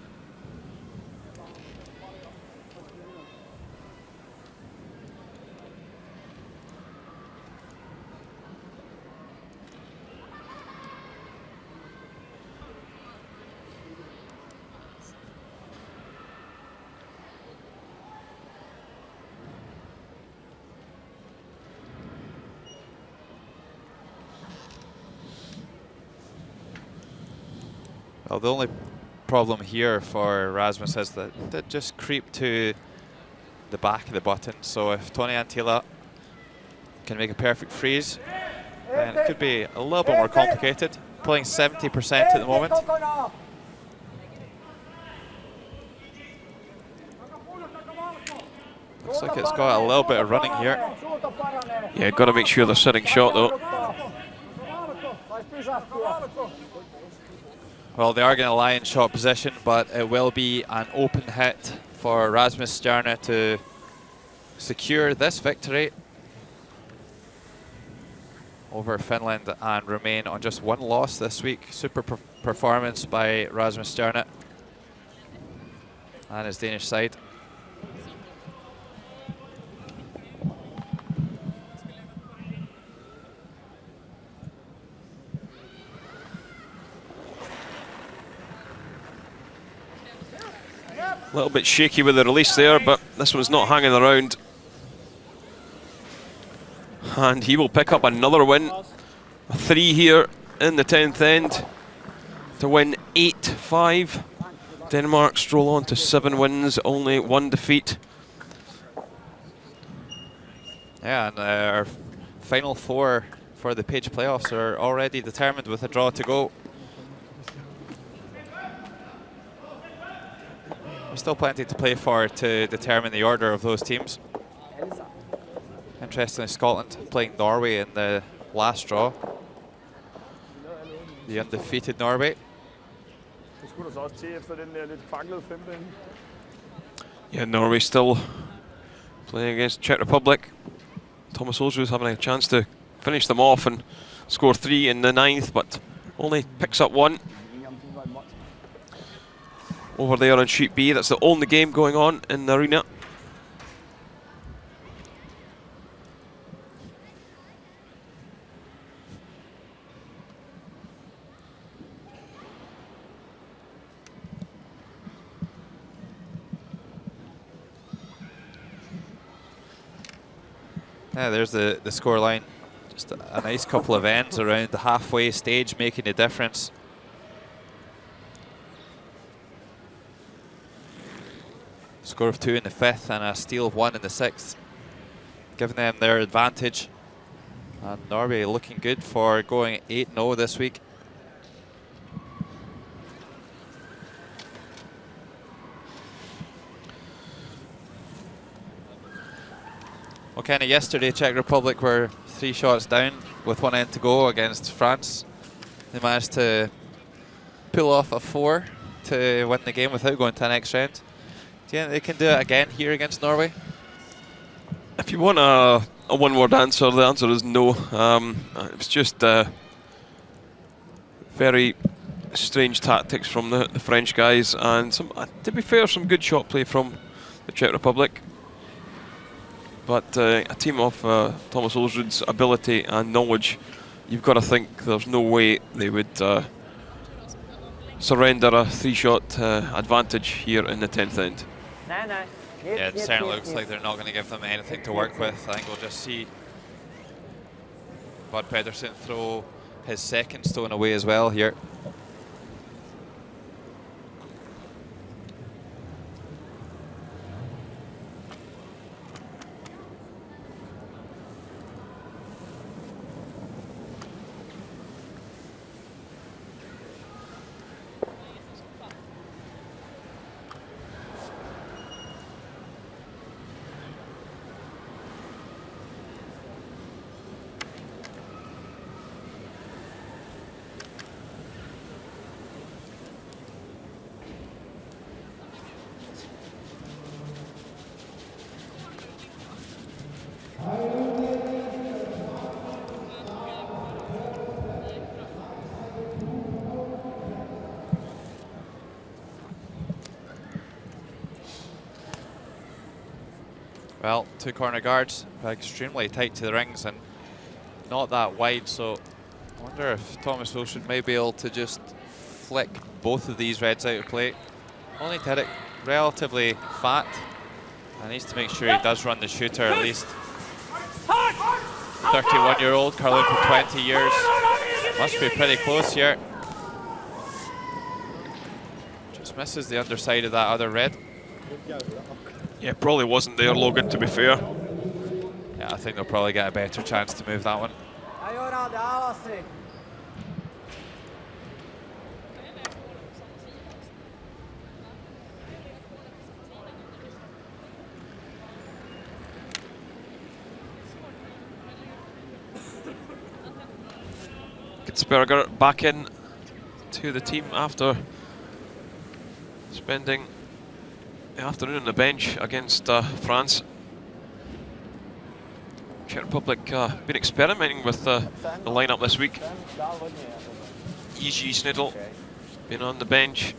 Well, the only problem here for Rasmus is that they just creep to the back of the button. So if Tony Antila can make a perfect freeze, then it could be a little bit more complicated. Playing 70% at the moment. Looks like it's got a little bit of running here. Yeah, got to make sure they're setting shot though. Well, they are going to lie in shot position, but it will be an open hit for Rasmus Stjerne to secure this victory over Finland and remain on just 1 loss this week. Super performance by Rasmus Stjerne and his Danish side. A little bit shaky with the release there, but this one's not hanging around. And he will pick up another win. A 3 here in the 10th end to win 8-5. Denmark stroll on to 7 wins, only 1 defeat. Yeah, and our final 4 for the Page playoffs are already determined with a draw to go. There's still plenty to play for to determine the order of those teams. Interestingly, Scotland playing Norway in the last draw. The undefeated Norway. Yeah, Norway still playing against Czech Republic. Thomas Olsrud having a chance to finish them off and score 3 in the 9th, but only picks up 1. Over there on sheet B, that's the only game going on in the arena. Yeah, there's the score line. Just a nice couple of ends around the halfway stage, making a difference. Score of 2 in the 5th and a steal of 1 in the 6th, giving them their advantage. And Norway looking good for going 8-0 this week. Well, kind of yesterday, Czech Republic were 3 shots down with 1 end to go against France. They managed to pull off a 4 to win the game without going to the next round. Do you think they can do it again here against Norway? If you want a one-word answer, the answer is no. It's just very strange tactics from the French guys, and some, to be fair, some good shot play from the Czech Republic. But a team of Thomas Olsrud's ability and knowledge, you've got to think there's no way they would surrender a 3-shot advantage here in the 10th end. Yeah, it certainly looks like they're not going to give them anything to work with. I think we'll just see Bud Pedersen throw his second stone away as well here. Well, 2 corner guards, extremely tight to the rings and not that wide, so I wonder if Thomas Olsrud may be able to just flick both of these reds out of play. Only to hit it relatively fat, and needs to make sure he does run the shooter at least. 31-year-old, curling for 20 years, must be pretty close here. Just misses the underside of that other red. Yeah, probably wasn't there, Logan, to be fair. Yeah, I think they'll probably get a better chance to move that one. Gitzberger back in to the team after spending the afternoon on the bench against France. Czech Republic been experimenting with the lineup this week. E.G. Schnittl been on the bench.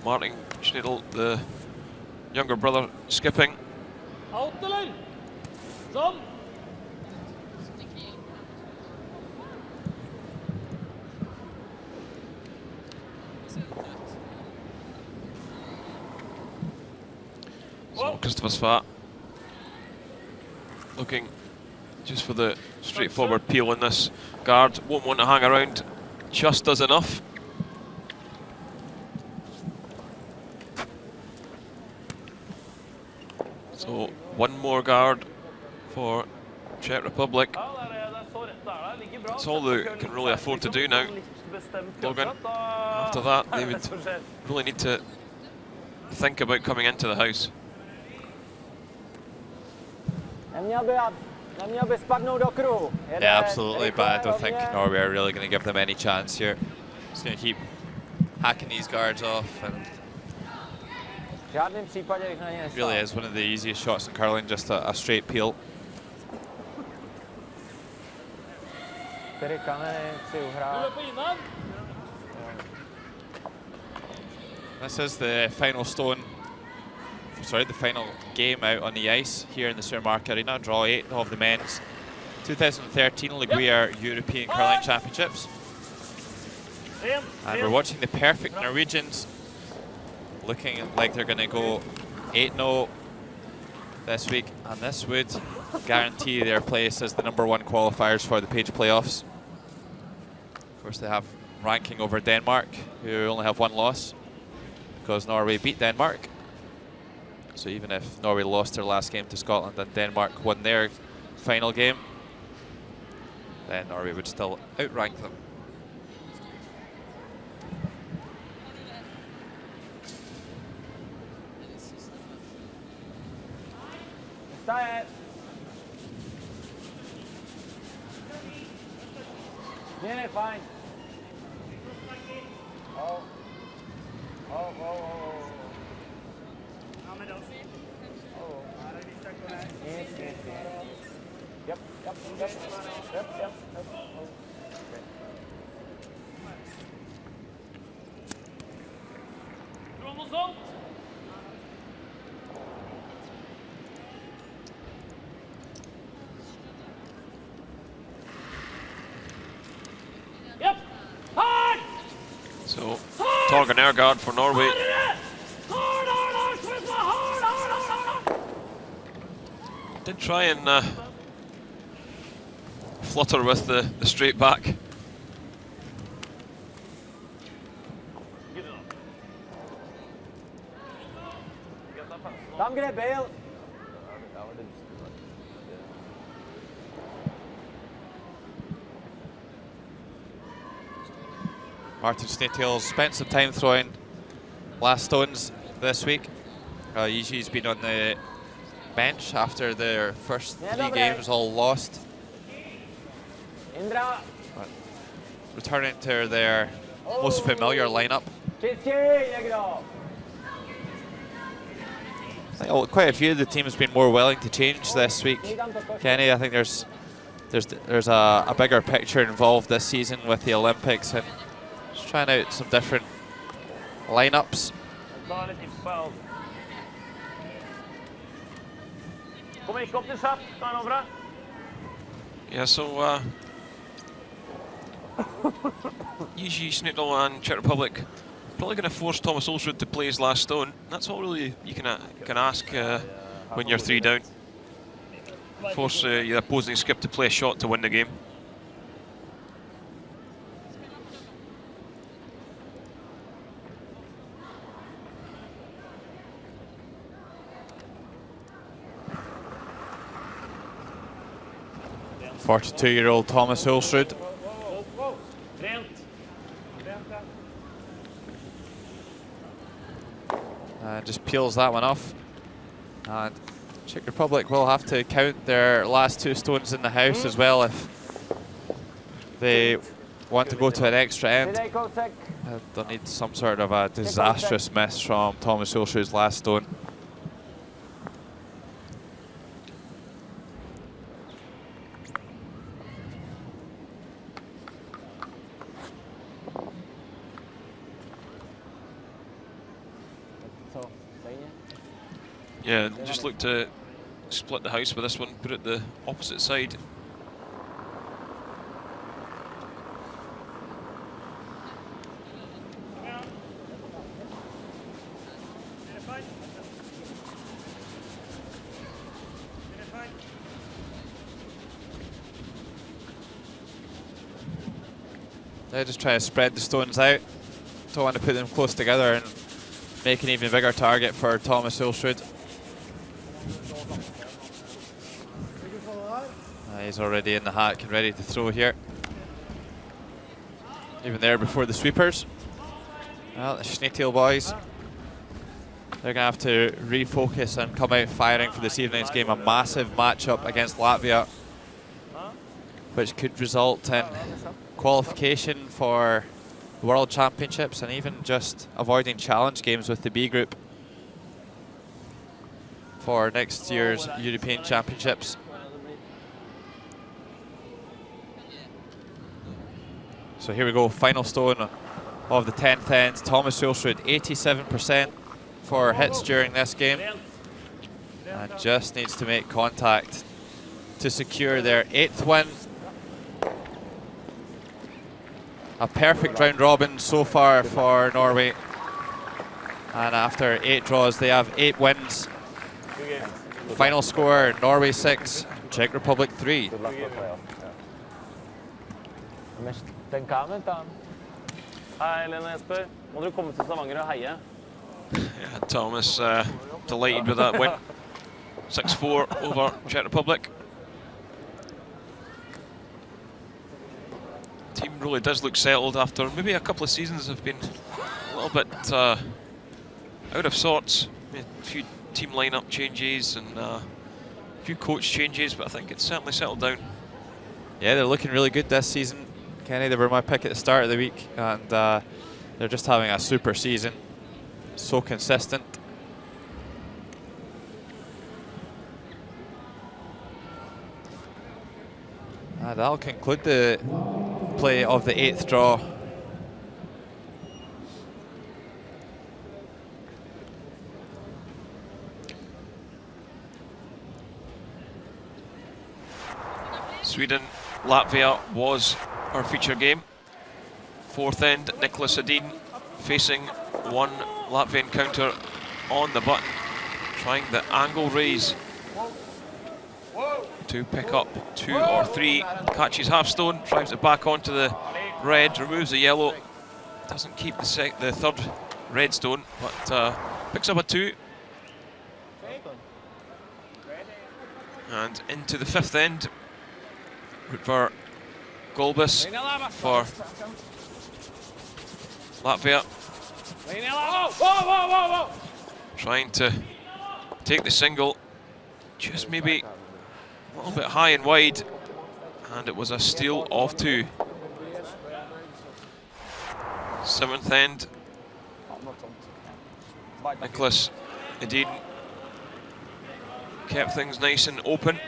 Martin Schnittl, the younger brother, skipping. So Christopher Svat looking just for the straightforward peel in this. Guard won't want to hang around, just does enough. So 1 more guard for Czech Republic. That's all they can really afford to do now, Logan. After that, they would really need to think about coming into the house. Yeah, absolutely, but I don't think Norway are really going to give them any chance here. Just going to keep hacking these guards off, and really is one of the easiest shots in curling, just a straight peel. This is the final stone, sorry, the final game out on the ice here in the Surmark Arena. Draw 8 of the men's 2013 Gruyère European Curling Championships. And we're watching the perfect Norwegians, looking like they're going to go 8-0 this week, and this would guarantee their place as the #1 qualifiers for the Page playoffs. Of course, they have ranking over Denmark, who only have 1 loss, because Norway beat Denmark. So even if Norway lost their last game to Scotland and Denmark won their final game, then Norway would still outrank them. Stay. Yeah, fine. Oh. Yes. Yep. So, Torgan Ergaard for Norway. Did try and flutter with the straight back. Kom grep, Bale. Martin Snaitheel spent some time throwing last stones this week. He's been on the bench after their first 3 games all lost. Indra. But returning to their most familiar lineup. I think quite a few of the teams have been more willing to change this week. Kenny, I think there's a bigger picture involved this season with the Olympics and just trying out some different lineups. Yeah, so usually Snaitheel and Czech Republic probably going to force Thomas Ulsrud to play his last stone. That's all really you can ask when you're 3 down. Force your opposing skip to play a shot to win the game. .42-year-old Thomas Ulsrud. Just peels that one off. And Czech Republic will have to count their last 2 stones in the house as well if they want to go to an extra end. They'll need some sort of a disastrous miss from Thomas Ulsrud's last stone. Yeah, just look to split the house with this one, put it the opposite side. They just try to spread the stones out. Don't want to put them close together and make an even bigger target for Thomas Ulsrud. He's already in the hack and ready to throw here. Even there before the sweepers. Well, the Snaitheel boys, they're going to have to refocus and come out firing for this evening's game. A massive matchup against Latvia, which could result in qualification for World Championships and even just avoiding challenge games with the B group for next year's European Championships. So here we go, final stone of the 10th end. Thomas Ulsrud, 87% for hits during this game. And just needs to make contact to secure their 8th win. A perfect round robin so far for Norway. And after 8 draws, they have 8 wins. Final score, Norway 6, Czech Republic 3. Den kan vent da. Hei, Lene Esper. Må dere komme til Stavanger og heie? Yeah, Thomas delighted with that win. 6-4 over Czech Republic. Team really does look settled after maybe a couple of seasons have been a little bit out of sorts. A few team lineup changes and few coach changes, but I think it's certainly settled down. Yeah, they're looking really good this season. Kenny, they were my pick at the start of the week, and they're just having a super season. So consistent. That'll conclude the play of the 8th draw. Sweden, Latvia was our feature game. 4th end, Nicholas Edin facing one Latvian counter on the button, trying the angle raise to pick up 2 or 3, catches half stone, drives it back onto the red, removes the yellow, doesn't keep the 3rd red stone, but picks up a 2. And into the 5th end, for Golbus for Latvia. Trying to take the single, just maybe a little bit high and wide, and it was a steal of 2. 7th end, Nicholas Edin kept things nice and open,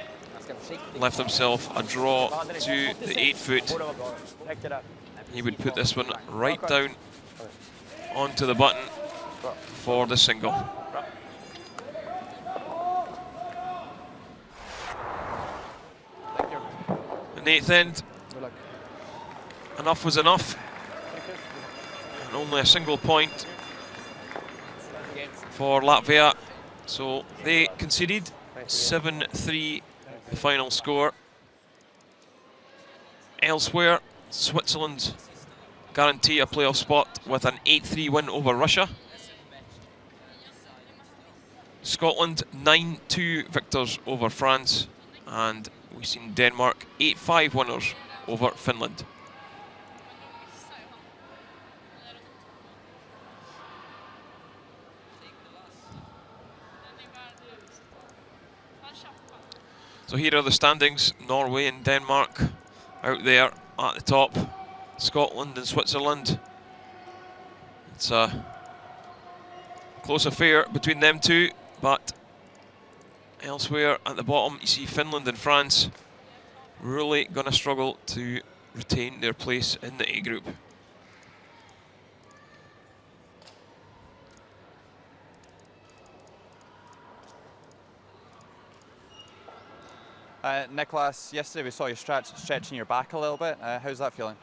left himself a draw to the 8-foot. He would put this one right down onto the button for the single. In the 8th end, enough was enough, and only a single point for Latvia, so they conceded. 7-3 the final score. Elsewhere, Switzerland guarantee a playoff spot with an 8-3 win over Russia. Scotland 9-2 victors over France, and we've seen Denmark 8-5 winners over Finland. So here are the standings. Norway and Denmark out there at the top. Scotland and Switzerland. It's a close affair between them two, but elsewhere at the bottom you see Finland and France really going to struggle to retain their place in the A group. Nicholas, yesterday we saw you stretching your back a little bit. How's that feeling?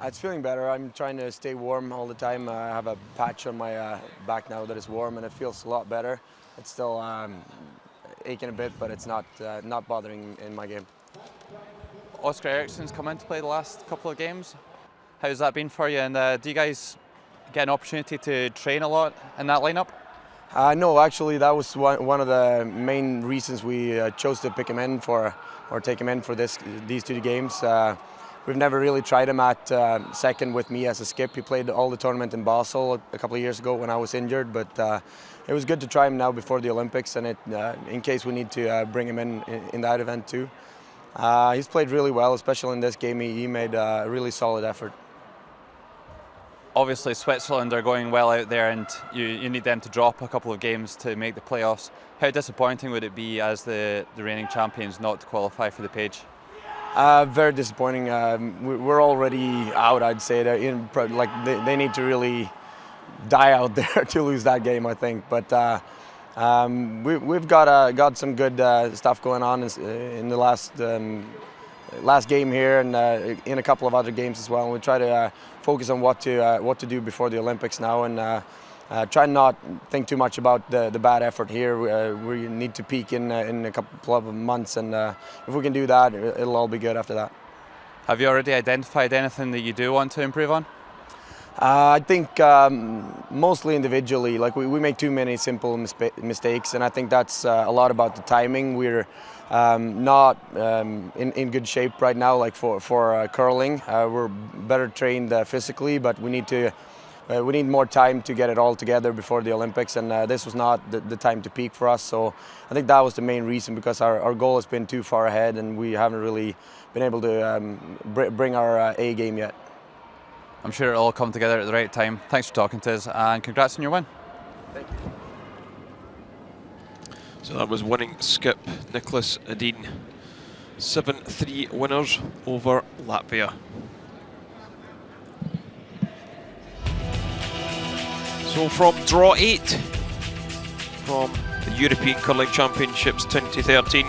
It's feeling better. I'm trying to stay warm all the time. I have a patch on my back now that is warm, and it feels a lot better. It's still aching a bit, but it's not bothering in my game. Oscar Eriksson's come into play the last couple of games. How's that been for you? And do you guys get an opportunity to train a lot in that lineup? No, actually, that was one of the main reasons we chose to pick him in for, or take him in for these 2 games. We've never really tried him at second with me as a skip. He played all the tournament in Basel a couple of years ago when I was injured, but it was good to try him now before the Olympics, and in case we need to bring him in that event too. He's played really well, especially in this game. He made a really solid effort. Obviously Switzerland are going well out there, and you need them to drop a couple of games to make the playoffs. How disappointing would it be as the reigning champions not to qualify for the page? Very disappointing. We're already out, I'd say. They need to really die out there to lose that game, I think. But we've got some good stuff going on in the last game here, and in a couple of other games as well. And we try to focus on what to do before the Olympics now, and try not think too much about the bad effort here. We need to peak in a couple of months, and if we can do that, it'll all be good after that. Have you already identified anything that you do want to improve on? I think mostly individually. Like we make too many simple mistakes, and I think that's a lot about the timing. We're not in good shape right now, like for curling. We're better trained physically, but we need to we need more time to get it all together before the Olympics, and this was not the time to peak for us. So I think that was the main reason, because our goal has been too far ahead and we haven't really been able to bring our A game yet. I'm sure it'll all come together at the right time. Thanks for talking to us, and congrats on your win. Thank you. So that was winning skip Nicholas Edin. 7-3 winners over Latvia. So from draw 8 from the European Curling Championships 2013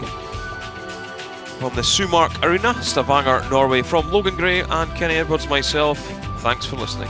from the Sumark Arena, Stavanger, Norway, from Logan Gray and Kenny Edwards, myself, thanks for listening.